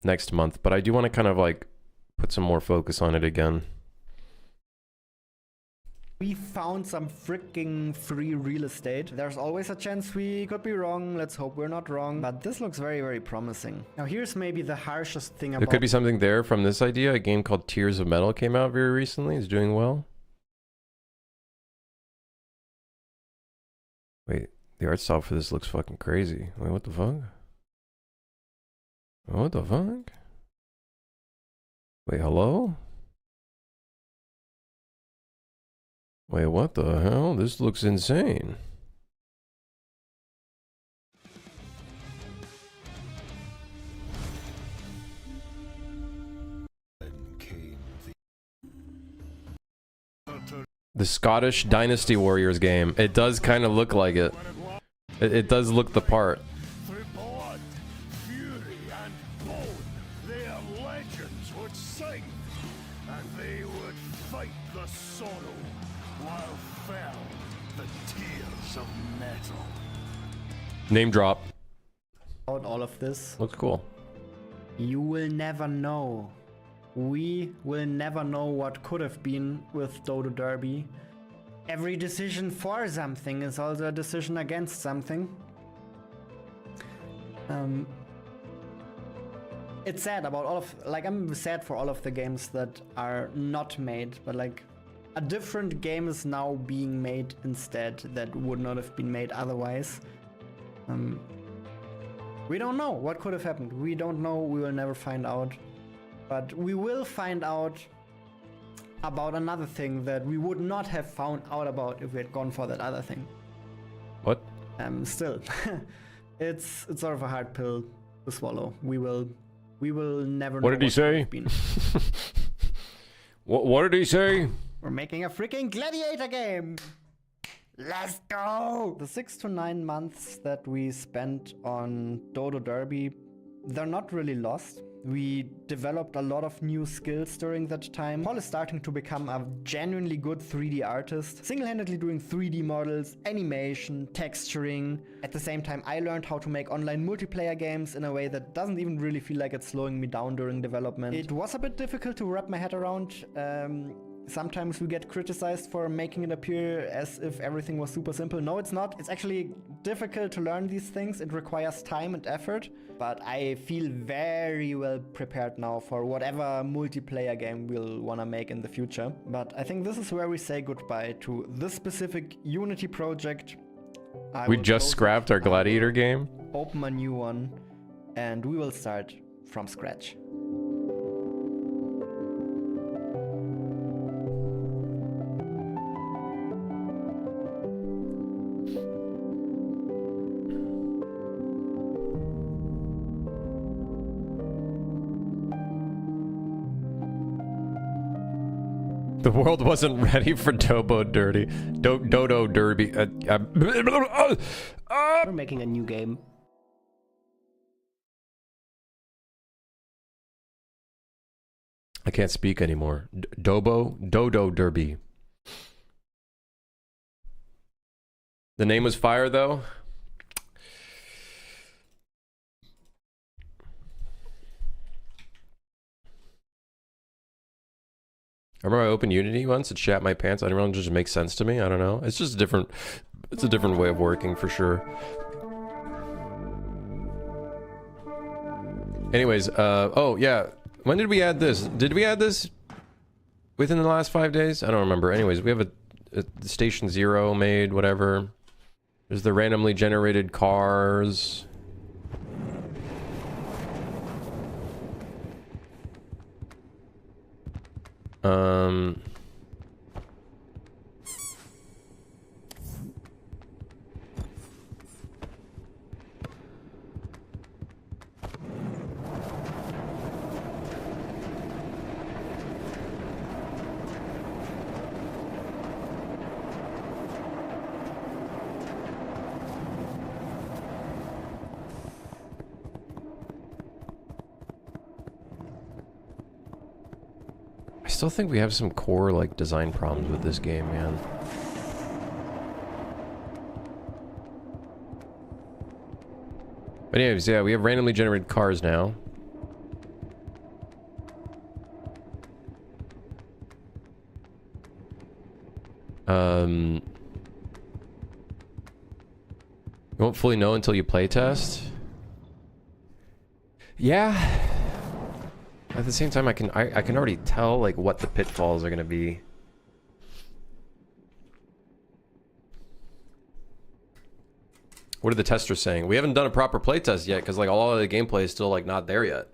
next month, but I do want to kind of like put some more focus on it again. We found some freaking free real estate. There's always a chance we could be wrong. Let's hope we're not wrong. But this looks very, very promising. Now here's maybe the harshest thing about... There could be something there from this idea. A game called Tears of Metal came out very recently. It's doing well. Wait, the art style for this looks fucking crazy. Wait, what the fuck? What the fuck? Wait, hello? Wait, what the hell? This looks insane. The Scottish Dynasty Warriors game. It does kind of look like it. It does look the part. Through blood, fury, and bone, their legends would sing, and they would fight the sorrow, while fell the tears of metal. Name drop. all of this. Looks cool. You will never know. We will never know what could have been with Dodo Derby. Every decision for something is also a decision against something. It's sad about all of, like, I'm sad for all of the games that are not made, but like a different game is now being made instead that would not have been made otherwise. We don't know what could have happened. We don't know. We will never find out. But we will find out about another thing that we would not have found out about if we had gone for that other thing. What? Still, it's sort of a hard pill to swallow. We will never know. What did he say? What did he say? We're making a freaking Gladiator game. Let's go! The 6 to 9 months that we spent on Dodo Derby, they're not really lost. We developed a lot of new skills during that time. Paul is starting to become a genuinely good 3D artist, single-handedly doing 3D models, animation, texturing. At the same time, I learned how to make online multiplayer games in a way that doesn't even really feel like it's slowing me down during development. It was a bit difficult to wrap my head around. Sometimes we get criticized for making it appear as if everything was super simple. No, it's not. It's actually difficult to learn these things. It requires time and effort. But I feel very well prepared now for whatever multiplayer game we'll want to make in the future. But I think this is where we say goodbye to this specific Unity project. We just scrapped our Gladiator game. Open a new one, and we will start from scratch. The world wasn't ready for Dodo Derby. Dodo Derby. We're making a new game. I can't speak anymore. Dodo Derby. The name was fire, though. I remember I opened Unity once and shat my pants. I didn't really just make sense to me. I don't know. It's just a different. It's a different way of working for sure. Anyways, oh yeah. When did we add this? Did we add this within the last 5 days? I don't remember. Anyways, we have a Station Zero made, whatever. There's the randomly generated cars. I still think we have some core, like, design problems with this game, man. But anyways, yeah, we have randomly generated cars now. You won't fully know until you playtest. Yeah. At the same time, I can already tell like what the pitfalls are gonna be. What are the testers saying? We haven't done a proper playtest yet because like all of the gameplay is still like not there yet.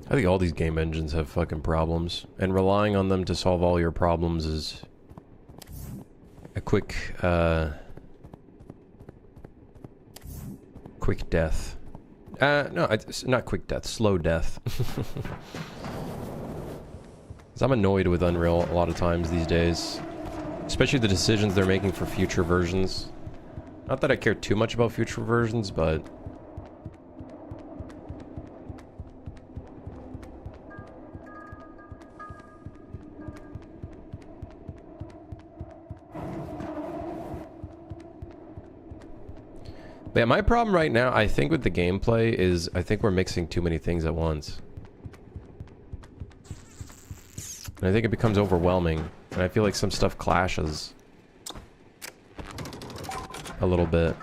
I think all these game engines have fucking problems, and relying on them to solve all your problems is a quick death. No, it's not quick death, slow death. 'Cause I'm annoyed with Unreal a lot of times these days, especially the decisions they're making for future versions. Not that I care too much about future versions, but yeah, my problem right now, I think, with the gameplay is I think we're mixing too many things at once. And I think it becomes overwhelming. And I feel like some stuff clashes a little bit.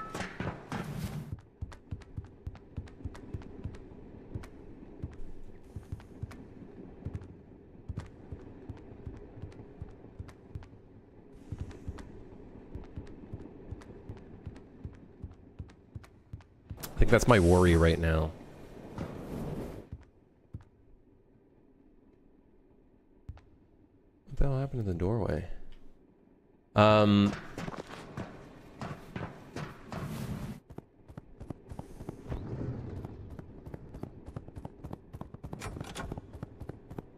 I think that's my worry right now. What the hell happened to the doorway?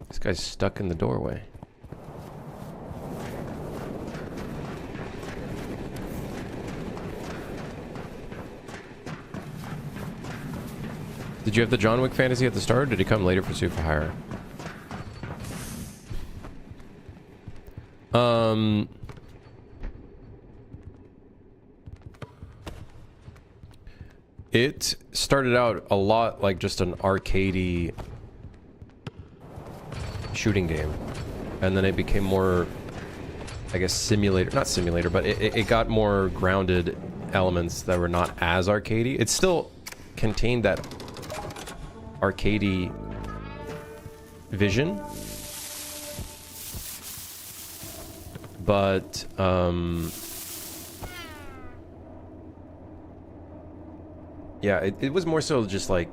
This guy's stuck in the doorway. Did you have the John Wick fantasy at the start, or did he come later for Super Hire? It started out a lot like just an arcadey shooting game, and then it became more, I guess, simulator, not simulator, but it got more grounded elements that were not as arcadey. It still contained that arcadey vision, but yeah, it was more so just like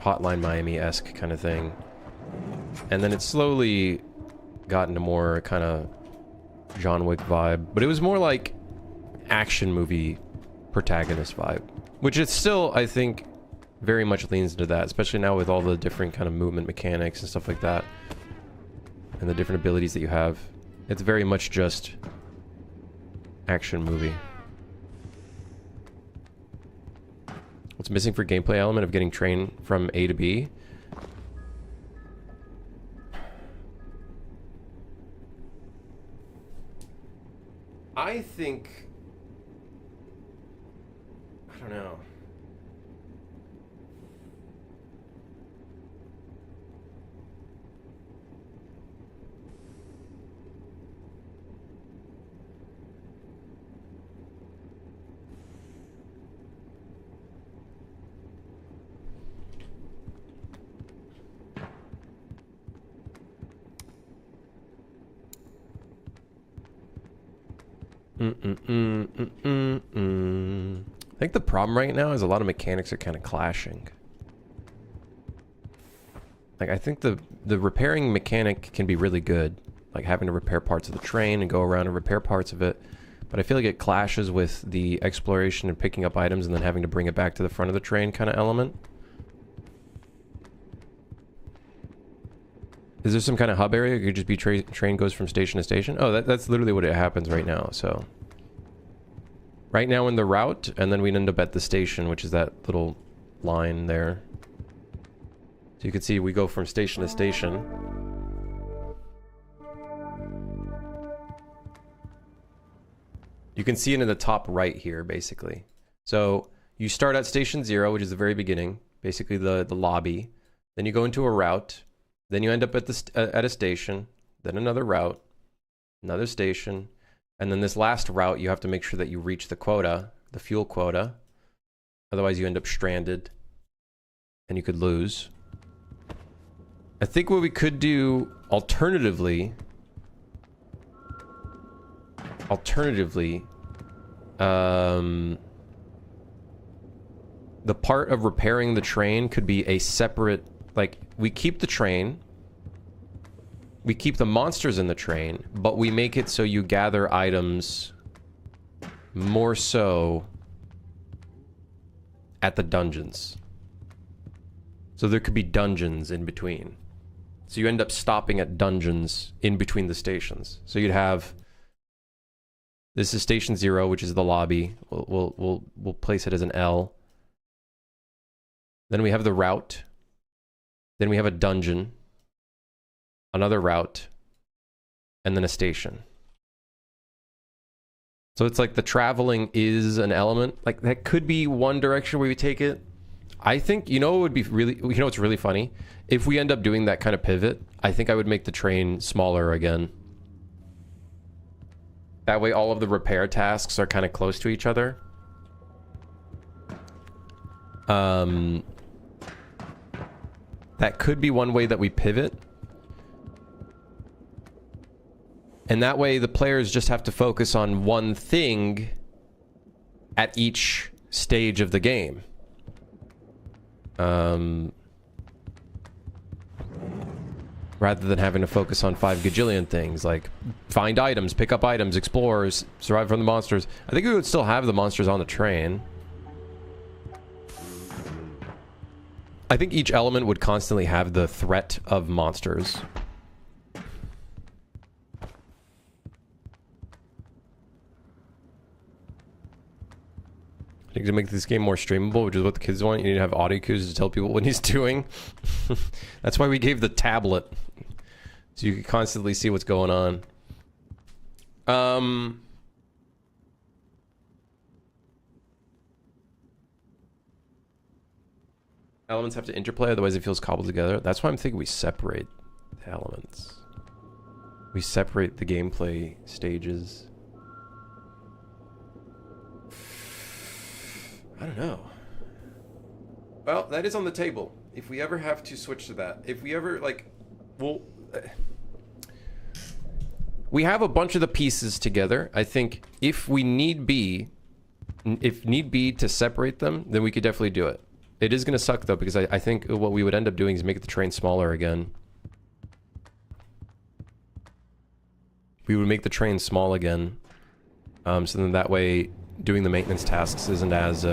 Hotline Miami-esque kind of thing. And then it slowly got into more kind of John Wick vibe. But it was more like action movie protagonist vibe. Which it still, I think, very much leans into that. Especially now with all the different kind of movement mechanics and stuff like that. And the different abilities that you have. It's very much just action movie. What's missing for gameplay element of getting train from A to B? I think... I don't know. I think the problem right now is a lot of mechanics are kind of clashing. Like, I think the repairing mechanic can be really good. Like, having to repair parts of the train and go around and repair parts of it. But I feel like it clashes with the exploration and picking up items and then having to bring it back to the front of the train kind of element. Is there some kind of hub area? It could just be train goes from station to station? Oh, that's literally what it happens right now, so... Right now in the route, and then we'd end up at the station, which is that little line there. So you can see we go from station to station. You can see it in the top right here, basically. So you start at station 0, which is the very beginning, basically the lobby. Then you go into a route. Then you end up at at a station, then another route, another station, and then this last route you have to make sure that you reach the quota, the fuel quota. Otherwise you end up stranded and you could lose. I think what we could do alternatively, the part of repairing the train could be a separate, like, we keep the train, we keep the monsters in the train, but we make it so you gather items more so at the dungeons. So there could be dungeons in between. So you end up stopping at dungeons in between the stations. So you'd have, this is station 0, which is the lobby. We'll place it as an L. Then we have the route. Then we have a dungeon, another route, and then a station. So it's like the traveling is an element. Like, that could be one direction where we take it. I think, you know, it would be really, you know, it's really funny. If we end up doing that kind of pivot, I think I would make the train smaller again. That way all of the repair tasks are kind of close to each other. That could be one way that we pivot. And that way the players just have to focus on one thing at each stage of the game. Rather than having to focus on 5 gajillion things, like find items, pick up items, explore, survive from the monsters. I think we would still have the monsters on the train. I think each element would constantly have the threat of monsters. I think to make this game more streamable, which is what the kids want, you need to have audio cues to tell people what he's doing. That's why we gave the tablet. So you can constantly see what's going on. Elements have to interplay, otherwise it feels cobbled together. That's why I'm thinking we separate the elements. We separate the gameplay stages. I don't know. Well, that is on the table. If we ever have to switch to that, if we ever like, well, we have a bunch of the pieces together. I think if need be to separate them, then we could definitely do it. It is going to suck though, because I think what we would end up doing is make the train smaller again. We would make the train small again. So then that way doing the maintenance tasks isn't as,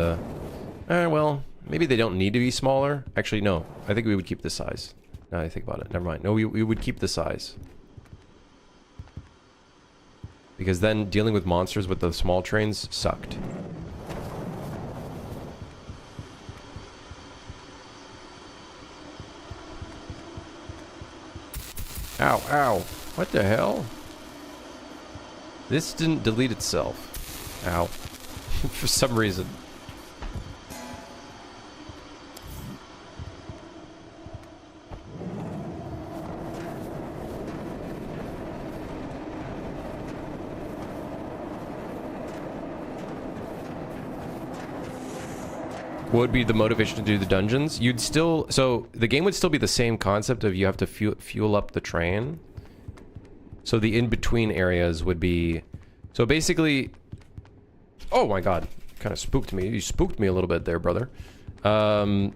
well, maybe they don't need to be smaller. Actually, no. I think we would keep the size. Now that I think about it. Never mind. No, we would keep the size. Because then dealing with monsters with the small trains sucked. Ow, ow. What the hell? This didn't delete itself. Ow. For some reason. What would be the motivation to do the dungeons? You'd still... So, the game would still be the same concept of you have to fuel up the train. So, the in-between areas would be... So, basically... Oh my god. Kind of spooked me. You spooked me a little bit there, brother. Oh,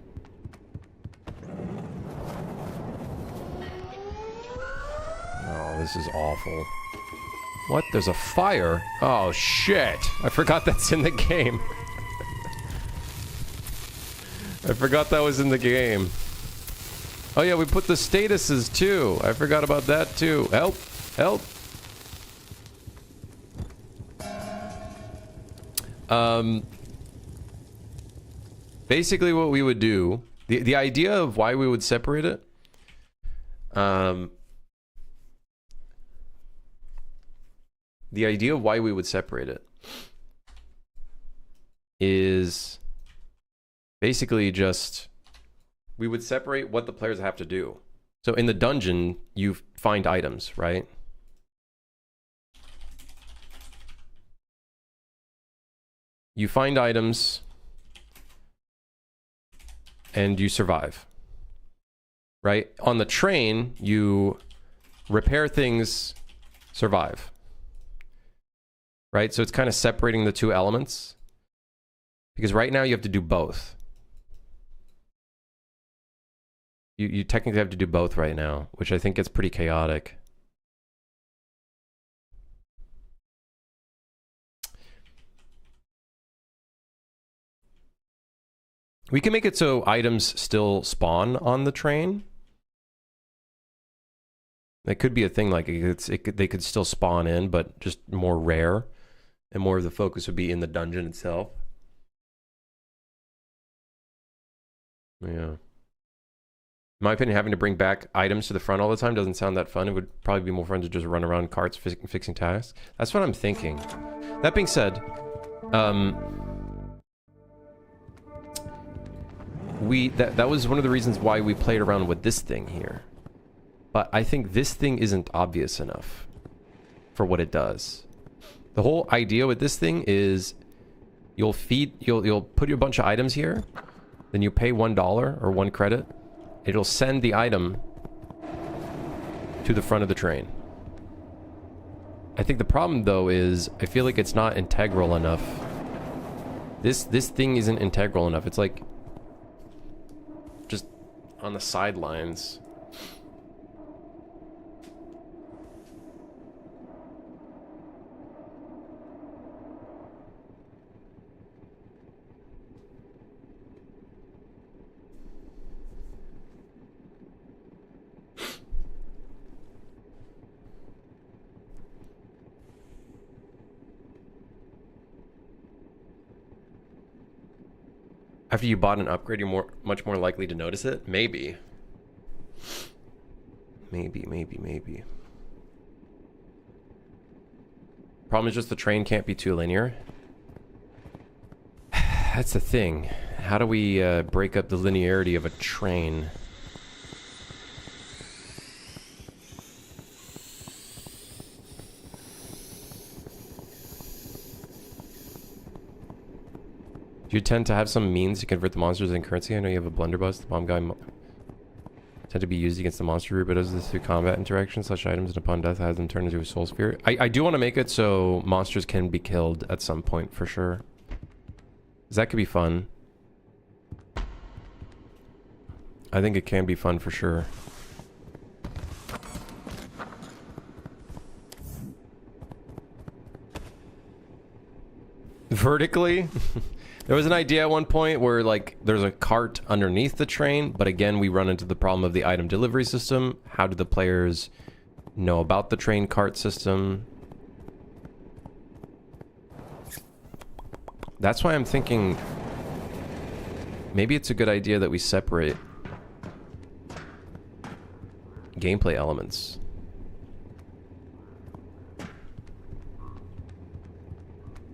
this is awful. What? There's a fire? Oh, shit. I forgot that's in the game. I forgot that was in the game. Oh yeah, we put the statuses too. I forgot about that too. Help! Help! Basically what we would do, the idea of why we would separate it, the idea of why we would separate it is basically just, we would separate what the players have to do. So in the dungeon, you find items, right? You find items and you survive, right? On the train, you repair things, survive, right? So it's kind of separating the two elements, because right now you have to do both. You technically have to do both right now, which I think gets pretty chaotic. We can make it so items still spawn on the train. That could be a thing, like they could still spawn in, but just more rare, and more of the focus would be in the dungeon itself. Yeah. In my opinion, having to bring back items to the front all the time doesn't sound that fun. It would probably be more fun to just run around carts fixing tasks. That's what I'm thinking. That being said, that was one of the reasons why we played around with this thing here. But I think this thing isn't obvious enough for what it does. The whole idea with this thing is you'll put a bunch of items here, then you pay $1 or 1 credit. It'll send the item to the front of the train. I think the problem though is I feel like it's not integral enough. This thing isn't integral enough. It's like just on the sidelines. After you bought an upgrade, you're much more likely to notice it? Maybe. Maybe. Problem is just the train can't be too linear. That's the thing. How do we break up the linearity of a train? Do you tend to have some means to convert the monsters in currency? I know you have a blunderbuss. The bomb guy tend to be used against the monster group, but does this through combat interactions. Such items, and upon death has them turned into a soul sphere. I do want to make it so monsters can be killed at some point for sure. 'Cause that could be fun. I think it can be fun for sure. Vertically? There was an idea at one point where, like, there's a cart underneath the train, but again, we run into the problem of the item delivery system. How do the players know about the train cart system? That's why I'm thinking maybe it's a good idea that we separate gameplay elements.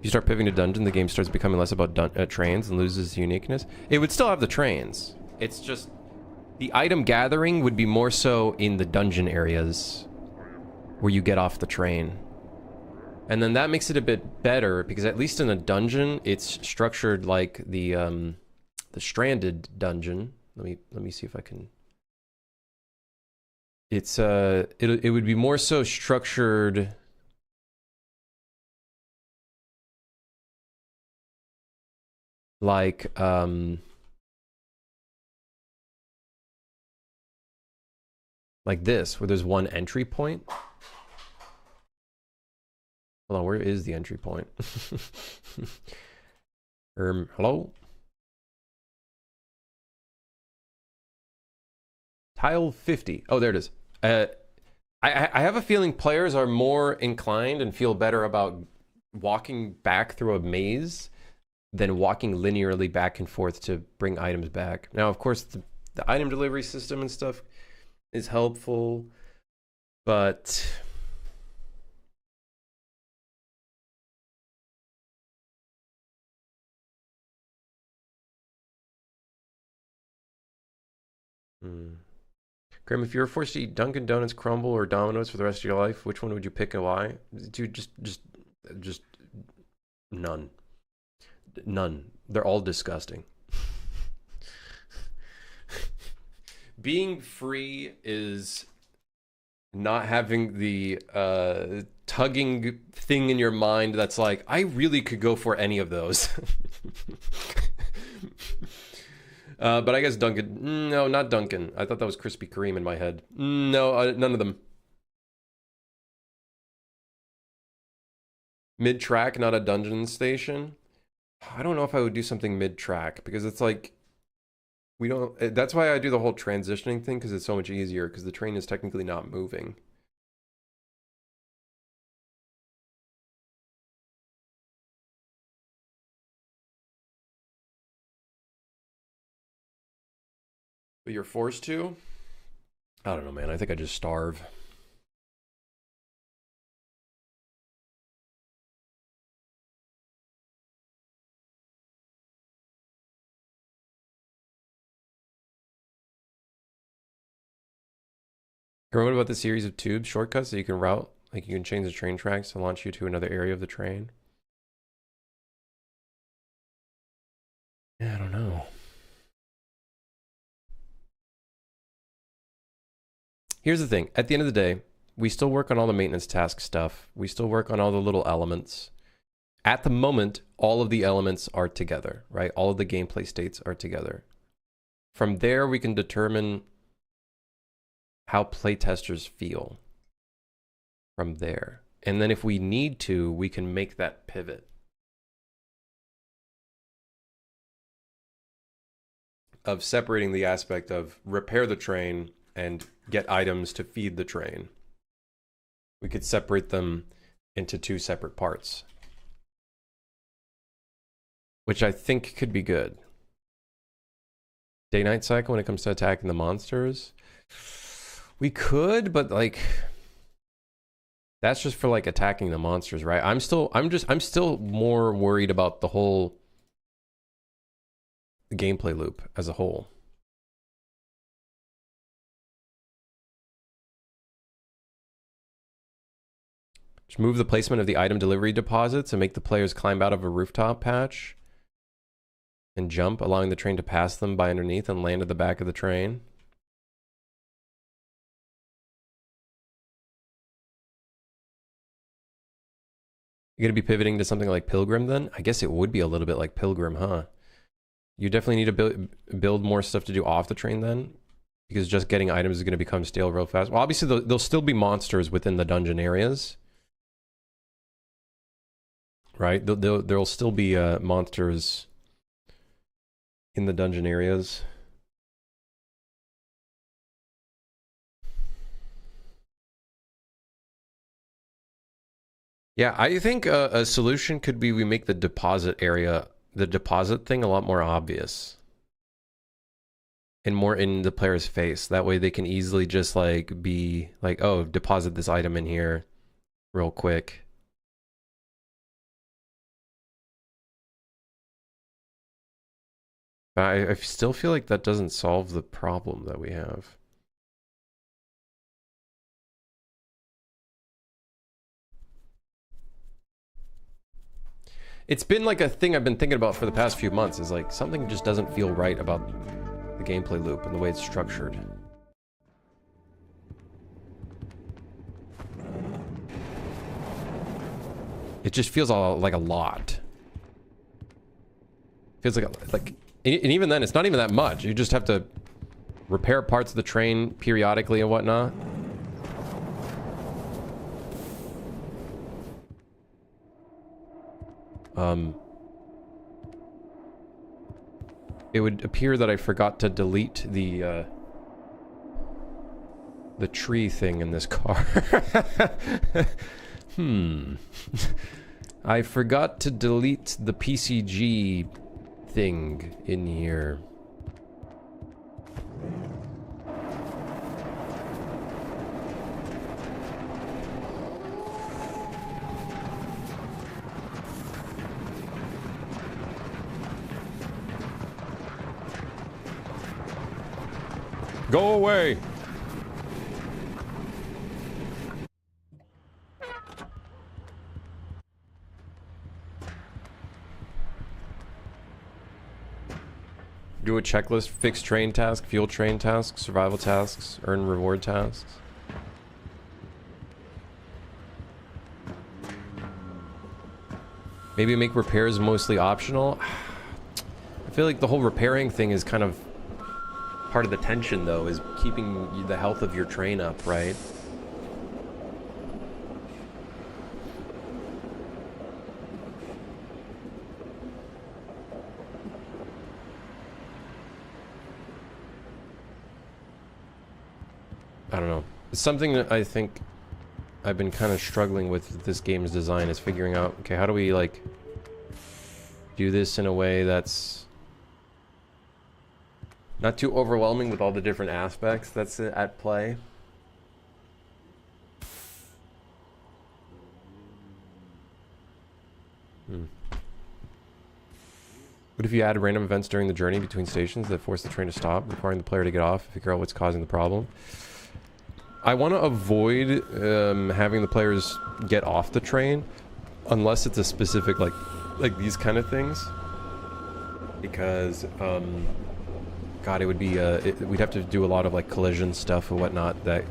You start pivoting to dungeon, the game starts becoming less about trains and loses uniqueness. It would still have the trains. It's just the item gathering would be more so in the dungeon areas where you get off the train. And then that makes it a bit better because at least in a dungeon, it's structured like the Stranded dungeon. Let me see if I can. It's it would be more so structured like this, where there's one entry point. Hold on, where is the entry point? Hello? Tile 50. Oh, there it is. I have a feeling players are more inclined and feel better about walking back through a maze than walking linearly back and forth to bring items back. Now, of course, the item delivery system and stuff is helpful, but Grim, if you were forced to eat Dunkin' Donuts, Crumble, or Domino's for the rest of your life, which one would you pick and why? Dude, just none. None. They're all disgusting. Being free is not having the tugging thing in your mind that's like, I really could go for any of those. But I guess Dunkin'. No, not Dunkin'. I thought that was Krispy Kreme in my head. No, none of them. Mid-track, not a dungeon station. I don't know if I would do something mid-track because it's like we don't. That's why I do the whole transitioning thing because it's so much easier because the train is technically not moving. But you're forced to? I don't know, man. I think I just starve. What about the series of tubes shortcuts that you can route? Like you can change the train tracks to launch you to another area of the train? Yeah, I don't know. Here's the thing. At the end of the day, we still work on all the maintenance task stuff. We still work on all the little elements. At the moment, all of the elements are together, right? All of the gameplay states are together. From there, we can determine how playtesters feel from there. And then if we need to, we can make that pivot of separating the aspect of repair the train and get items to feed the train. We could separate them into two separate parts, which I think could be good. Day-night cycle when it comes to attacking the monsters. We could, but like That's just for like attacking the monsters, right? I'm still more worried about the whole gameplay loop as a whole. Just move the placement of the item delivery deposits and make the players climb out of a rooftop patch and jump, allowing the train to pass them by underneath and land at the back of the train. You're going to be pivoting to something like Pilgrim then? I guess it would be a little bit like Pilgrim, huh? You definitely need to build more stuff to do off the train then, because just getting items is going to become stale real fast. Well, obviously there'll still be monsters within the dungeon areas, right? There'll still be monsters in the dungeon areas. Yeah, I think a solution could be we make the deposit area, the deposit thing, a lot more obvious and more in the player's face. That way they can easily just like be like, oh, deposit this item in here real quick. I still feel like that doesn't solve the problem that we have. It's been like a thing I've been thinking about for the past few months, is like something just doesn't feel right about the gameplay loop and the way it's structured. It just feels like a lot. Feels like and even then it's not even that much. You just have to repair parts of the train periodically and whatnot. It would appear that I forgot to delete the tree thing in this car. I forgot to delete the PCG thing in here. Go away! Do a checklist, fix train task, fuel train tasks, survival tasks, earn reward tasks. Maybe make repairs mostly optional. I feel like the whole repairing thing is kind of part of the tension, though, is keeping the health of your train up, right? I don't know. It's something that I think I've been kind of struggling with this game's design, is figuring out, okay, how do we, like, do this in a way that's not too overwhelming with all the different aspects that's at play. What if you add random events during the journey between stations that force the train to stop, requiring the player to get off and figure out what's causing the problem? I want to avoid having the players get off the train unless it's a specific like these kind of things, because God, it would be we'd have to do a lot of like collision stuff and whatnot that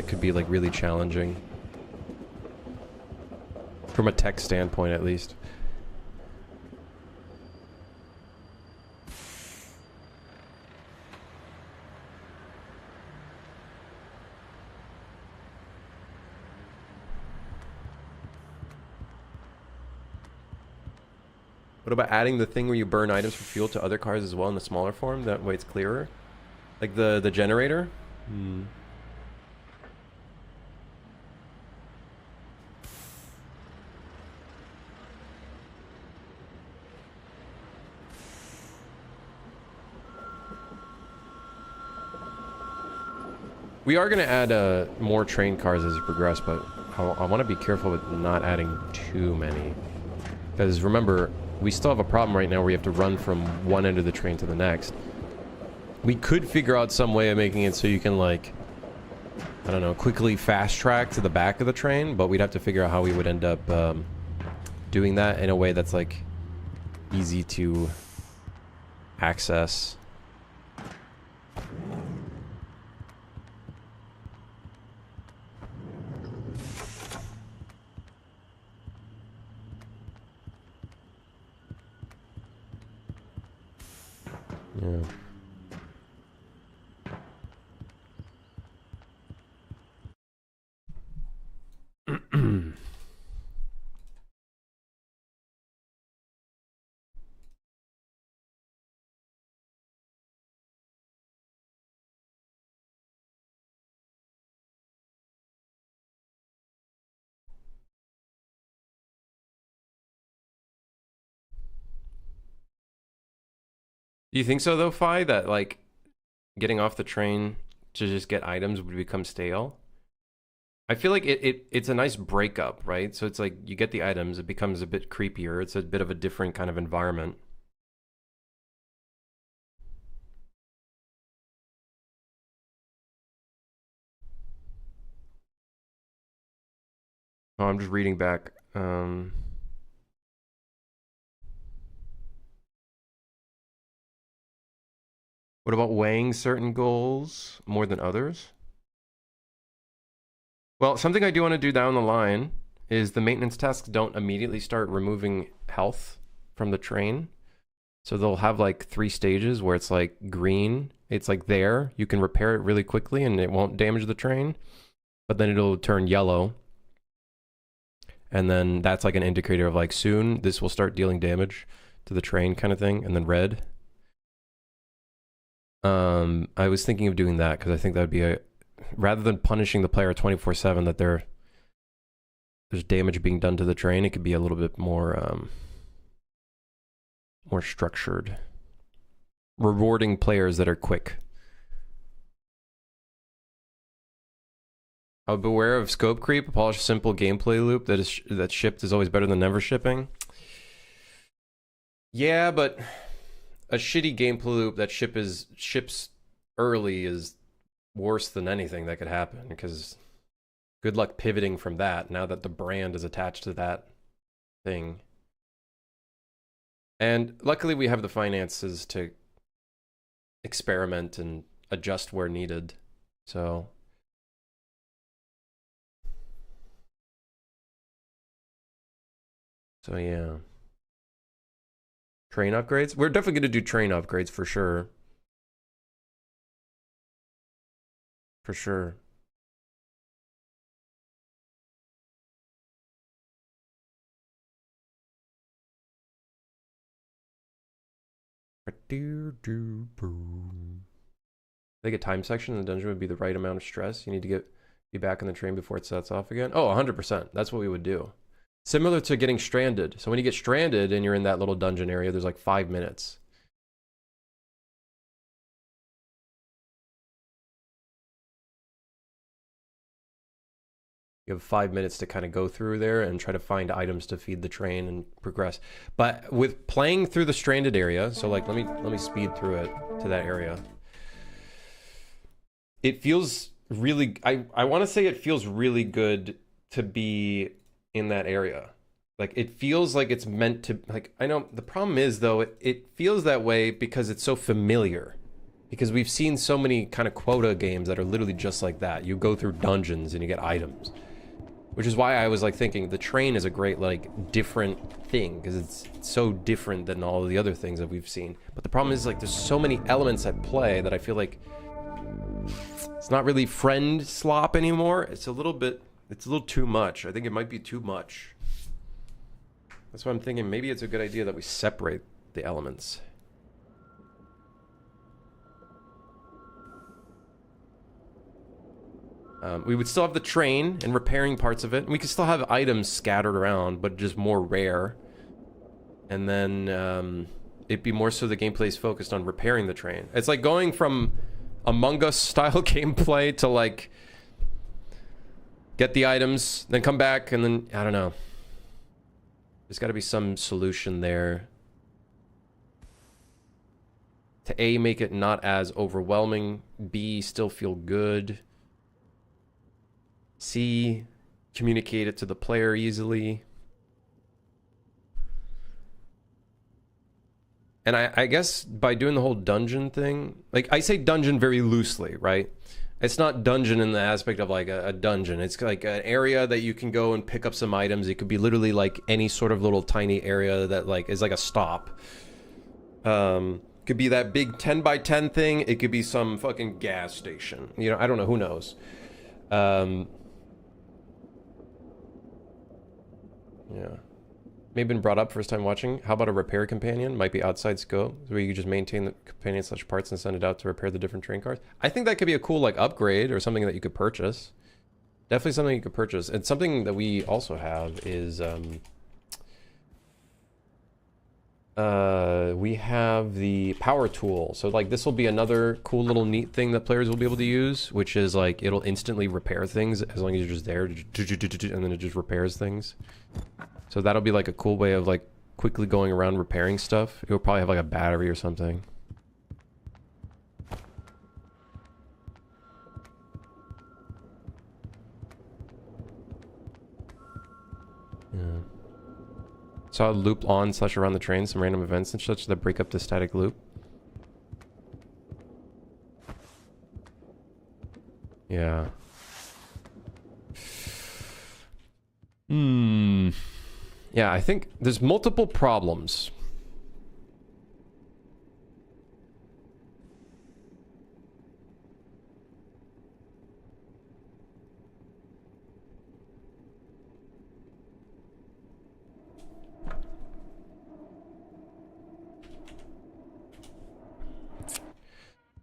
could be like really challenging from a tech standpoint, at least. What about adding the thing where you burn items for fuel to other cars as well in the smaller form? That way it's clearer. Like the generator? We are going to add more train cars as you progress, but I want to be careful with not adding too many. Because remember, we still have a problem right now where you have to run from one end of the train to the next. We could figure out some way of making it so you can, like, I don't know, quickly fast track to the back of the train, but we'd have to figure out how we would end up doing that in a way that's, like, easy to access. Yeah. Do you think so though, Fi, that like getting off the train to just get items would become stale? I feel like it's a nice breakup, right? So it's like you get the items, it becomes a bit creepier. It's a bit of a different kind of environment. Oh, I'm just reading back. What about weighing certain goals more than others? Well, something I do want to do down the line is the maintenance tasks don't immediately start removing health from the train. So they'll have like 3 stages where it's like green. It's like there. You can repair it really quickly and it won't damage the train. But then it'll turn yellow. And then that's like an indicator of like soon this will start dealing damage to the train kind of thing. And then red. I was thinking of doing that because I think that would be a, rather than punishing the player 24/7 that there's damage being done to the train, it could be a little bit more more structured, rewarding players that are quick. I would beware of scope creep. A polished, simple gameplay loop that shipped is always better than never shipping. Yeah, but a shitty gameplay loop that ships early is worse than anything that could happen, because good luck pivoting from that now that the brand is attached to that thing. And luckily we have the finances to experiment and adjust where needed. So yeah. Train upgrades? We're definitely going to do train upgrades for sure. For sure. I think a time section in the dungeon would be the right amount of stress. You need to be back on the train before it sets off again. Oh, 100%. That's what we would do. Similar to getting stranded. So when you get stranded and you're in that little dungeon area, there's like 5 minutes. You have 5 minutes to kind of go through there and try to find items to feed the train and progress. But with playing through the stranded area, so like let me speed through it to that area. It feels really, I want to say it feels really good to be in that area. Like it feels like it's meant to, like, I know the problem is though, it feels that way because it's so familiar. Because we've seen so many kind of quota games that are literally just like that. You go through dungeons and you get items. Which is why I was like thinking the train is a great like different thing, because it's so different than all of the other things that we've seen. But the problem is like there's so many elements at play that I feel like it's not really friend slop anymore. It's a little too much. I think it might be too much. That's why I'm thinking maybe it's a good idea that we separate the elements. We would still have the train and repairing parts of it. And we could still have items scattered around, but just more rare. And then it'd be more so the gameplay is focused on repairing the train. It's like going from Among Us style gameplay to like get the items, then come back, and then I don't know. There's got to be some solution there to A, make it not as overwhelming, B, still feel good, C, communicate it to the player easily. And I guess by doing the whole dungeon thing, like I say dungeon very loosely, right? It's not dungeon in the aspect of like a dungeon. It's like an area that you can go and pick up some items. It could be literally like any sort of little tiny area that like is like a stop. Could be that big 10 by 10 thing. It could be some fucking gas station. You know, I don't know. Who knows? Yeah. Maybe been brought up first time watching. How about a repair companion? Might be outside scope, where you just maintain the companion / parts and send it out to repair the different train cars. I think that could be a cool like upgrade or something that you could purchase. Definitely something you could purchase. And something that we also have is we have the power tool. So like this will be another cool little neat thing that players will be able to use, which is like it'll instantly repair things as long as you're just there, and then it just repairs things. So that'll be like a cool way of like quickly going around repairing stuff. It'll probably have like a battery or something. Yeah. Saw a loop on / around the train, some random events and such that break up the static loop. Yeah. Yeah, I think there's multiple problems.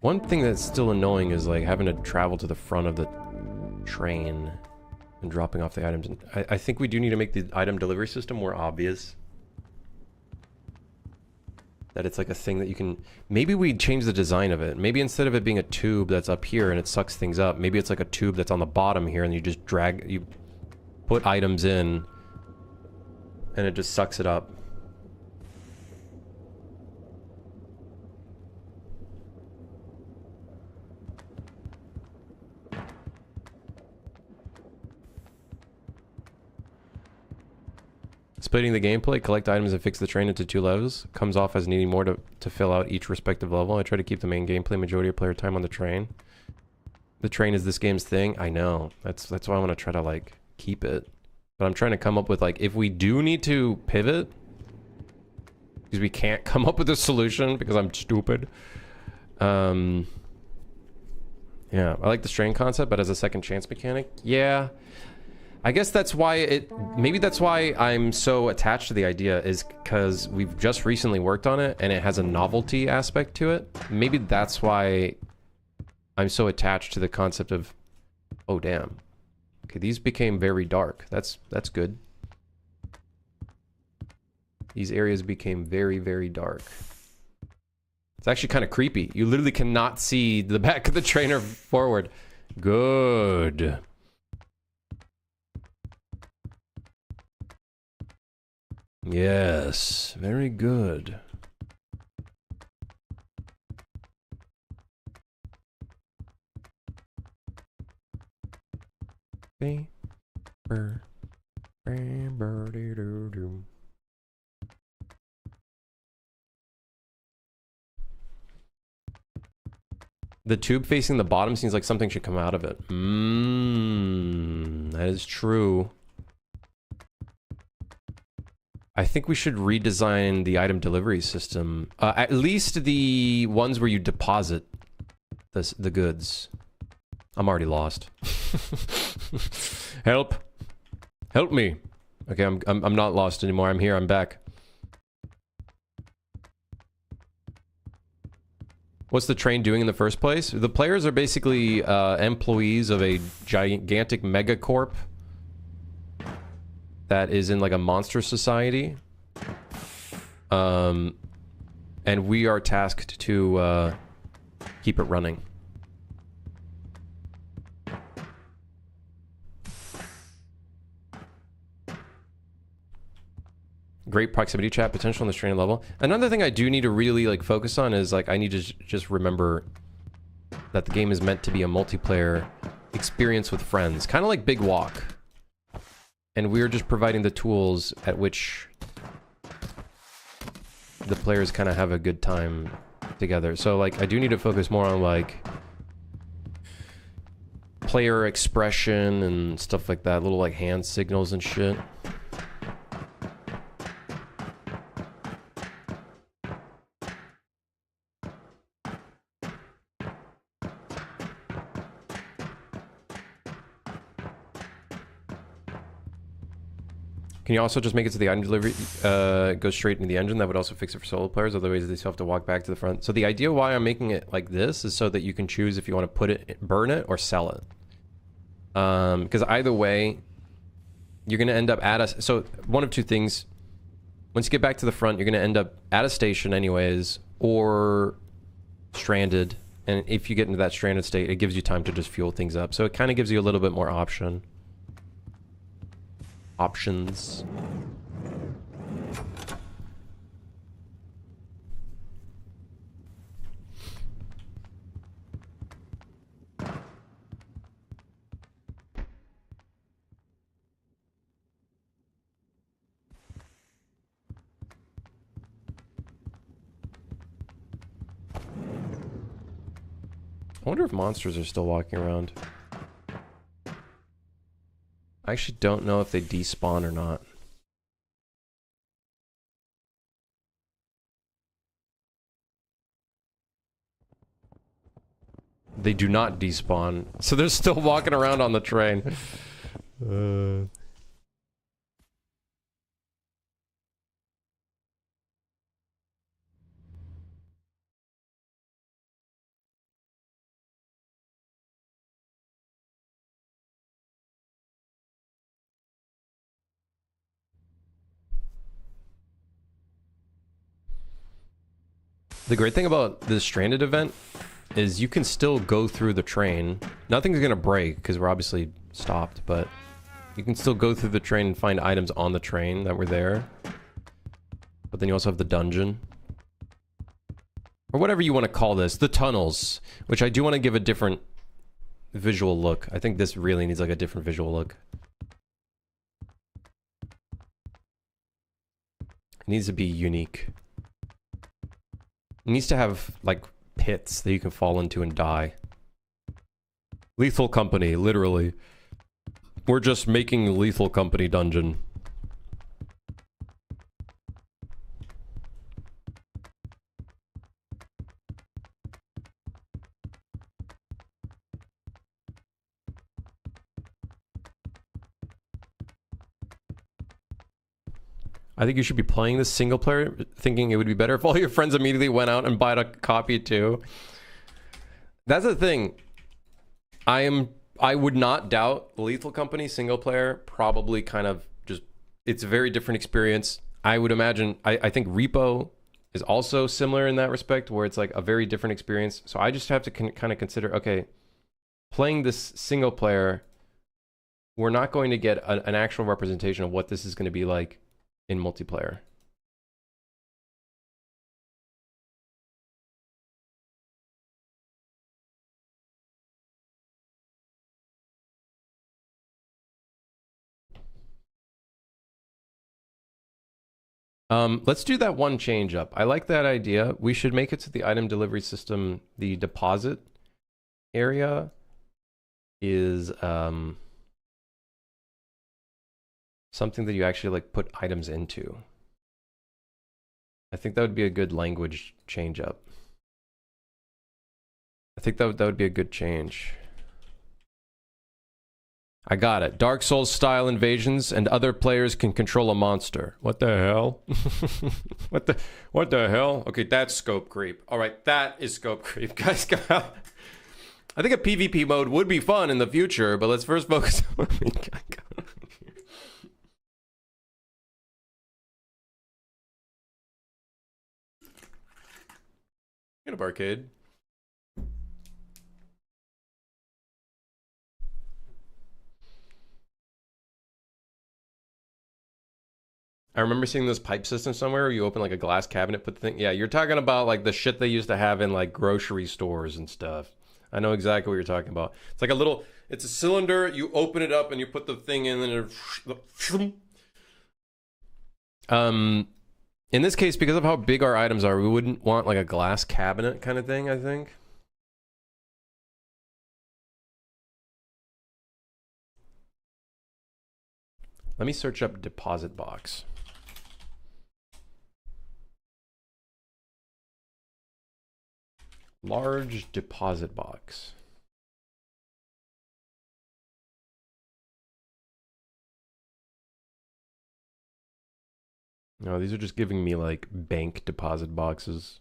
One thing that's still annoying is like having to travel to the front of the train and dropping off the items. I think we do need to make the item delivery system more obvious. That it's like a thing that you can... Maybe we change the design of it. Maybe instead of it being a tube that's up here and it sucks things up, maybe it's like a tube that's on the bottom here and you just drag... You put items in and it just sucks it up. Splitting the gameplay, collect items and fix the train into 2 levels. Comes off as needing more to fill out each respective level. I try to keep the main gameplay majority of player time on the train. The train is this game's thing. I know. That's why I want to try to like keep it. But I'm trying to come up with like, if we do need to pivot, because we can't come up with a solution because I'm stupid. Yeah, I like the strain concept, but as a second chance mechanic, yeah. I guess that's why maybe that's why I'm so attached to the idea, is because we've just recently worked on it and it has a novelty aspect to it. Maybe that's why I'm so attached to the concept of, oh damn. Okay, these became very dark. That's good. These areas became very, very dark. It's actually kind of creepy. You literally cannot see the back of the train or forward. Good. Yes, very good. The tube facing the bottom seems like something should come out of it. That is true. I think we should redesign the item delivery system. At least the ones where you deposit the goods. I'm already lost. Help. Help me. Okay, I'm not lost anymore. I'm here. I'm back. What's the train doing in the first place? The players are basically employees of a gigantic megacorp that is in like a monster society. And we are tasked to keep it running. Great proximity chat potential on the stranded level. Another thing I do need to really like focus on is like I need to just remember that the game is meant to be a multiplayer experience with friends, kind of like Big Walk. And we're just providing the tools at which the players kind of have a good time together. So like I do need to focus more on like player expression and stuff like that, little like hand signals and shit. Can you also just make it so the item delivery goes straight into the engine? That would also fix it for solo players. Otherwise, they still have to walk back to the front. So the idea why I'm making it like this is so that you can choose if you want to put it, burn it, or sell it. Because either way, you're going to end up at a... So one of two things. Once you get back to the front, you're going to end up at a station anyways, or stranded. And if you get into that stranded state, it gives you time to just fuel things up. So it kind of gives you a little bit more options. I wonder if monsters are still walking around. I actually don't know if they despawn or not. They do not despawn, so they're still walking around on the train. The great thing about this stranded event is you can still go through the train. Nothing's gonna break because we're obviously stopped, but you can still go through the train and find items on the train that were there. But then you also have the dungeon. Or whatever you want to call this. The tunnels. Which I do want to give a different visual look. I think this really needs like a different visual look. It needs to be unique. It needs to have, like, pits that you can fall into and die. Lethal Company, literally. We're just making Lethal Company dungeon. I think you should be playing this single player, thinking it would be better if all your friends immediately went out and bought a copy too. That's the thing. I would not doubt Lethal Company single player, probably kind of just, it's a very different experience. I would imagine, I think Repo is also similar in that respect, where it's like a very different experience. So I just have to kind of consider, okay, playing this single player, we're not going to get an actual representation of what this is going to be like in multiplayer. Let's do that one change up. I like that idea. We should make it to the item delivery system. The deposit area is something that you actually like put items into. I think that would be a good language change up. I think that would be a good change. I got it. Dark Souls style invasions and other players can control a monster. What the hell? What the hell? Okay, that's scope creep. All right, that is scope creep. Guys, come out. I think a PvP mode would be fun in the future, but let's first focus on Get up, arcade. I remember seeing this pipe system somewhere where you open like a glass cabinet, put the thing. Yeah, you're talking about like the shit they used to have in like grocery stores and stuff. I know exactly what you're talking about. It's like a little, it's a cylinder. You open it up and you put the thing in, and it. In this case, because of how big our items are, we wouldn't want like a glass cabinet kind of thing, I think. Let me search up deposit box. Large deposit box. No, these are just giving me like bank deposit boxes.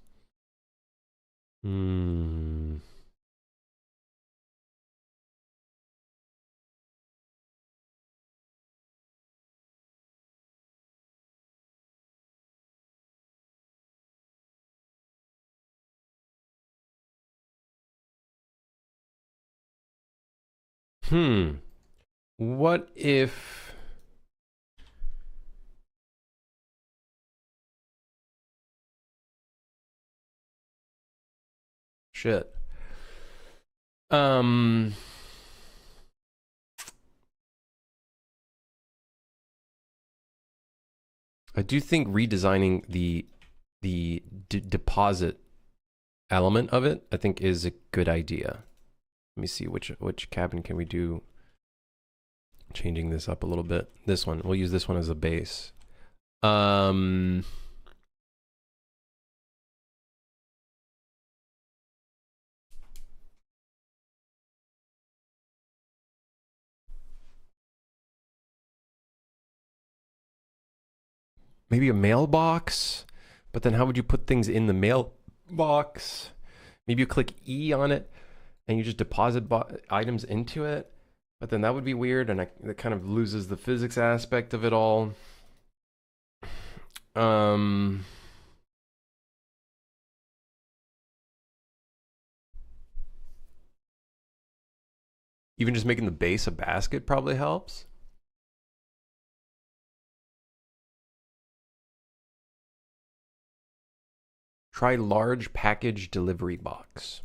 Hmm. What if... Shit. I do think redesigning the deposit element of it, I think, is a good idea. Let me see which cabin can we do. Changing this up a little bit. This one, we'll use this one as a base. Maybe a mailbox, but then how would you put things in the mailbox? Maybe you click E on it and you just deposit items into it, but then that would be weird, and that kind of loses the physics aspect of it all. Even just making the base a basket probably helps. Try large package delivery box.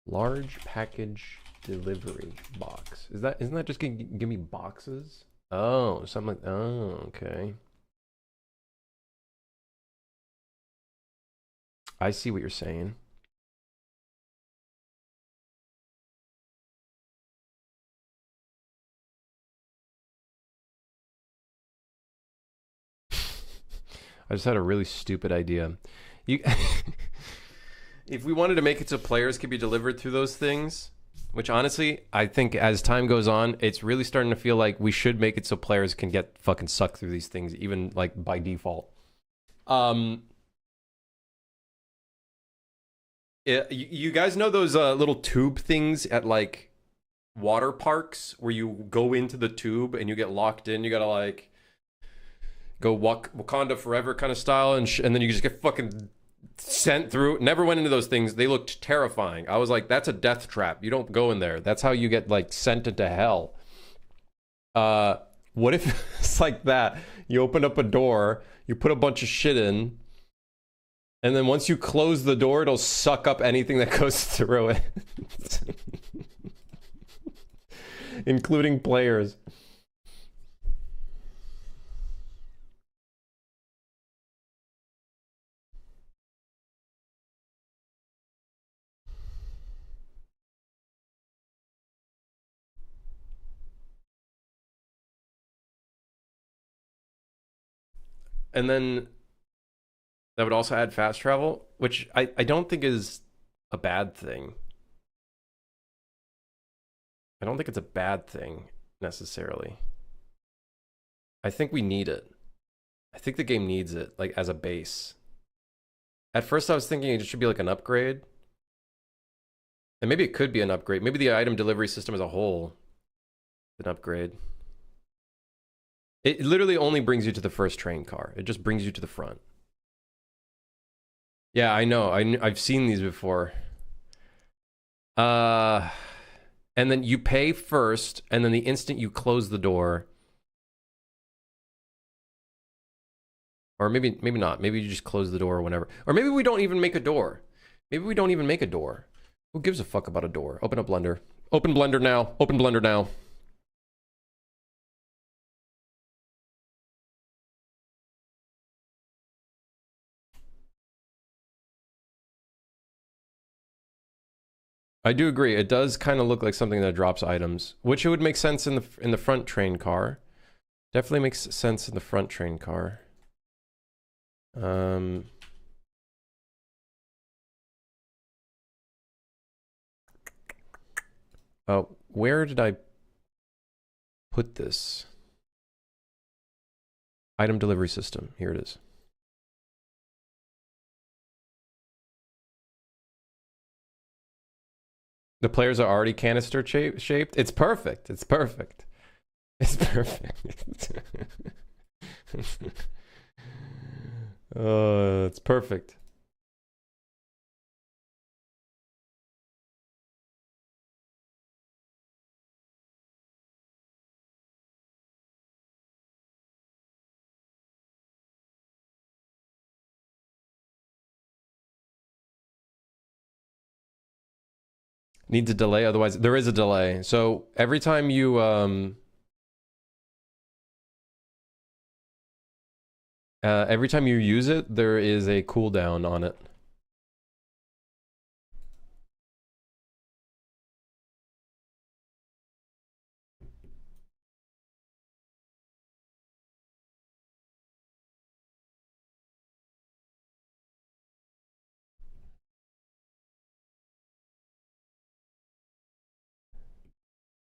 Large package delivery box. Isn't that just gonna give me boxes? Oh, something like, oh, okay. I see what you're saying. I just had a really stupid idea. If we wanted to make it so players could be delivered through those things, which honestly, I think as time goes on, it's really starting to feel like we should make it so players can get fucking sucked through these things, even like by default. You guys know those little tube things at like water parks where you go into the tube and you get locked in? You gotta like go Wakanda Forever kind of style, and then you just get fucking sent through. Never went into those things. They looked terrifying. I was like, that's a death trap. You don't go in there. That's how you get like sent into hell. What if it's like that? You open up a door, you put a bunch of shit in, and then once you close the door, it'll suck up anything that goes through it. Including players. And then that would also add fast travel, which I don't think is a bad thing. I don't think it's a bad thing, necessarily. I think we need it. I think the game needs it, like, as a base. At first I was thinking it should be like an upgrade. And maybe it could be an upgrade. Maybe the item delivery system as a whole is an upgrade. It literally only brings you to the first train car. It just brings you to the front. Yeah, I know. I've seen these before. And then you pay first, and then the instant you close the door, Or maybe not. Maybe you just close the door whenever. Or maybe we don't even make a door. Maybe we don't even make a door. Who gives a fuck about a door? Open up Blender. Open Blender now. Open Blender now. I do agree. It does kind of look like something that drops items, which it would make sense in the front train car. Definitely makes sense in the front train car. Oh, where did I put this? Item delivery system. Here it is. The players are already canister shaped. It's perfect. It's perfect. It's perfect. It's perfect. Needs a delay, otherwise there is a delay. So every time you use it, there is a cooldown on it.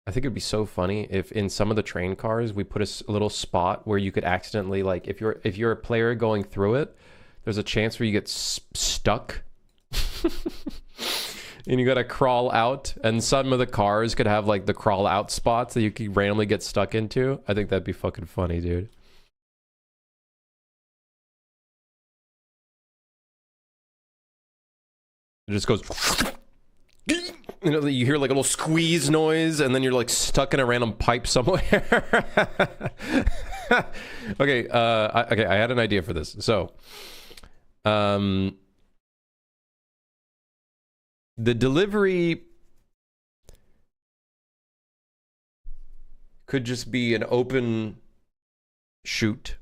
I think it'd be so funny if in some of the train cars we put a little spot where you could accidentally, like, if you're a player going through it, there's a chance where you get stuck and you gotta crawl out, and some of the cars could have like the crawl out spots that you could randomly get stuck into. I think that'd be fucking funny, dude. It just goes you know, you hear like a little squeeze noise, and then you're like stuck in a random pipe somewhere. Okay, I had an idea for this. So, the delivery could just be an open chute.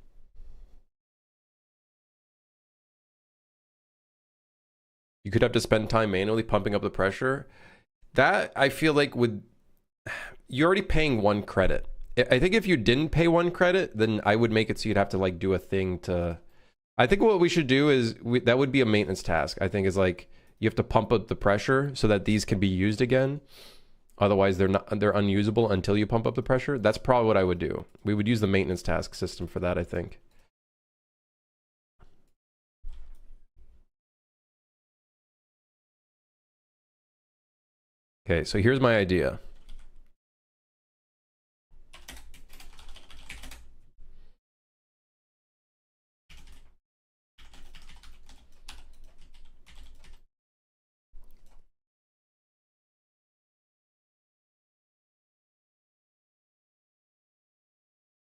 You could have to spend time manually pumping up the pressure. That, I feel like, you're already paying 1 credit. I think if you didn't pay 1 credit, then I would make it so you'd have to like do a thing to... I think what we should do is, that would be a maintenance task. I think is like, you have to pump up the pressure so that these can be used again. Otherwise, they're unusable until you pump up the pressure. That's probably what I would do. We would use the maintenance task system for that, I think. Okay, so here's my idea.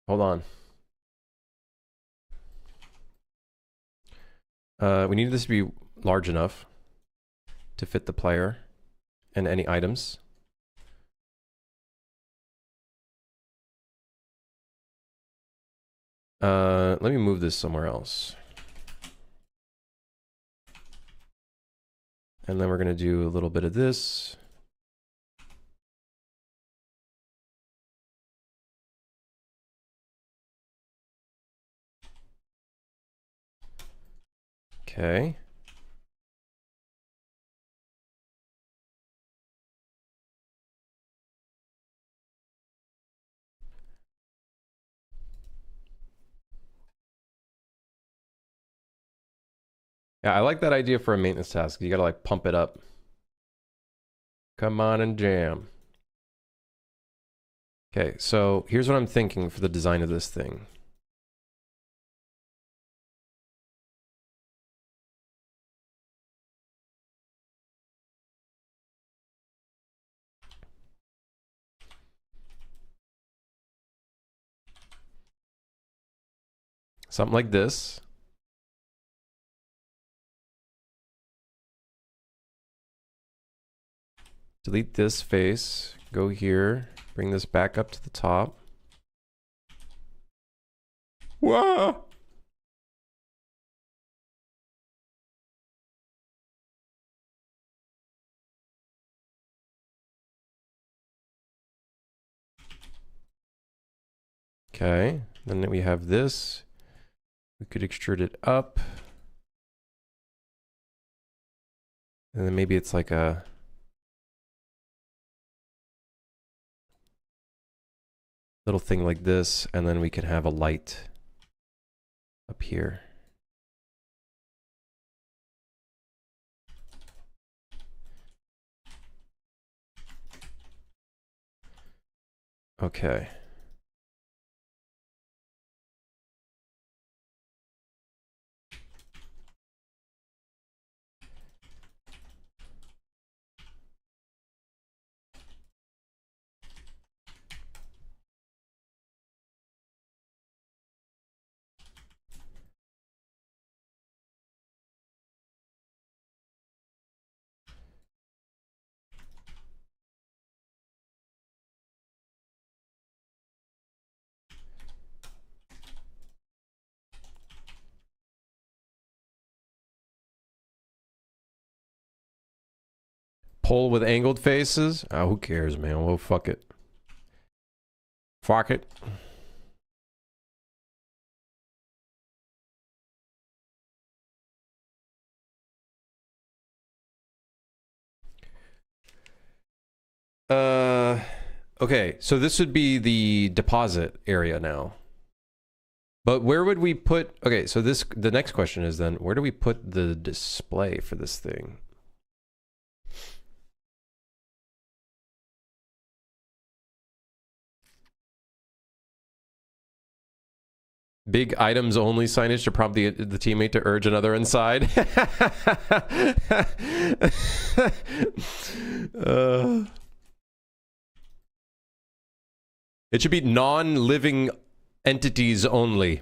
Hold on. We need this to be large enough to fit the player and any items. Let me move this somewhere else. And then we're going to do a little bit of this. Okay. Yeah, I like that idea for a maintenance task. You gotta like pump it up. Come on and jam. Okay, so here's what I'm thinking for the design of this thing. Something like this. delete this face, go here, bring this back up to the top. Whoa! Okay, then we have this. We could extrude it up. And then maybe it's like a little thing like this, and then we could have a light up here. Okay. Pole with angled faces? Oh, who cares, man? Well, fuck it. Fuck it. Okay, so this would be the deposit area now. But where would we put... Okay, so the next question is then, where do we put the display for this thing? Big items only signage to prompt the teammate to urge another inside. It should be non-living entities only.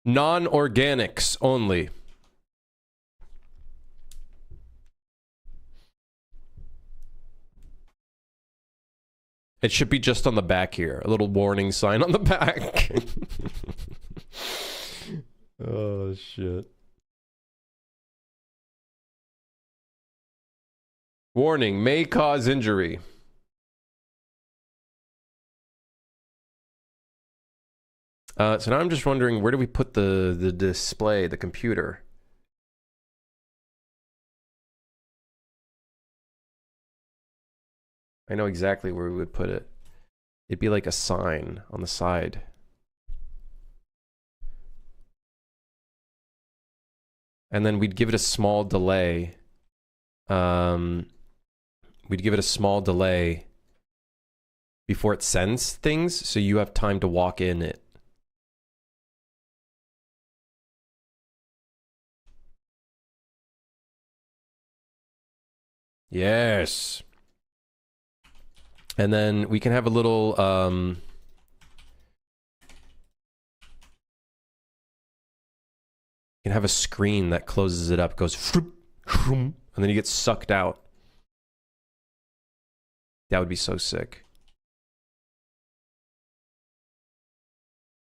Non-organics only. It should be just on the back here. A little warning sign on the back. Oh, shit. Warning, may cause injury. So now I'm just wondering, where do we put the display, the computer? I know exactly where we would put it. It'd be like a sign on the side. And then we'd give it a small delay. We'd give it a small delay before it sends things, so you have time to walk in it. Yes. And then we can have a little, you can have a screen that closes it up, goes, and then you get sucked out. That would be so sick.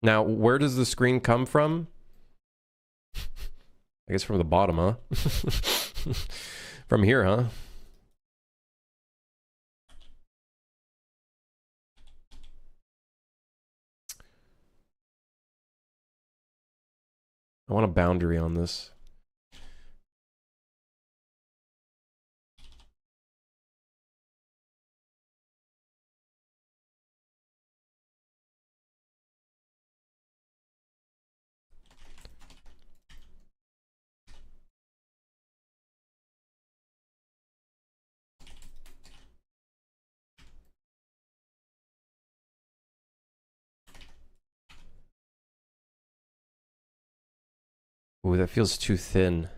Now, where does the screen come from? I guess from the bottom, huh? From here, huh? I want a boundary on this. Ooh, that feels too thin.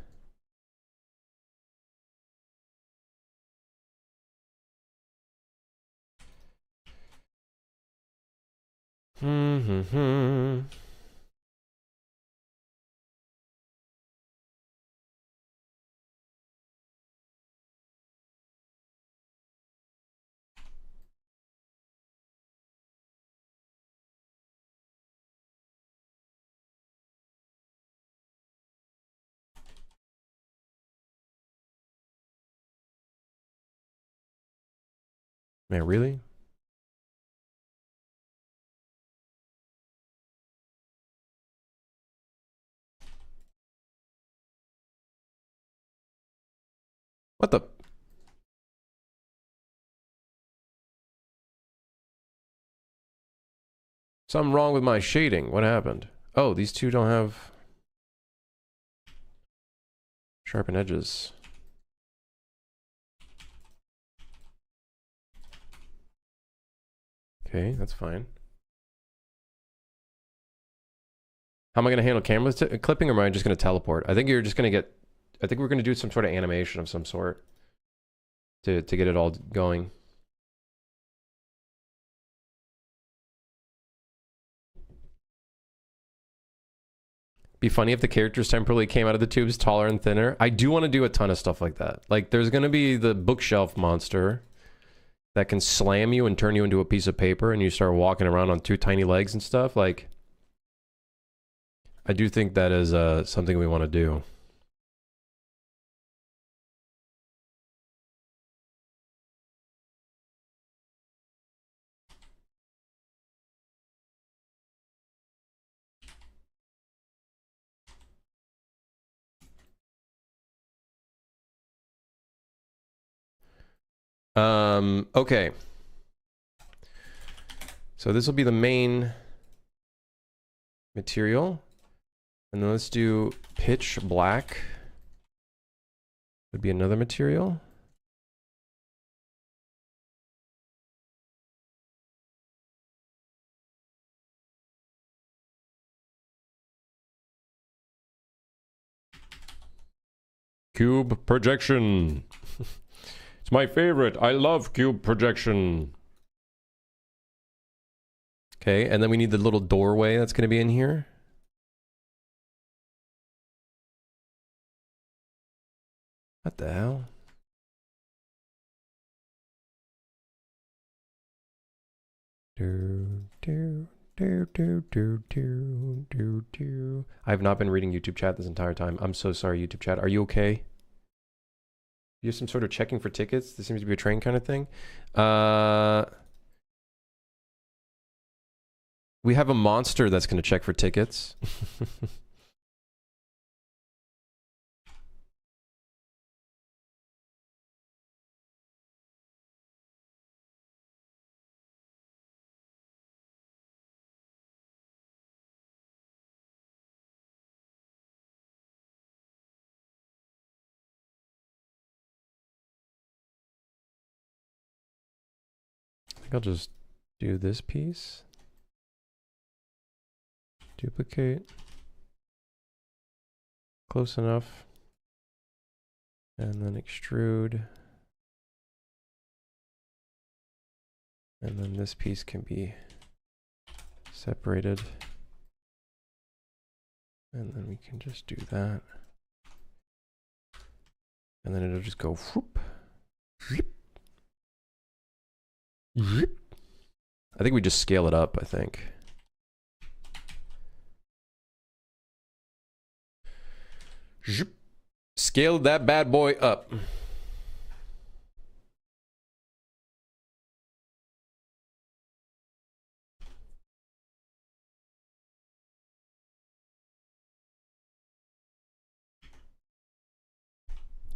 Man, really? What the? Something wrong with my shading. What happened? Oh, these two don't have sharpen edges. Okay, that's fine. How am I going to handle camera clipping, or am I just going to teleport? I think you're just going to get... I think we're going to do some sort of animation of some sort to get it all going. Be funny if the characters temporarily came out of the tubes taller and thinner. I do want to do a ton of stuff like that. Like, there's going to be the bookshelf monster that can slam you and turn you into a piece of paper, and you start walking around on two tiny legs and stuff. Like, I do think that is something we want to do. Okay. So this will be the main material. And then let's do pitch black. Would be another material. Cube projection. It's my favorite. I love cube projection. Okay, and then we need the little doorway that's going to be in here. What the hell? I have not been reading YouTube chat this entire time. I'm so sorry, YouTube chat. Are you okay? You have some sort of checking for tickets? This seems to be a train kind of thing. We have a monster that's going to check for tickets. I think I'll just do this piece. Duplicate. Close enough. And then extrude. And then this piece can be separated. And then we can just do that. And then it'll just go whoop. I think we just scale it up, I think. Scale that bad boy up.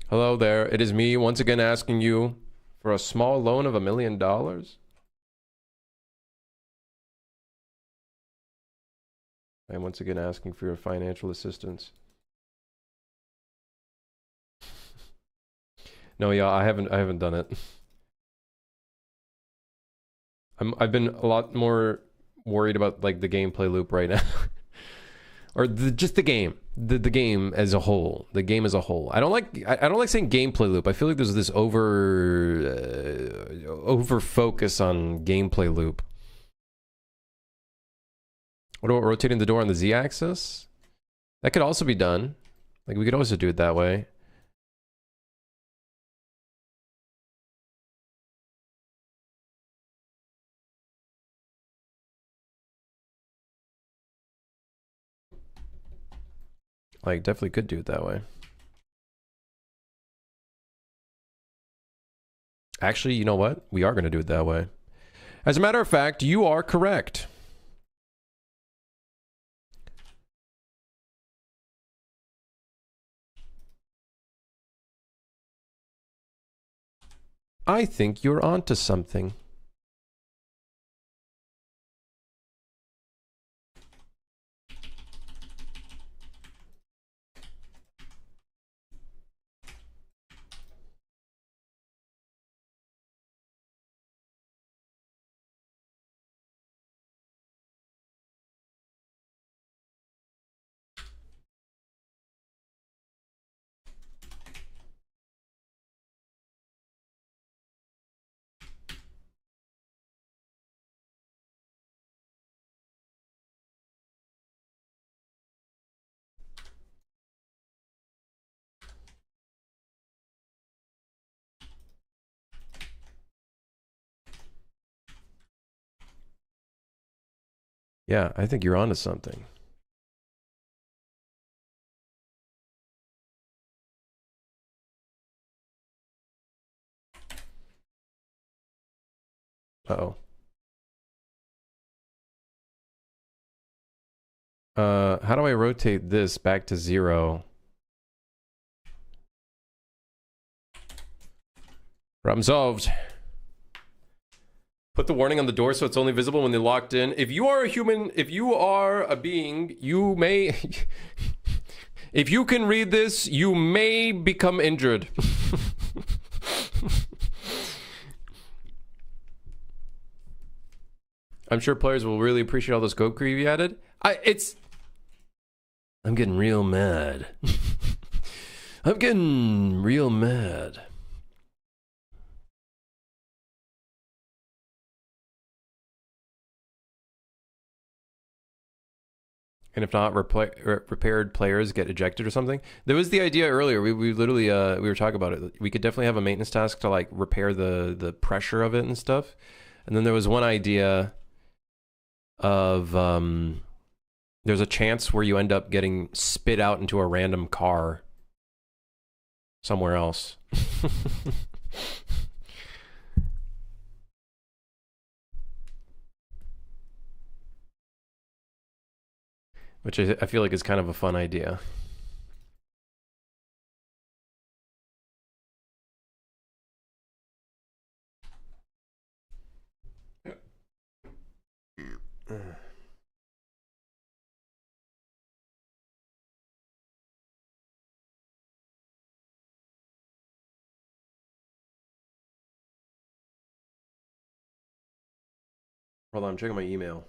Hello there, it is me once again asking you for a small loan of $1 million. I am once again asking for your financial assistance. No, yeah, I haven't done it. I've been a lot more worried about like the gameplay loop right now. Or just the game. The game as a whole. The game as a whole. I don't like saying gameplay loop. I feel like there's this over focus on gameplay loop. What about rotating the door on the Z-axis? That could also be done. Like, we could also do it that way. Like, definitely could do it that way. Actually, you know what? We are going to do it that way. As a matter of fact, you are correct. I think you're onto something. Yeah, I think you're onto something. Uh-oh. How do I rotate this back to 0? Problem solved. Put the warning on the door so it's only visible when they're locked in. If you are a human, if you are a being, you may... if you can read this, you may become injured. I'm sure players will really appreciate all the scope creep you added. I'm getting real mad. I'm getting real mad. And if not, repaired players get ejected or something. There was the idea earlier. We literally we were talking about it. We could definitely have a maintenance task to like repair the pressure of it and stuff. And then there was one idea of there's a chance where you end up getting spit out into a random car somewhere else. Which I feel like is kind of a fun idea. Hold on, I'm checking my email.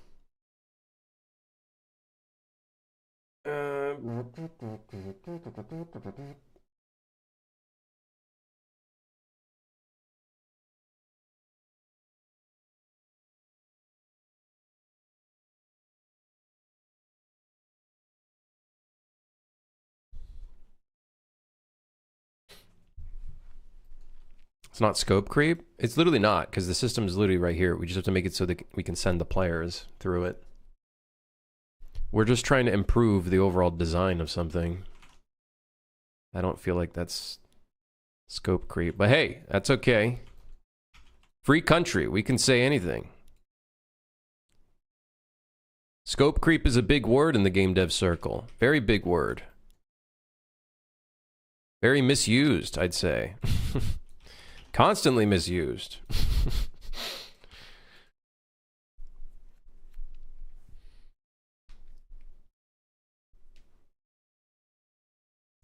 It's not scope creep. It's literally not, because the system is literally right here. We just have to make it so that we can send the players through it. We're just trying to improve the overall design of something. I don't feel like that's scope creep, but hey, that's okay. Free country, we can say anything. Scope creep is a big word in the game dev circle. Very big word. Very misused, I'd say. Constantly misused.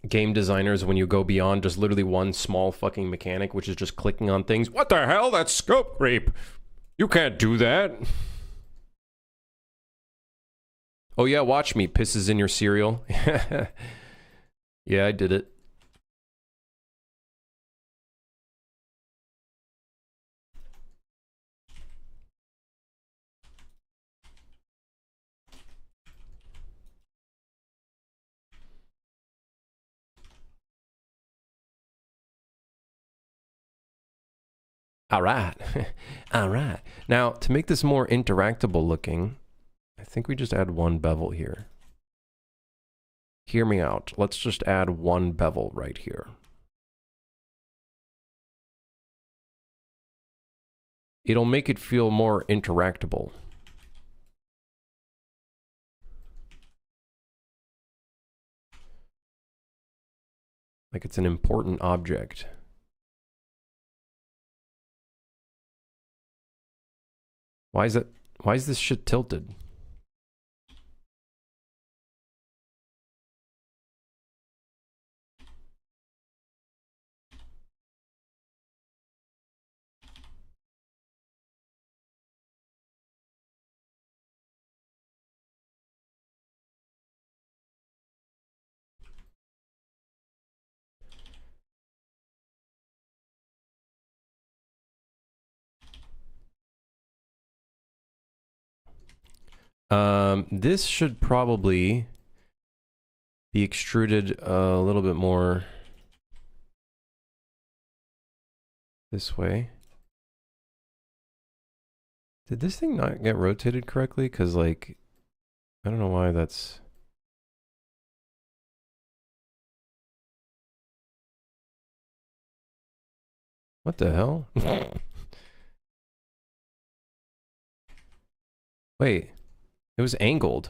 Game designers, when you go beyond just literally one small fucking mechanic, which is just clicking on things. What the hell? That's scope creep. You can't do that. Oh yeah, watch me. Pisses in your cereal. Yeah, I did it. All right. All right. Now, to make this more interactable looking, I think we just add one bevel here. Hear me out. Let's just add one bevel right here. it'll make it feel more interactable. Like it's an important object. Why is this shit tilted? This should probably be extruded a little bit more this way. Did this thing not get rotated correctly? Because, like, I don't know why that's... What the hell? Wait. It was angled.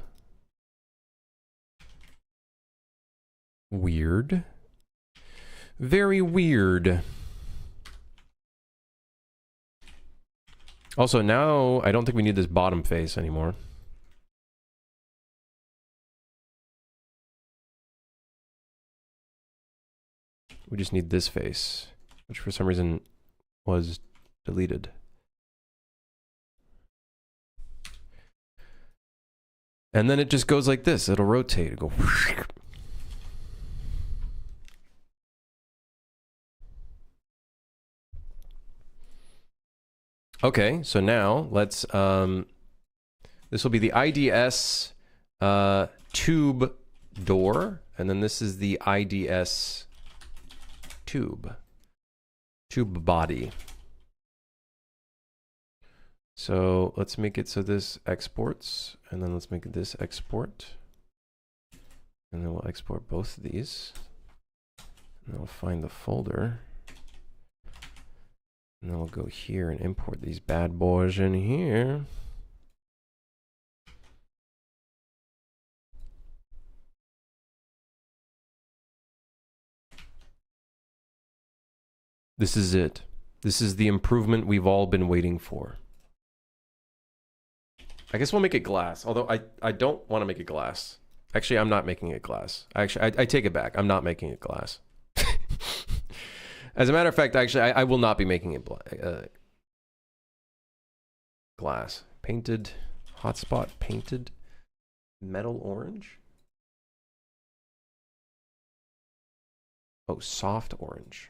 Weird. Very weird. Also, now I don't think we need this bottom face anymore. We just need this face, which for some reason was deleted. And then it just goes like this. It'll rotate. It'll go. Okay, so now let's this will be the IDS tube door, and then this is the IDS tube body. So let's make it so this exports, and then let's make this export. And then we'll export both of these. And then we'll find the folder. And then we'll go here and import these bad boys in here. This is it. This is the improvement we've all been waiting for. I guess we'll make it glass, although I don't want to make it glass. Actually, I'm not making it glass. Actually, I take it back. I'm not making it glass. As a matter of fact, actually, I will not be making it glass. Painted, hotspot painted, metal orange. Oh, soft orange.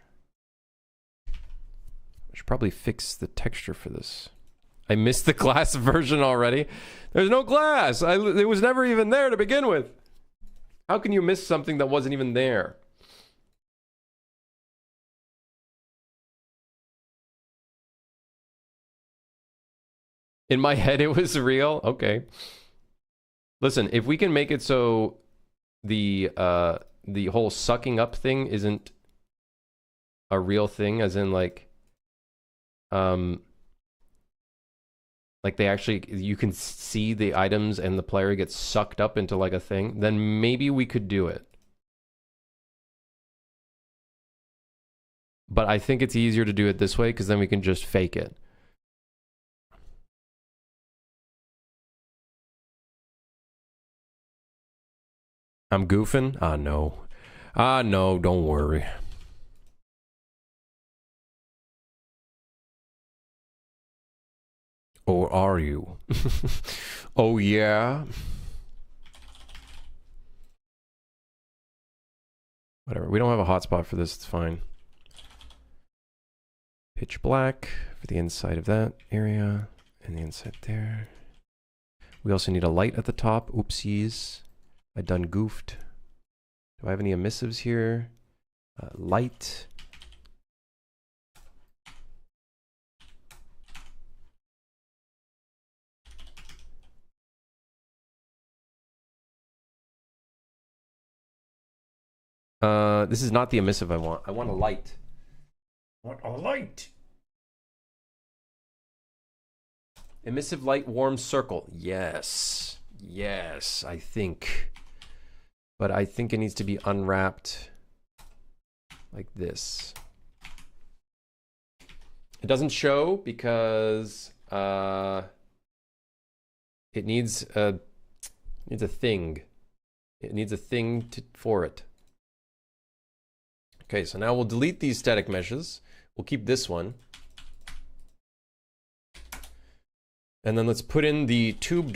I should probably fix the texture for this. I missed the glass version already. There's no glass. It was never even there to begin with. How can you miss something that wasn't even there? In my head, it was real. Okay. Listen, if we can make it so the whole sucking up thing isn't a real thing, as in like they actually, you can see the items and the player gets sucked up into like a thing, then maybe we could do it. But I think it's easier to do it this way because then we can just fake it. I'm goofing? Ah, no. Ah, no, don't worry. Or are you? Oh, yeah? Whatever. We don't have a hotspot for this. It's fine. Pitch black for the inside of that area and the inside there. We also need a light at the top. Oopsies. I done goofed. Do I have any emissives here? Light. This is not the emissive I want. I want a light. I want a light. Emissive light warm circle. Yes. Yes, I think. But I think it needs to be unwrapped like this. It doesn't show because it needs a thing. It needs a thing for it. Okay, so now we'll delete these static meshes. We'll keep this one. And then let's put in the tube.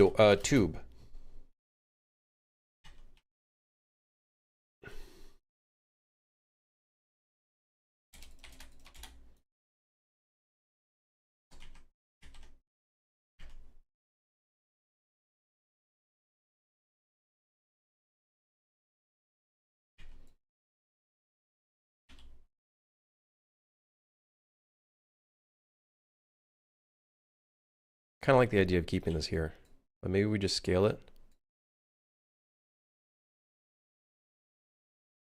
Kind of like the idea of keeping this here, but maybe we just scale it.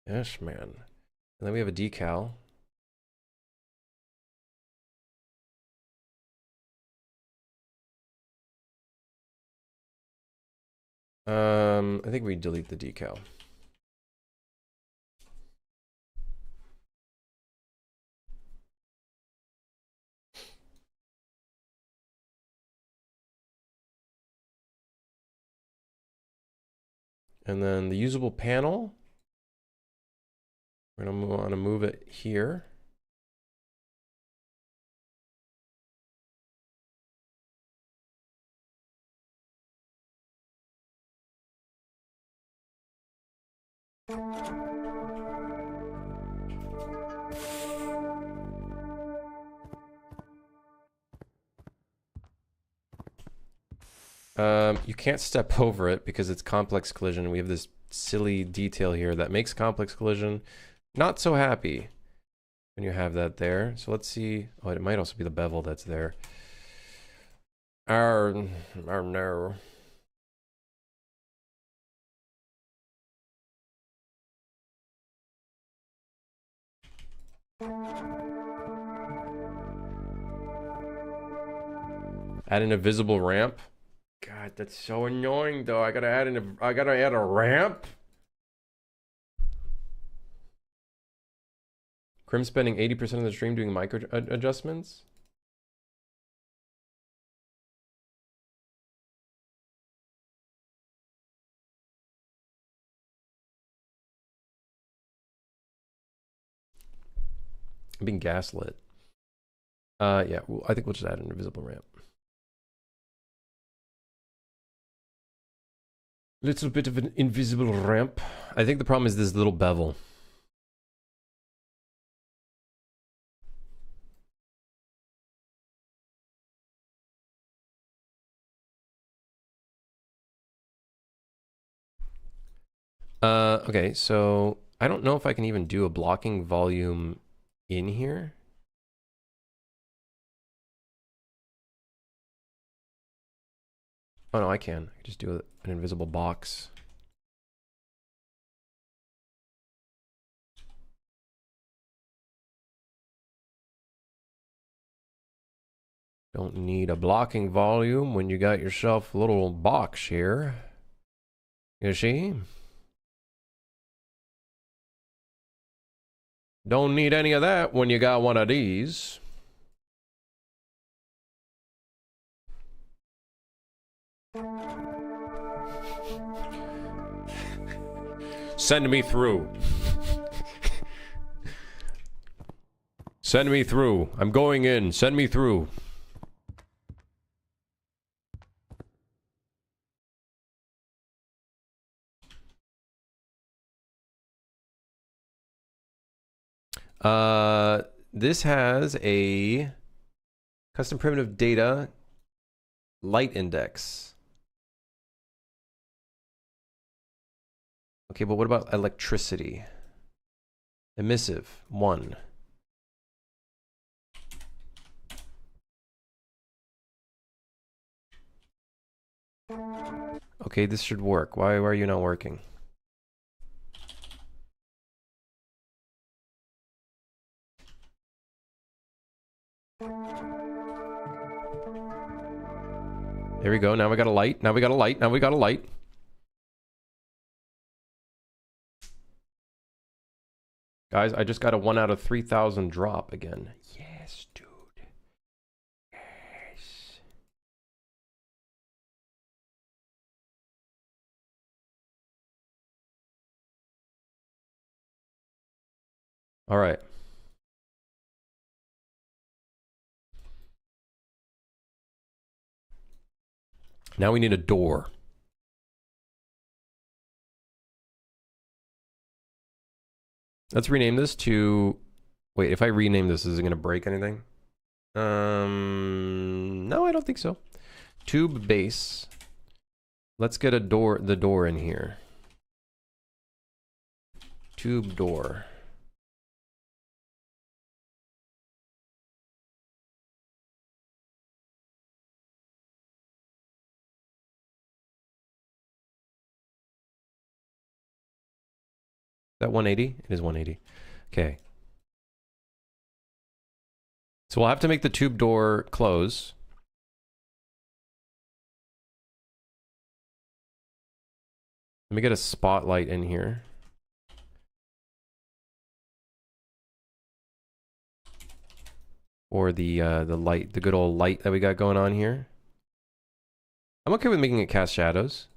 Yes, man. And then we have a decal. I think we delete the decal. And then the usable panel, we're gonna want to move it here. You can't step over it because it's complex collision. We have this silly detail here that makes complex collision not so happy when you have that there. So let's see. Oh, it might also be the bevel that's there. No. Add an invisible ramp. God, that's so annoying though. I gotta add a ramp. Crim spending 80% of the stream doing micro adjustments. I'm being gaslit. Yeah, well, I think we'll just add an invisible ramp. Little bit of an invisible ramp. I think the problem is this little bevel. Okay, so I don't know if I can even do a blocking volume in here. Oh no, I can. I can just do an invisible box. Don't need a blocking volume when you got yourself a little box here. You see? Don't need any of that when you got one of these. Send me through. Send me through. I'm going in. Send me through. This has a custom primitive data light index. Okay, but what about electricity? Emissive, 1. Okay, this should work. Why are you not working? There we go. Now we got a light. Now we got a light. Now we got a light. Guys, I just got a 1 out of 3,000 drop again. Yes, dude. Yes. All right. Now we need a door. Let's rename this to... Wait, if I rename this, is it going to break anything? No, I don't think so. Tube base. Let's get a door, the door in here. Tube door. Is that 180? It is 180. Okay. So we'll have to make the tube door close. Let me get a spotlight in here. Or the light, the good old light that we got going on here. I'm okay with making it cast shadows.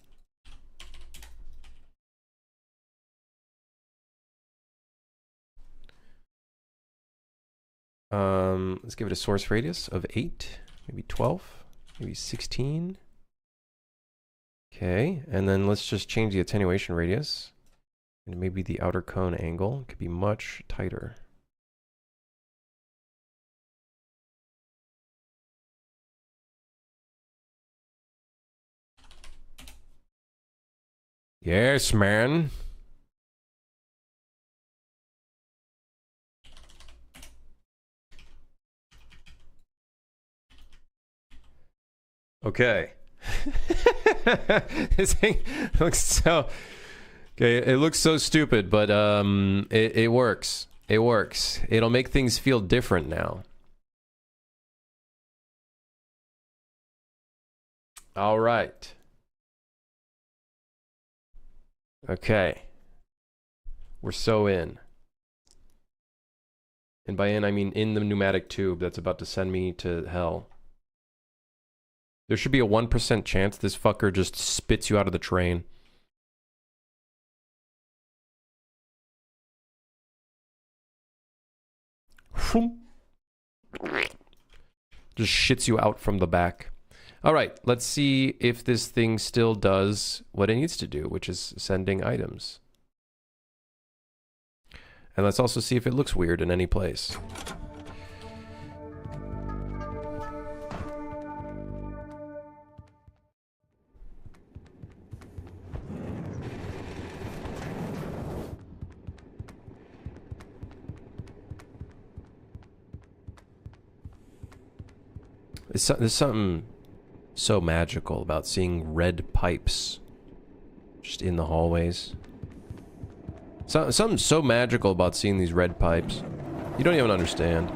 Let's give it a source radius of 8, maybe 12, maybe 16. Okay, and then let's just change the attenuation radius. And maybe the outer cone angle could be much tighter. Yes, man. Okay. This thing looks so... Okay, it looks so stupid, but it works. It works. It'll make things feel different now. All right. Okay. We're so in. And by in, I mean in the pneumatic tube that's about to send me to hell. There should be a 1% chance this fucker just spits you out of the train. Just shits you out from the back. All right, let's see if this thing still does what it needs to do, which is sending items. And let's also see if it looks weird in any place. There's something so magical about seeing red pipes just in the hallways. Something so magical about seeing these red pipes. You don't even understand.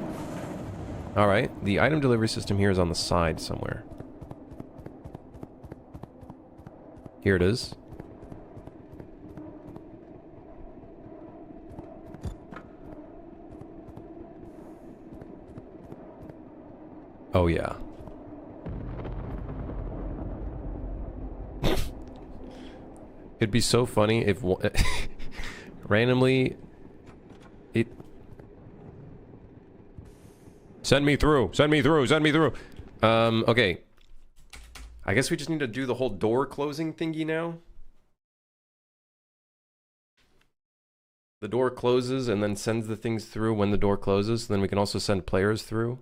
Alright, the item delivery system here is on the side somewhere. Here it is. Oh yeah. It'd be so funny if randomly it... Send me through, send me through, send me through. Okay. I guess we just need to do the whole door closing thingy now. The door closes and then sends the things through when the door closes. Then we can also send players through.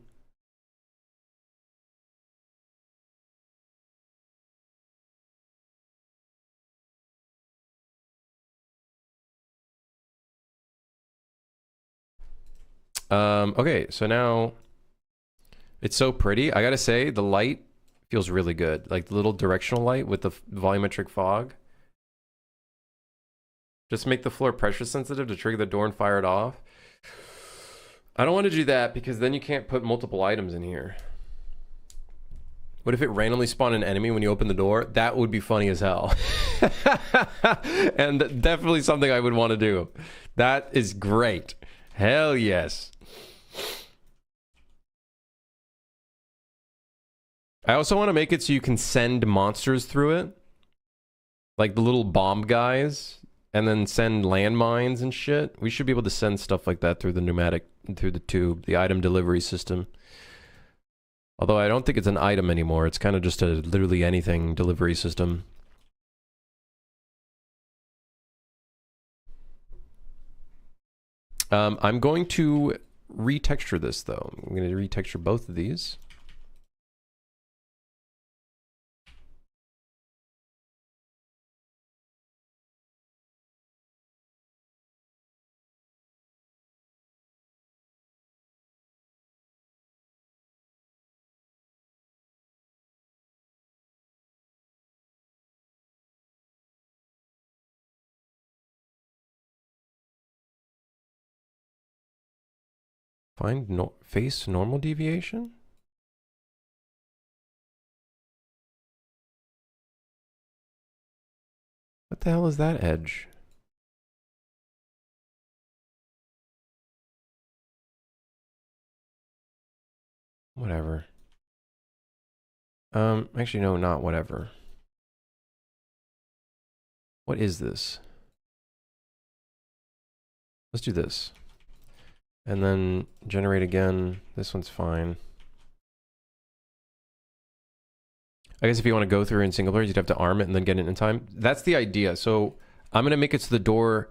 Okay, so now it's so pretty. I gotta say, the light feels really good. Like the little directional light with the volumetric fog. Just make the floor pressure sensitive to trigger the door and fire it off. I don't want to do that because then you can't put multiple items in here. What if it randomly spawned an enemy when you open the door? That would be funny as hell. And definitely something I would want to do. That is great. Hell yes. I also want to make it so you can send monsters through it. Like the little bomb guys. And then send landmines and shit. We should be able to send stuff like that through the pneumatic, through the tube, the item delivery system. Although I don't think it's an item anymore. It's kind of just a literally anything delivery system. I'm going to retexture this though. I'm going to retexture both of these. Find face normal deviation? What the hell is that edge? Whatever. Actually no, not whatever. What is this? Let's do this. And then generate again. This one's fine. I guess if you want to go through in single players, you'd have to arm it and then get it in time. That's the idea. So I'm going to make it so the door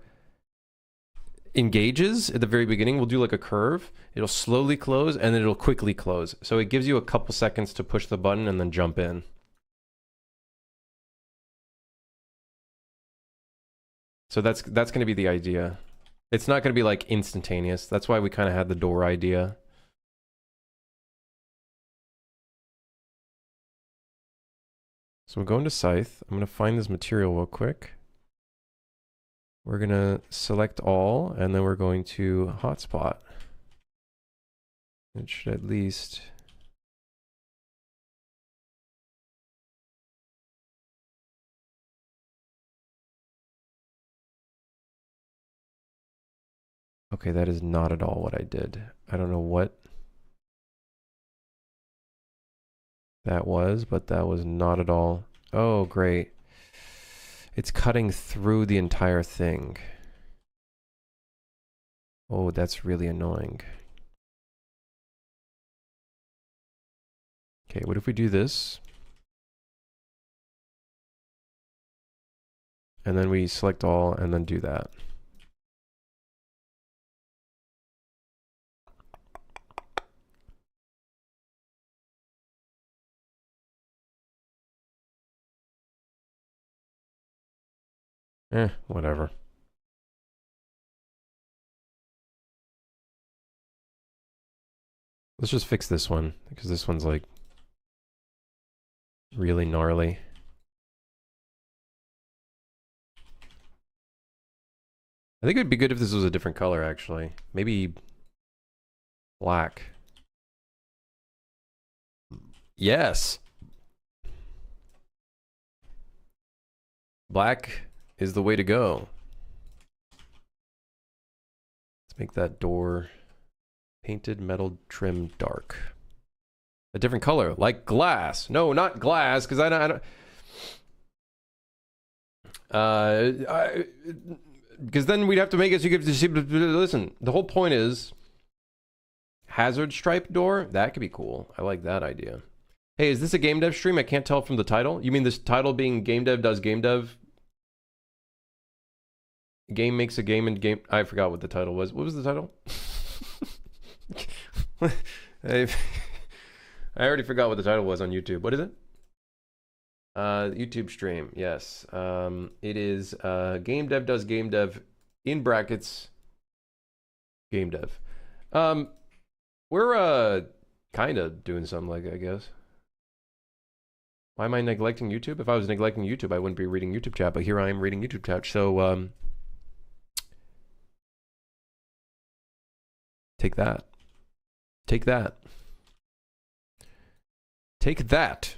engages at the very beginning. We'll do like a curve. It'll slowly close and then it'll quickly close. So it gives you a couple seconds to push the button and then jump in. So that's going to be the idea. It's not going to be like instantaneous. That's why we kind of had the door idea. So I'm going to Scythe. I'm going to find this material real quick. We're going to select all, and then we're going to hotspot. It should at least... Okay, that is not at all what I did. I don't know what that was, but that was not at all. Oh, great. It's cutting through the entire thing. Oh, that's really annoying. Okay, what if we do this? And then we select all and then do that. Whatever. Let's just fix this one, because this one's like really gnarly. I think it would be good if this was a different color, actually. Maybe black. Yes! Black is the way to go. Let's make that door painted metal trim dark. A different color, like glass. No, not glass, because I don't... because then we'd have to make it so you could see... Listen, the whole point is... Hazard stripe door? That could be cool. I like that idea. Hey, is this a game dev stream? I can't tell from the title. You mean this title being game dev does game dev? Game makes a game and game... I forgot what the title was. What was the title? I already forgot what the title was on YouTube. What is it? YouTube stream. Yes. It is game dev does game dev in brackets game dev. We're kind of doing something like that, I guess. Why am I neglecting YouTube? If I was neglecting YouTube, I wouldn't be reading YouTube chat, but here I am reading YouTube chat. So take that. Take that. Take that.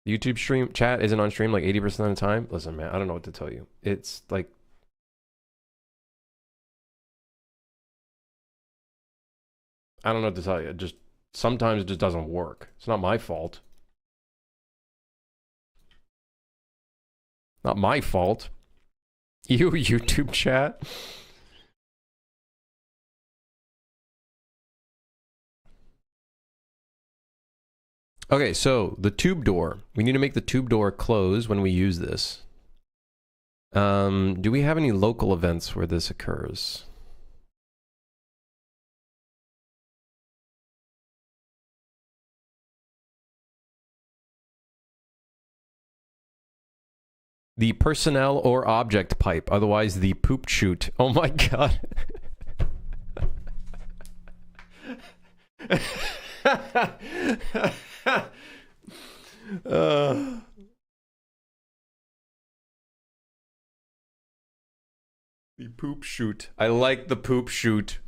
YouTube stream chat isn't on stream like 80% of the time. Listen, man, I don't know what to tell you. It's like I don't know what to tell you. It just sometimes it just doesn't work. It's not my fault. Not my fault. You YouTube chat. Okay, so the tube door. We need to make the tube door close when we use this. Do we have any local events where this occurs? The personnel or object pipe, otherwise the poop chute. Oh my god. The poop chute. I like the poop chute.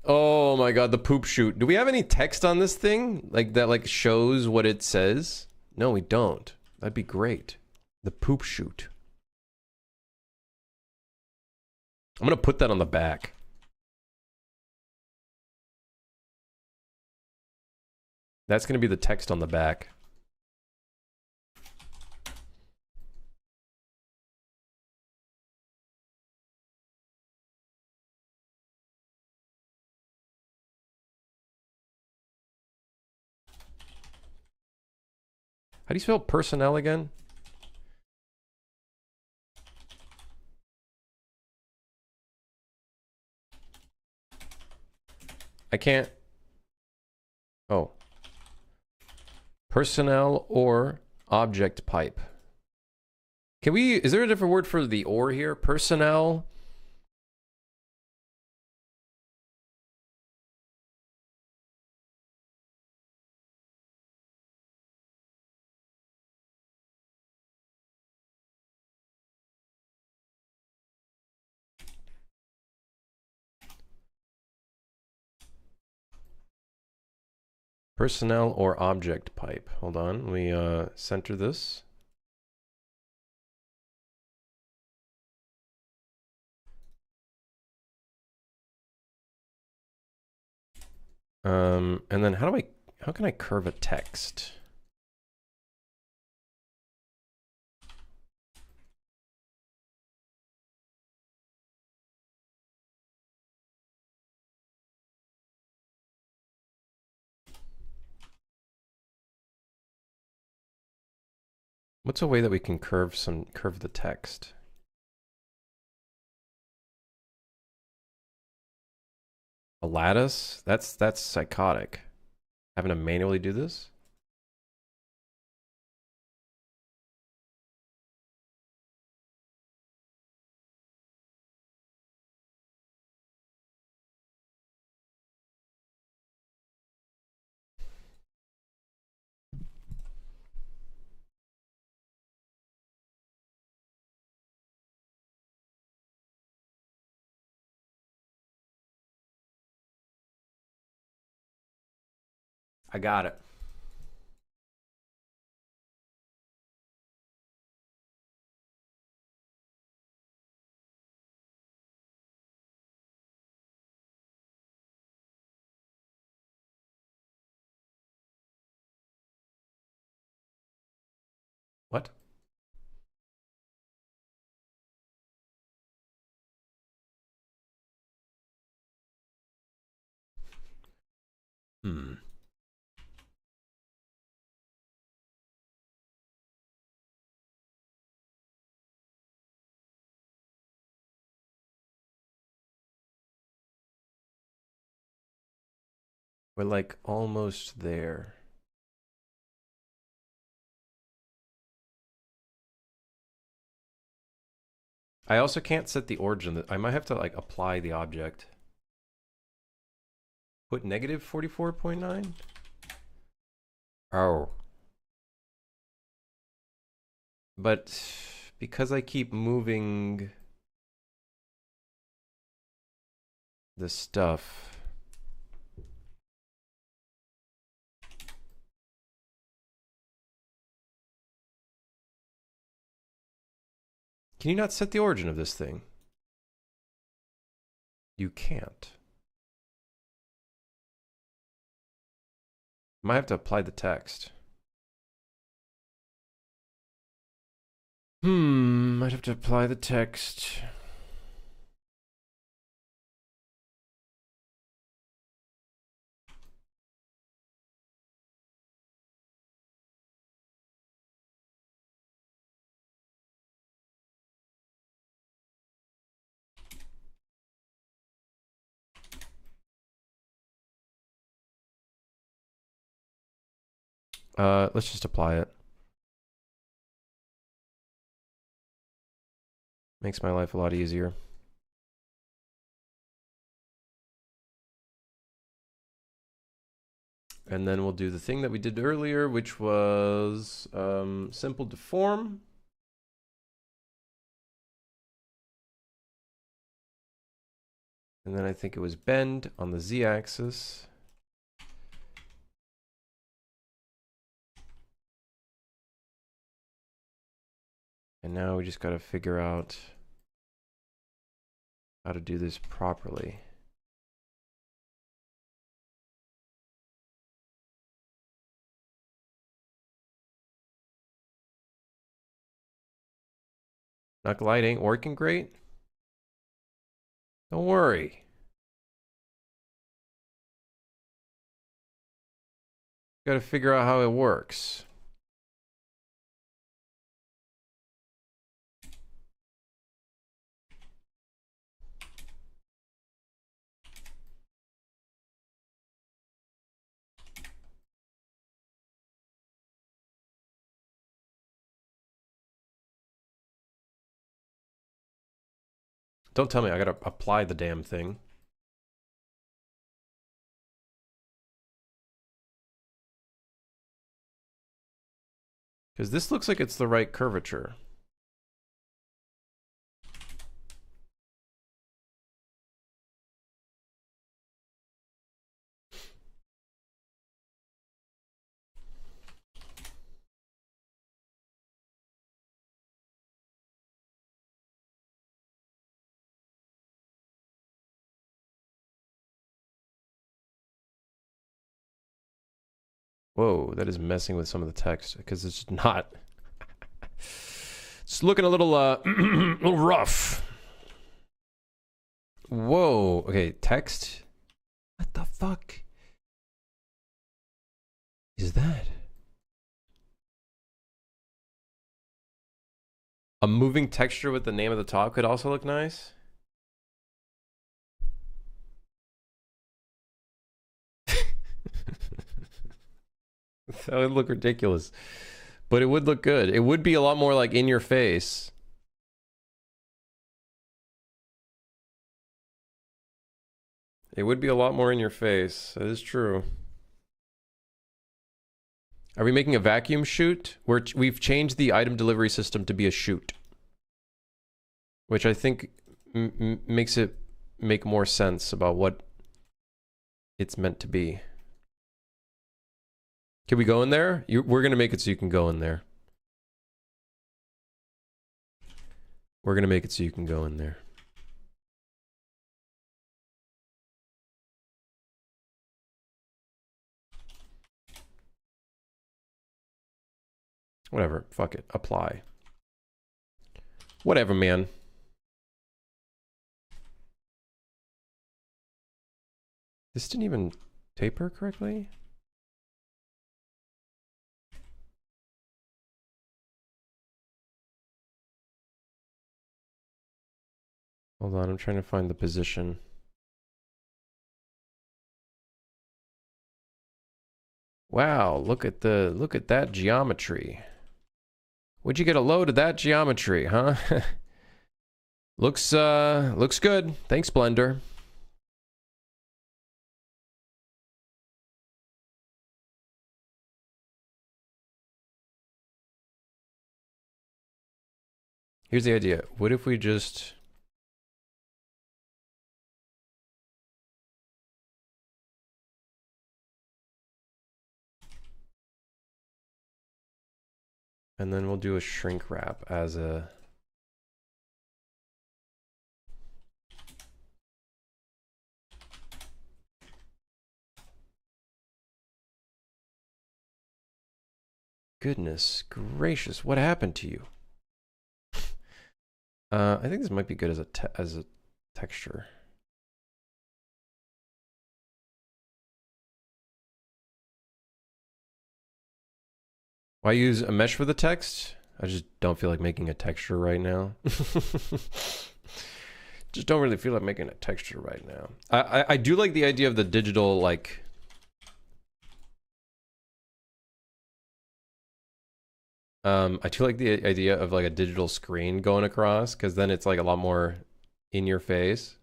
Oh my god, the poop chute. Do we have any text on this thing? Like that like shows what it says? No, we don't. That'd be great. The poop chute. I'm gonna put that on the back. That's gonna be the text on the back. How do you spell personnel again? I can't. Oh. Personnel or object pipe. Can we, is there a different word for the or here? Personnel. Personnel or object pipe. Hold on, we center this. And then how can I curve a text? What's a way that we can curve the text? A lattice? That's psychotic. Having to manually do this? I got it. What? Hmm. We're like almost there. I also can't set the origin. I might have to like apply the object. Put negative 44.9? Oh. But because I keep moving the stuff. Can you not set the origin of this thing? You can't. Might have to apply the text. Might have to apply the text. Let's just apply it. Makes my life a lot easier. And then we'll do the thing that we did earlier, which was simple deform. And then I think it was bend on the z-axis. And now we just got to figure out how to do this properly. Knuckle light ain't working great. Don't worry. Got to figure out how it works. Don't tell me I gotta apply the damn thing. Because this looks like it's the right curvature. Whoa, that is messing with some of the text because it's not. It's looking a little little rough. Whoa. Okay, text. What the fuck is that? A moving texture with the name at the top could also look nice. That would look ridiculous, but it would look good. It would be a lot more like in your face. It would be a lot more in your face. That is true. Are we making a vacuum chute? We've changed the item delivery system to be a chute, which I think makes it make more sense about what it's meant to be. Can we go in there? We're going to make it so you can go in there. We're going to make it so you can go in there. Whatever. Fuck it. Apply. Whatever, man. This didn't even taper correctly? Hold on, I'm trying to find the position. Wow, look at that geometry. Would you get a load of that geometry, huh? looks good. Thanks, Blender. Here's the idea. What if we just and then we'll do a shrink wrap as a Goodness gracious, what happened to you? I think this might be good as a texture. Why use a mesh for the text? I just don't feel like making a texture right now. Just don't really feel like making a texture right now. I do like the idea of the digital, like... I do like the idea of like a digital screen going across, because then it's like a lot more in your face.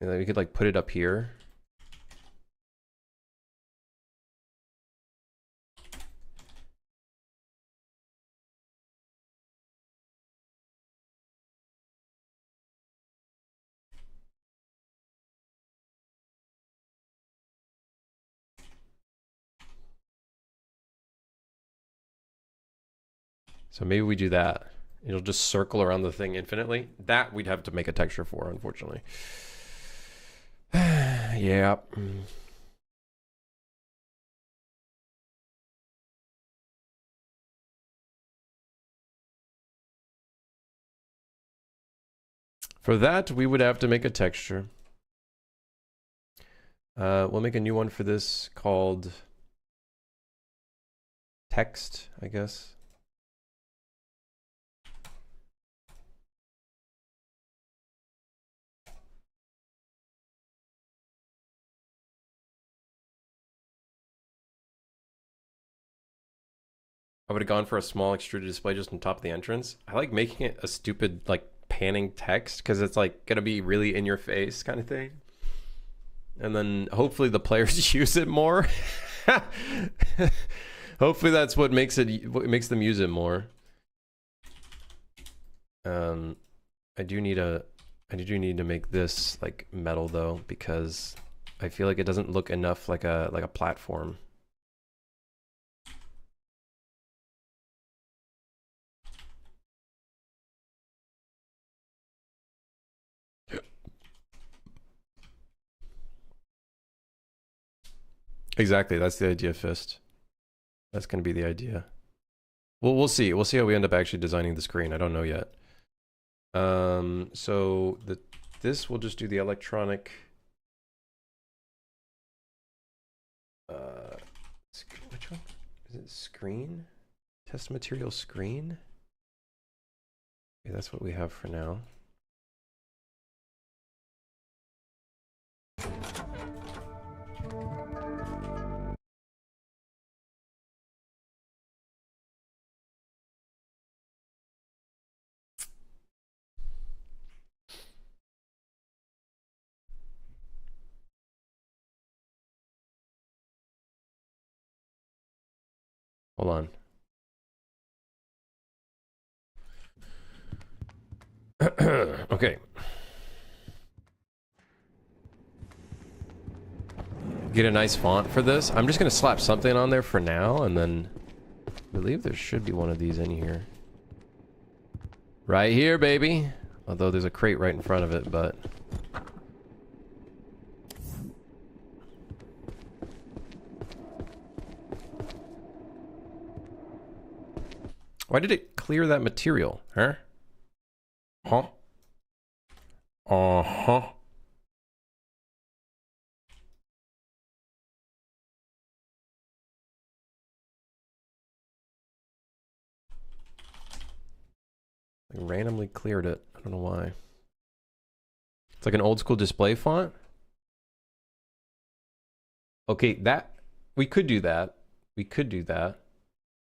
And then we could like put it up here. So maybe we do that. It'll just circle around the thing infinitely. That we'd have to make a texture for, unfortunately. Yeah. For that, we would have to make a texture. We'll make a new one for this called text, I guess. I would have gone for a small extruded display just on top of the entrance. I like making it a stupid, like, panning text, because it's, like, gonna be really in your face kind of thing. And then hopefully the players use it more. Hopefully that's what makes them use it more. I do need to make this, like, metal, though, because I feel like it doesn't look enough like a platform. Exactly, that's the idea, Fist. That's gonna be the idea. Well, we'll see. We'll see how we end up actually designing the screen. I don't know yet. So this will just do the electronic. Which one is it? Screen? Test material screen. Okay, that's what we have for now. Hold on. Okay. Get a nice font for this. I'm just gonna slap something on there for now, and then I believe there should be one of these in here. Right here, baby. Although there's a crate right in front of it, but... Why did it clear that material, huh? Huh? Uh-huh. Like randomly cleared it. I don't know why. It's like an old school display font. Okay, that... We could do that. We could do that.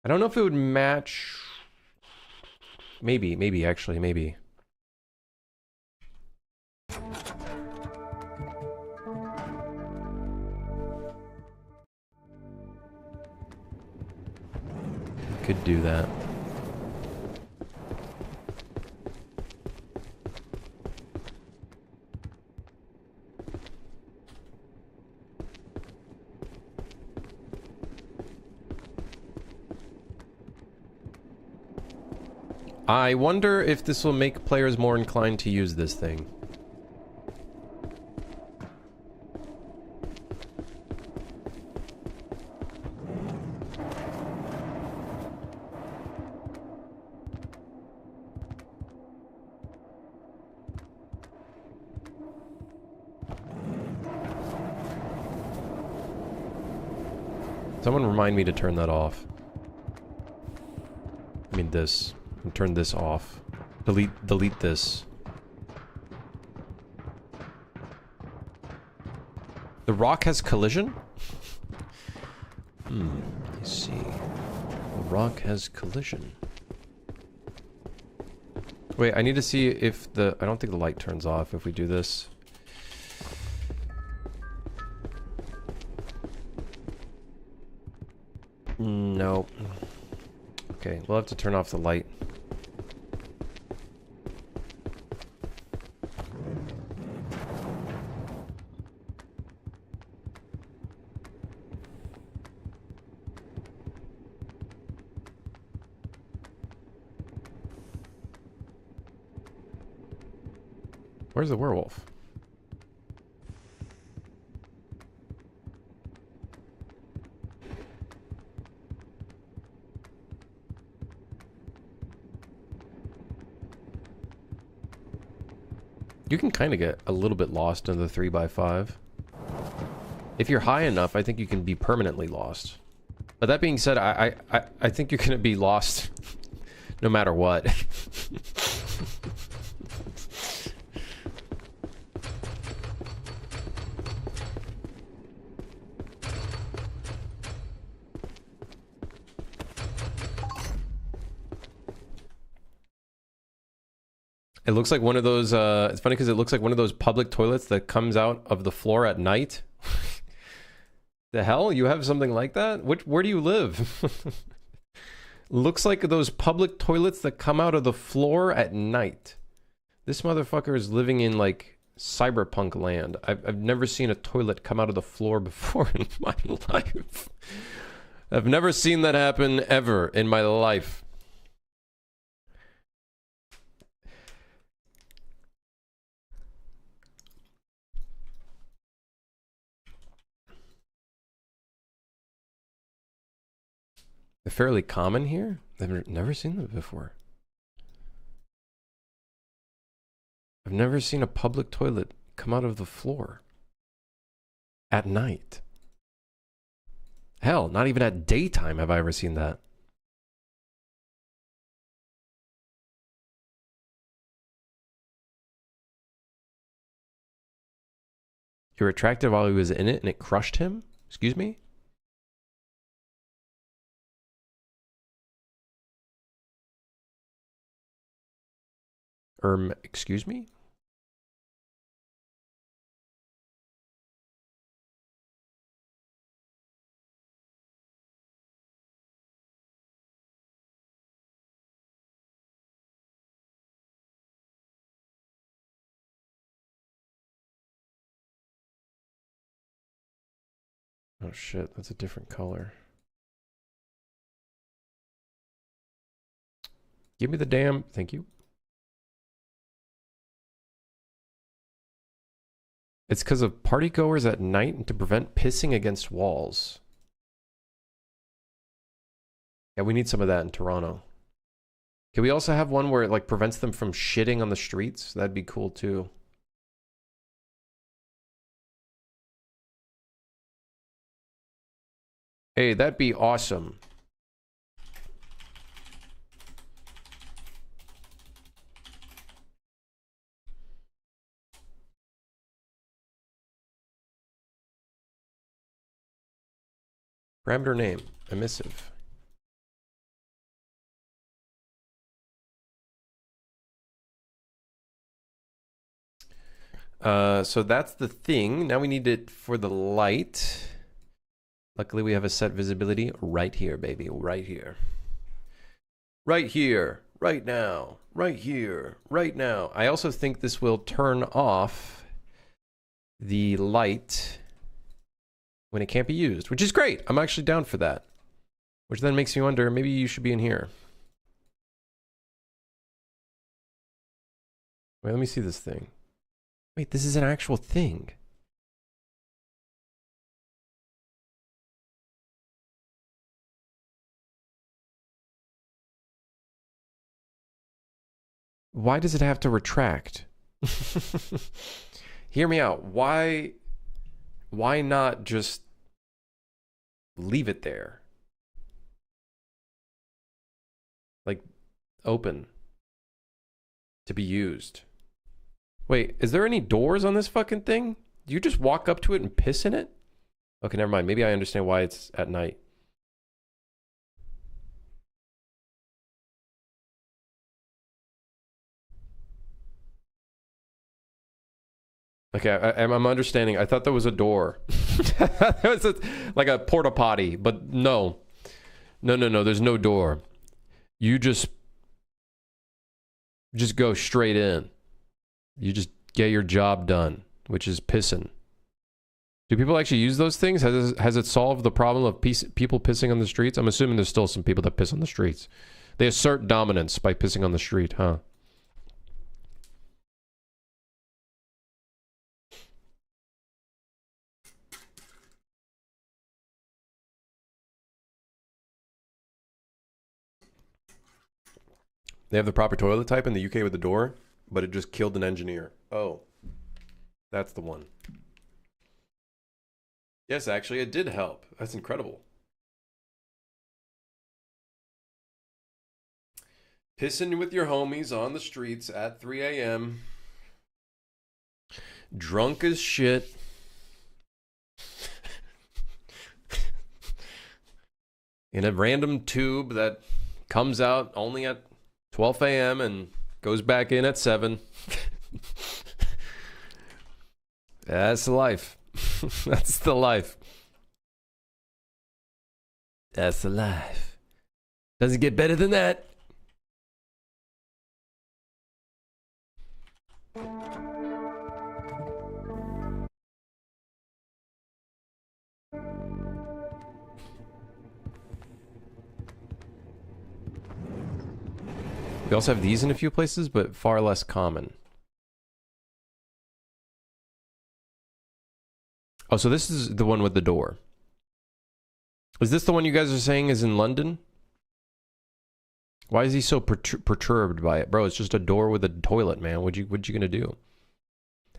I don't know if it would match... Maybe, actually, maybe. Could do that. I wonder if this will make players more inclined to use this thing. Someone remind me to turn that off. I mean this. And turn this off. Delete this. The rock has collision? Let's see. The rock has collision. Wait, I need to see if the... I don't think the light turns off if we do this. No. Okay, we'll have to turn off the light. Where's the werewolf? You can kind of get a little bit lost in the 3x5. If you're high enough, I think you can be permanently lost. But that being said, I think you're gonna be lost no matter what. It looks like one of those, it's funny because it looks like one of those public toilets that comes out of the floor at night. The hell? You have something like that? Where do you live? Looks like those public toilets that come out of the floor at night. This motherfucker is living in, like, cyberpunk land. I've never seen a toilet come out of the floor before in my life. I've never seen that happen ever in my life. They're fairly common here. I've never seen them before. I've never seen a public toilet come out of the floor at night. Hell, not even at daytime have I ever seen that. You were attracted while he was in it and it crushed him? Excuse me? Excuse me? Oh shit, that's a different color. Give me the damn... Thank you. It's because of partygoers at night and to prevent pissing against walls. Yeah, we need some of that in Toronto. Can we also have one where it like prevents them from shitting on the streets? That'd be cool too. Hey, that'd be awesome. Parameter name, emissive. So that's the thing. Now we need it for the light. Luckily we have a set visibility right here, baby, right here. Right here, right now, right here, right now. I also think this will turn off the light when it can't be used, which is great. I'm actually down for that. Which then makes me wonder, maybe you should be in here. Wait, let me see this thing. Wait, this is an actual thing. Why does it have to retract? Hear me out. Why not just leave it there. Like, open. To be used. Wait, is there any doors on this fucking thing? Do you just walk up to it and piss in it? Okay, never mind. Maybe I understand why it's at night. Okay, I'm understanding. I thought there was a door. It was like a porta potty, but no. No, there's no door. You just go straight in. You just get your job done, which is pissing. Do people actually use those things? Has it solved the problem of people pissing on the streets? I'm assuming there's still some people that piss on the streets. They assert dominance by pissing on the street, huh? They have the proper toilet type in the UK with the door, but it just killed an engineer. Oh, that's the one. Yes, actually, it did help. That's incredible. Pissing with your homies on the streets at 3 a.m. Drunk as shit. In a random tube that comes out only at 12 a.m. and goes back in at 7. That's the life. That's the life. That's the life. Doesn't get better than that. We also have these in a few places, but far less common. Oh, so this is the one with the door. Is this the one you guys are saying is in London? Why is he so perturbed by it? Bro, it's just a door with a toilet, man. What you gonna do?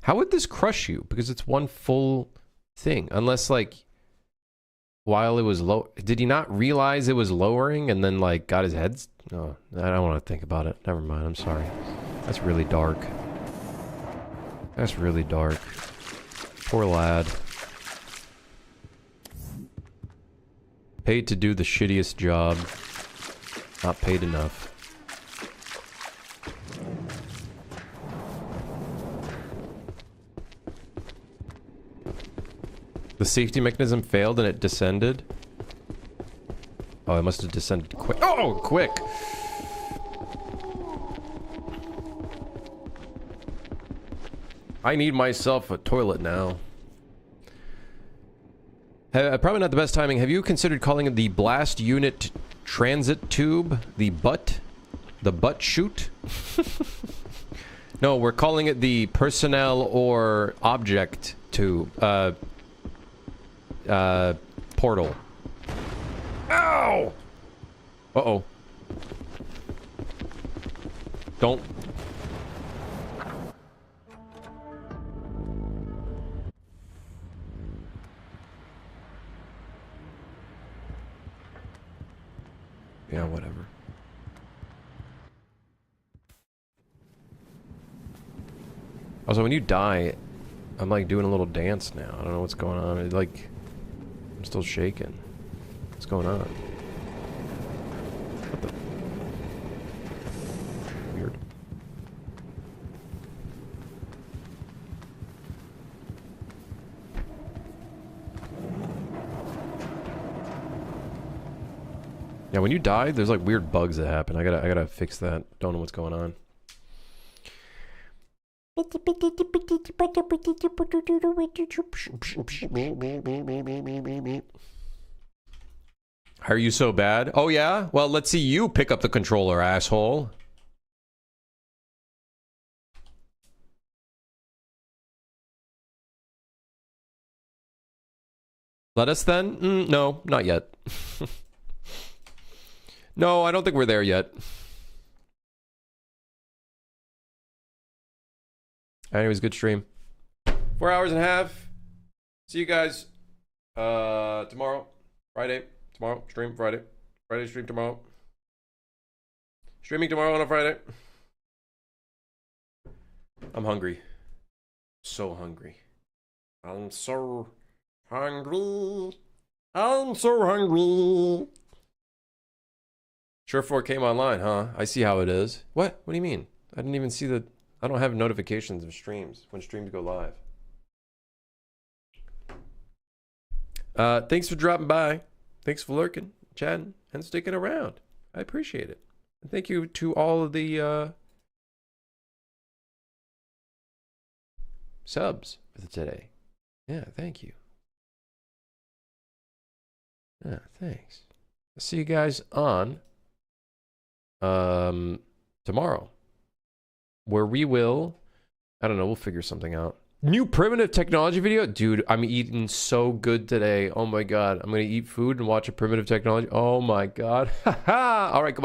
How would this crush you? Because it's one full thing. Unless, like, while it was low... Did he not realize it was lowering and then, like, got his head... Oh, I don't want to think about it. Never mind, I'm sorry. That's really dark. That's really dark. Poor lad. Paid to do the shittiest job. Not paid enough. The safety mechanism failed and it descended. Oh, it must have descended quick. Oh, quick! I need myself a toilet now. Probably not the best timing. Have you considered calling it the blast unit transit tube? The butt chute? No, we're calling it the personnel or object tube. Portal. Ow! Uh-oh. Don't. Yeah, whatever. Also, when you die, I'm like doing a little dance now. I don't know what's going on. It, like, I'm still shaking. What's going on? What the? Weird. Yeah, when you die, there's like weird bugs that happen. I gotta fix that. Don't know what's going on. Are you so bad? Oh yeah? Well, let's see you pick up the controller, asshole. Let us then? No, not yet. No, I don't think we're there yet. Anyways, good stream. 4 hours and a half. See you guys tomorrow. Friday, tomorrow, stream Friday. Friday, stream tomorrow. Streaming tomorrow on a Friday. I'm hungry. So hungry. I'm so hungry. I'm so hungry. Sure 4 came online, huh? I see how it is. What? What do you mean? I didn't even see the... I don't have notifications of streams when streams go live. Thanks for dropping by. Thanks for lurking, chatting, and sticking around. I appreciate it. And thank you to all of the subs for today. Yeah, thank you. Yeah, thanks. I'll see you guys on tomorrow, where we will, I don't know, we'll figure something out. New primitive technology video? Dude, I'm eating so good today. Oh my god. I'm gonna eat food and watch a primitive technology. Oh my god. All right, goodbye.